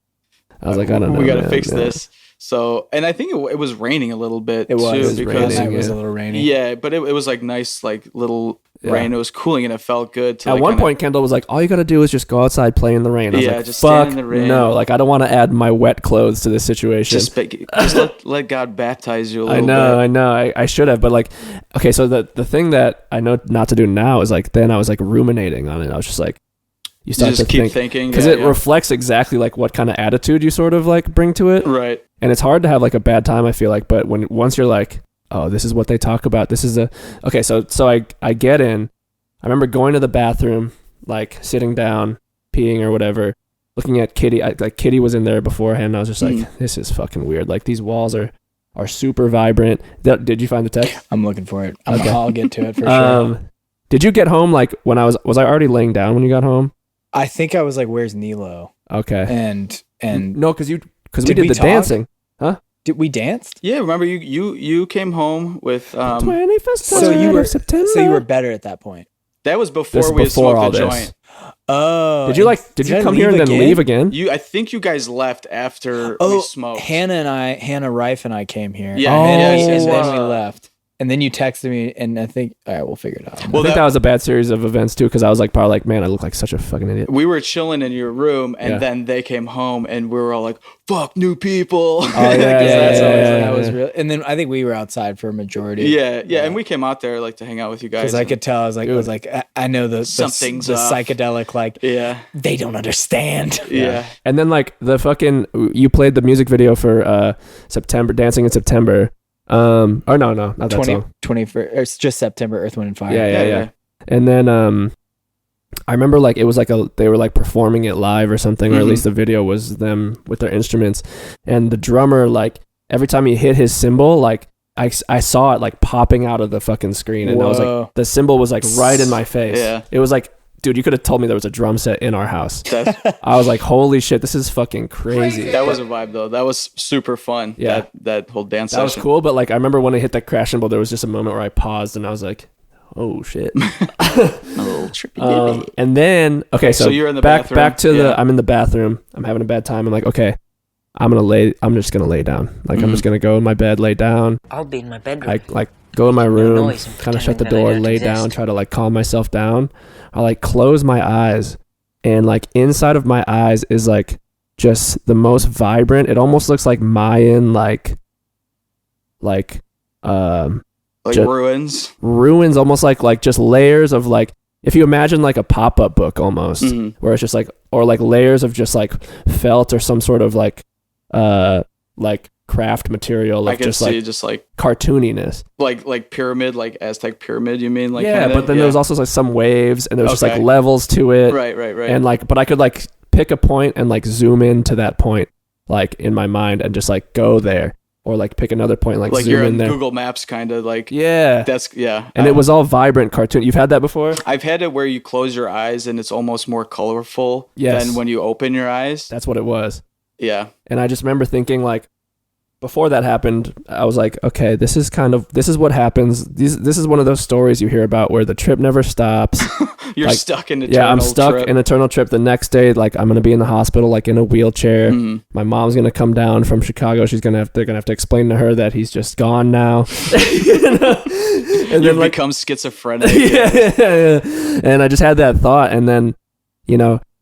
I was like, I don't know. We gotta man. fix this. So, and I think it was raining a little bit. It was too, because raining, it was a little rainy. Yeah, but it was like nice, like little rain. It was cooling, and it felt good. To, At one point, Kendall was like, "All you gotta do is just go outside, play in the rain." I was like, just "Fuck stand in the rain. no!" Like I don't want to add my wet clothes to this situation. Just let God baptize you a little bit. I know. I should have, but like, okay. So the thing that I know not to do now is like, then I was like ruminating on it. I was just like, you start just to keep thinking because it reflects exactly like what kind of attitude you sort of like bring to it. Right. And it's hard to have like a bad time, I feel like, but once you're like, oh, this is what they talk about. This is okay. So I get in, I remember going to the bathroom, like sitting down, peeing or whatever, looking at Kitty. Like Kitty was in there beforehand. And I was just like, this is fucking weird. Like these walls are super vibrant. Did you find the text? I'm looking for it. I'll get to it for sure. Did you get home like when was I already laying down when you got home? I think I was like, "Where's Nilo?" Okay. And no, because we did the dancing, huh? Did we dance? Yeah, remember you came home with 21st of September. So you were better at that point. That was before we smoked the joint. Oh, did you come here and then leave again? I think you guys left after we smoked. Hannah Rife and I came here. Yeah, and then we left. And then you texted me, and I think, all right, we'll figure it out. Well, I think that was a bad series of events too, because I was like, probably like, man, I look like such a fucking idiot. We were chilling in your room, and then they came home, and we were all like, "Fuck new people." Oh yeah, that was real. And then I think we were outside for a majority. Yeah, and we came out there like to hang out with you guys because I could tell. I was like, I know the psychedelic. Like, they don't understand. Yeah, and then like you played the music video for September, Dancing in September. Or no, not that song. 21st, it's just September, Earth, Wind, and Fire. Yeah. And then I remember like it was like they were like performing it live or something, or at least the video was them with their instruments. And the drummer, like every time he hit his cymbal, like I saw it like popping out of the fucking screen, and I was like, the cymbal was like right in my face. Yeah, it was like, dude, you could have told me there was a drum set in our house. I was like, holy shit, this is fucking crazy. That was a vibe though. That was super fun. Yeah. That whole dance session. That was cool, but like I remember when I hit that crash cymbal, there was just a moment where I paused and I was like, oh shit. A little trippy. And then, okay, so you're in the back bathroom. I'm in the bathroom. I'm having a bad time. I'm like, okay, I'm just gonna lay down. Like I'm just gonna go in my bed, lay down. I'll be in my bedroom. I like go in my room, kind of shut the pretending that I door, don't lay exist. down, try to like calm myself down. I like close my eyes, and like inside of my eyes is like just the most vibrant. It almost looks like Mayan, like ruins, almost like just layers of like, if you imagine like a pop-up book almost, where it's just like, or like layers of just like felt or some sort of like craft material of just like cartooniness, like pyramid, like Aztec pyramid. You mean like but then there was also like some waves, and there was just like levels to it, right, and like, but I could like pick a point and like zoom into that point like in my mind and just like go there, or like pick another point, like zoom you're in there. Google Maps kind of like and it was all vibrant cartoon. You've had that before? I've had it where you close your eyes and it's almost more colorful than when you open your eyes. That's what it was. Yeah. And I just remember thinking like, before that happened, I was like, okay, this is what happens. This is one of those stories you hear about where the trip never stops. You're like, stuck in eternal trip. Yeah, I'm stuck in eternal trip. The next day, like I'm gonna be in the hospital, like in a wheelchair. My mom's gonna come down from Chicago. They're gonna have to explain to her that he's just gone now. And then like become schizophrenic. yeah. And I just had that thought, and then,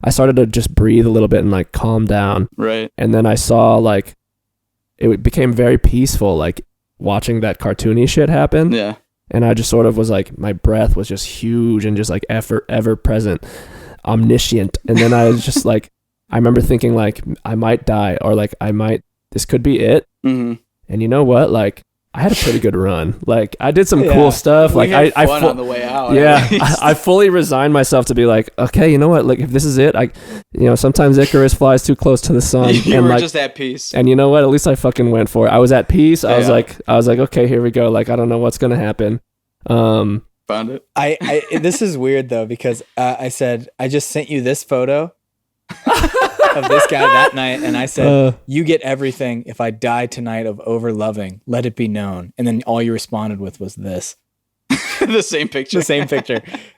I started to just breathe a little bit and like calm down. Right. And then I saw like, it became very peaceful, like watching that cartoony shit happen. Yeah. And I just sort of was like, my breath was just huge and just like ever present, omniscient. And then I was just like, I remember thinking like, I might die, or like this could be it. And you know what? Like, I had a pretty good run. Like, I did some cool stuff. Like, I on the way out. Yeah, I fully resigned myself to be like, okay, you know what? Like, if this is it, sometimes Icarus flies too close to the sun. You were just at peace. And you know what? At least I fucking went for it. I was at peace. I was like, okay, here we go. Like, I don't know what's gonna happen. Found it. I this is weird though, because I said I just sent you this photo of this guy that night, and I said, you get everything if I die tonight of overloving, let it be known. And then all you responded with was this. The same picture.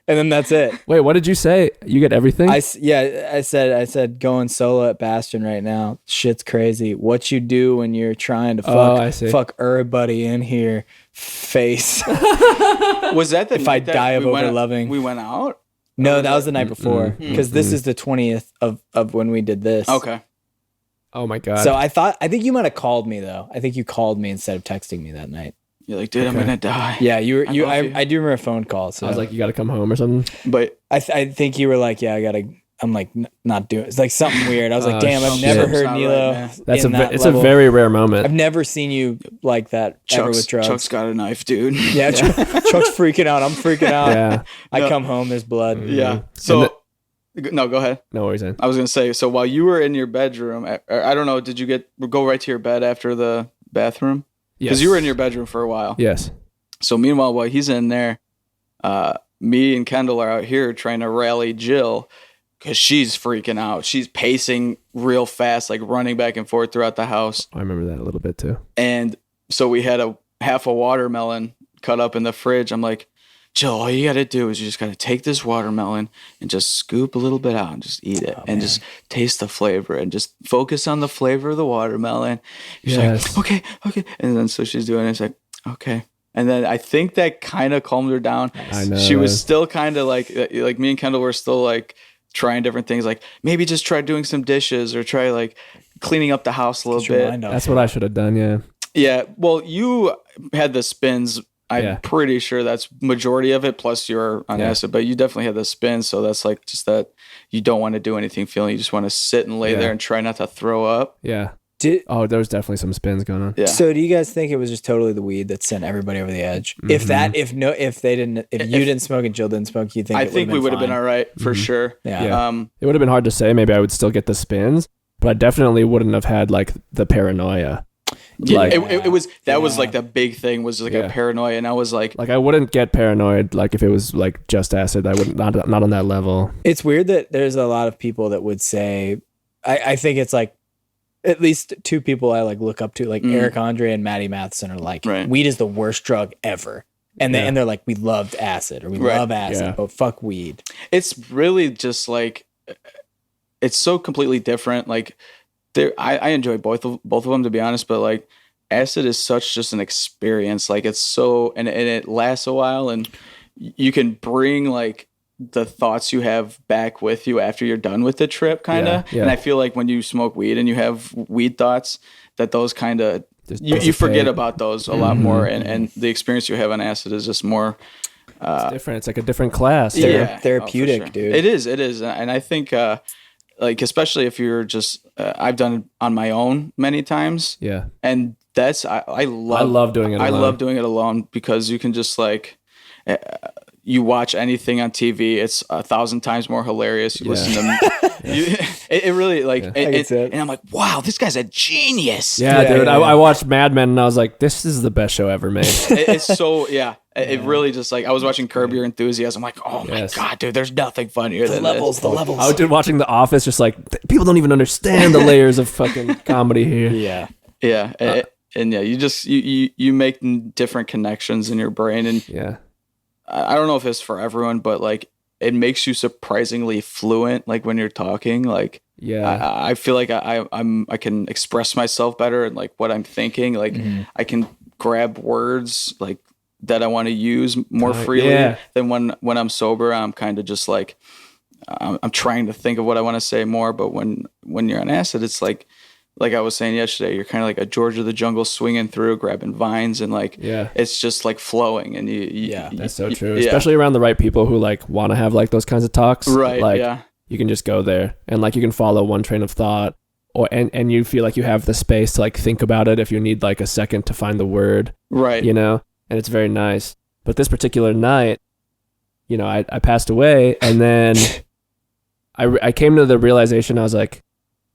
And then that's it. Wait, what did you say? You get everything? I said going solo at Bastion right now, shit's crazy. What you do when you're trying to fuck everybody in here face. Was that the if I die of overloving? We went out? No, that was the night before, because this is the 20th of when we did this. Okay. Oh my God. So I think you might have called me though. I think you called me instead of texting me that night. You're like, dude, I'm gonna die. Yeah, I do remember a phone call. So I was like, you got to come home or something. But I think you were like, yeah, I I'm like not doing. It's like something weird. I was like, damn, I've shit. never heard Not Nilo. right, That's in that it's a level. very rare moment. I've never seen you like that ever with drugs. Chuck's got a knife, dude. Yeah, Chuck's freaking out. I'm freaking out. Yeah. I come home, there's blood. Yeah. So, no, go ahead. No worries, man. I was gonna say. So while you were in your bedroom, I don't know, did you go right to your bed after the bathroom? Because you were in your bedroom for a while. Yes. So meanwhile, while he's in there, me and Kendall are out here trying to rally Jill because she's freaking out. She's pacing real fast, like running back and forth throughout the house. I remember that a little bit too. And so we had half a watermelon cut up in the fridge. I'm like, Jill, all you got to do is you just got to take this watermelon and just scoop a little bit out and just eat it and just taste the flavor and just focus on the flavor of the watermelon. She's like, okay. And then so she's doing it. It's like, okay. And then I think that kind of calmed her down. I know. She was still kind of like me and Kendall were still like trying different things. Like maybe just try doing some dishes or try like cleaning up the house a little bit. That's what I should have done. Yeah. Yeah. Well, you had the spins. I'm pretty sure that's majority of it. Plus you're on acid, but you definitely had the spins. So that's like just that you don't want to do anything feeling. You just want to sit and lay there and try not to throw up. Yeah. There was definitely some spins going on. Yeah. So do you guys think it was just totally the weed that sent everybody over the edge? Mm-hmm. If you didn't smoke and Jill didn't smoke, you think I think we would have been all right for sure. Yeah. It would have been hard to say. Maybe I would still get the spins, but I definitely wouldn't have had like the paranoia. Yeah, Like, it was like the big thing was like a paranoia, and I was like I wouldn't get paranoid like if it was like just acid. I wouldn't not on that level. It's weird that there's a lot of people that would say, I think it's like at least two people I like look up to, like Eric Andre and Maddie Matheson are like, weed is the worst drug ever. And they're like, we loved acid or we love acid, but fuck weed. It's really just like, it's so completely different. Like I enjoy both of them, to be honest, but like acid is such just an experience. Like it's so, and it lasts a while and you can bring like the thoughts you have back with you after you're done with the trip kind of. Yeah. And I feel like when you smoke weed and you have weed thoughts, that those kind of, you forget about those a lot more. And the experience you have on acid is just more, it's different. It's like a different class. Therapeutic, dude. It is. And I think, like, especially if you're just, I've done it on my own many times. Yeah. And that's, I love doing it alone. I love doing it alone because you can just like, you watch anything on TV, it's 1,000 times more hilarious. You listen to it really like, and I'm like, wow, this guy's a genius. Yeah, dude. I watched Mad Men and I was like, this is the best show ever made. It's so, it really just like, I was watching Curb Your Enthusiasm. I'm like, oh my God, dude, there's nothing funnier than this. The levels. I was watching The Office, just like, people don't even understand the layers of fucking comedy here. Yeah. And you just, you make different connections in your brain. And I don't know if it's for everyone, but like it makes you surprisingly fluent. Like when you're talking, like I feel like I can express myself better and like what I'm thinking. Like I can grab words like that I want to use more freely than when I'm sober. I'm kind of just like I'm trying to think of what I want to say more. But when you're on acid, it's like I was saying yesterday, you're kind of like a George of the Jungle swinging through, grabbing vines, and like it's just like flowing. And that's so true. Especially around the right people who like want to have like those kinds of talks. Right. Like you can just go there and like you can follow one train of thought, and you feel like you have the space to like think about it if you need like a second to find the word. Right. You know, and it's very nice. But this particular night, you know, I passed away, and then I came to the realization, I was like,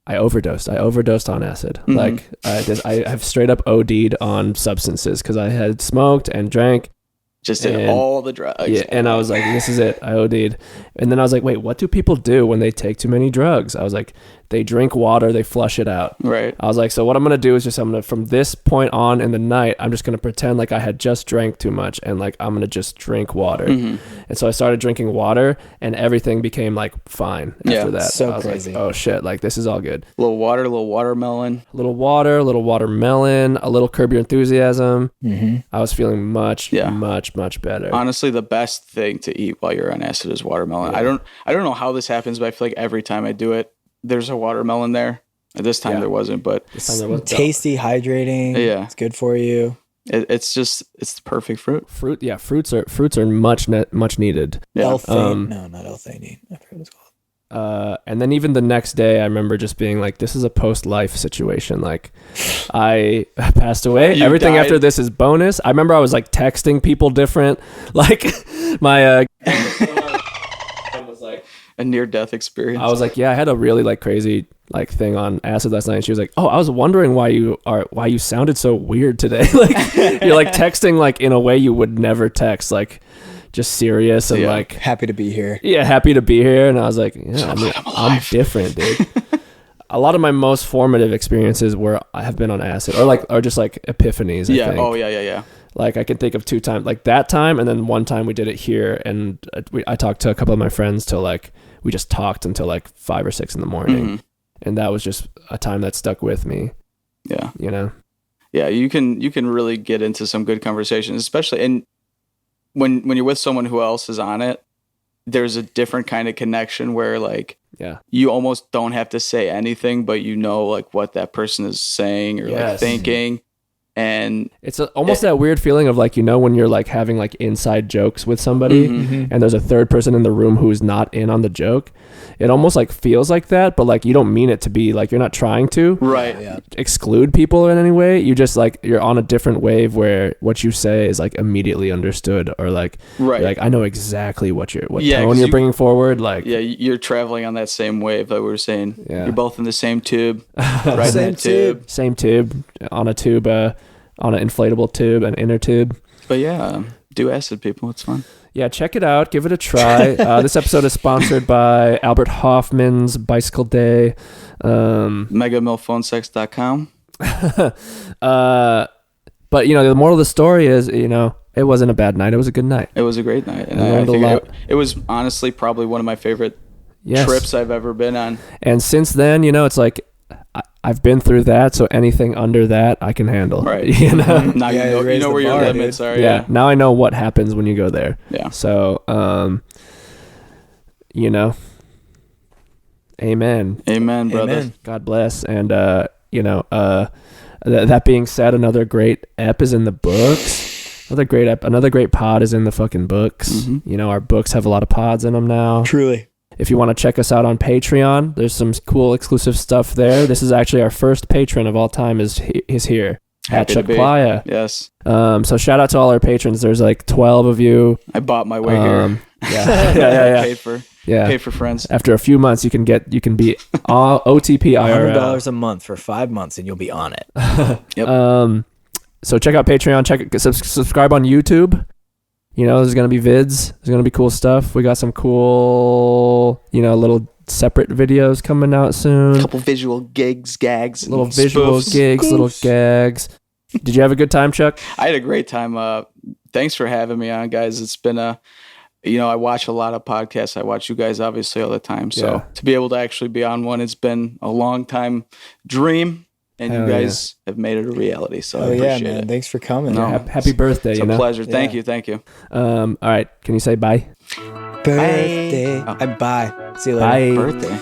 I overdosed on acid. Like I've straight up OD'd on substances because I had smoked and drank. Just did all the drugs. Yeah, and I was like, this is it. I OD'd. And then I was like, wait, what do people do when they take too many drugs? I was like, they drink water, they flush it out. Right. I was like, so what I'm going to do is just, from this point on in the night, I'm just going to pretend like I had just drank too much and like, I'm going to just drink water. And so I started drinking water and everything became like fine after that. So I was crazy. like, oh shit, like this is all good. A little water, a little watermelon. A little water, a little watermelon, a little Curb Your Enthusiasm. I was feeling much better. Honestly, the best thing to eat while you're on acid is watermelon. I don't know how this happens, but I feel like every time I do it, there's a watermelon there. This time there wasn't, but This time there was tasty, hydrating. Yeah. It's good for you. It's the perfect fruit. Fruits are much needed. Yeah. L-theanine. No, not L-theanine. I forget what it's called. And then even the next day, I remember just being like, this is a post-life situation. Like, I passed away. You Everything died. after this is bonus. I remember I was like texting people different. Like, my was like, a near-death experience. I was like, yeah, I had a really like crazy like thing on acid last night. And she was like, oh, I was wondering why you sounded so weird today. Like, you're like texting like in a way you would never text, like just serious and like happy to be here. Yeah, happy to be here. And I was like, yeah, I'm different, dude. A lot of my most formative experiences I have been on acid or just like epiphanies. I think. Oh yeah. Like I can think of 2 times, like that time, and then one time we did it here, and I talked to a couple of my friends till like we just talked until like 5 or 6 in the morning, and that was just a time that stuck with me. Yeah, you know. Yeah, you can really get into some good conversations, especially when you're with someone who else is on it. There's a different kind of connection where like you almost don't have to say anything, but you know like what that person is saying or like thinking. And it's almost that weird feeling of like, you know, when you're like having like inside jokes with somebody and there's a third person in the room who's not in on the joke. It almost like feels like that, but like you don't mean it to be, like you're not trying to exclude people in any way. You just like, you're on a different wave where what you say is like immediately understood, or like, you're like, I know exactly what tone you're bringing forward. Like, you're traveling on that same wave that we were saying. You're both in the same tube, right? Same tube, on a tube, on an inflatable tube, an inner tube. But do acid, people. It's fun. Yeah, check it out. Give it a try. This episode is sponsored by Albert Hoffman's Bicycle Day. megamilphonsex.com. But, you know, the moral of the story is, you know, it wasn't a bad night. It was a good night. It was a great night. And I think it was honestly probably one of my favorite trips I've ever been on. And since then, you know, it's like, I've been through that, so anything under that I can handle. Right. You know? Now you know where your limits are. Yeah. Now I know what happens when you go there. Yeah. So, you know, amen. Amen, brother. Amen. God bless. And, you know, that being said, another great ep is in the books. Another great pod is in the fucking books. You know, our books have a lot of pods in them now. Truly. If you want to check us out on Patreon, there's some cool exclusive stuff there. This is actually our first patron of all time is here at Chuck Plaia. Yes. So shout out to all our patrons. There's like 12 of you. I bought my way here. Yeah. Paid for friends. After a few months, you can be all OTP IRL. $100 a month for 5 months, and you'll be on it. Yep. So check out Patreon. Subscribe on YouTube. You know, there's going to be vids. There's going to be cool stuff. We got some cool, you know, little separate videos coming out soon. A couple visual gags. Little visual gigs, little gags. Did you have a good time, Chuck? I had a great time. Thanks for having me on, guys. It's been I watch a lot of podcasts. I watch you guys obviously all the time. So to be able to actually be on one, it's been a long time dream. And you guys have made it a reality, so I appreciate it. Thanks for coming. No, happy birthday. It's a pleasure. Thank you. All right. Can you say bye? Birthday. Bye. See you later. Bye. Birthday.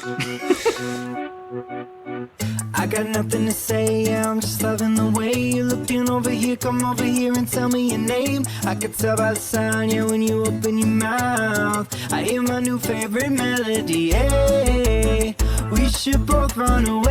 I got nothing to say, yeah, I'm just loving the way you're looking over here. Come over here and tell me your name. I could tell by the sound, yeah, when you open your mouth. I hear my new favorite melody, hey. We should both run away.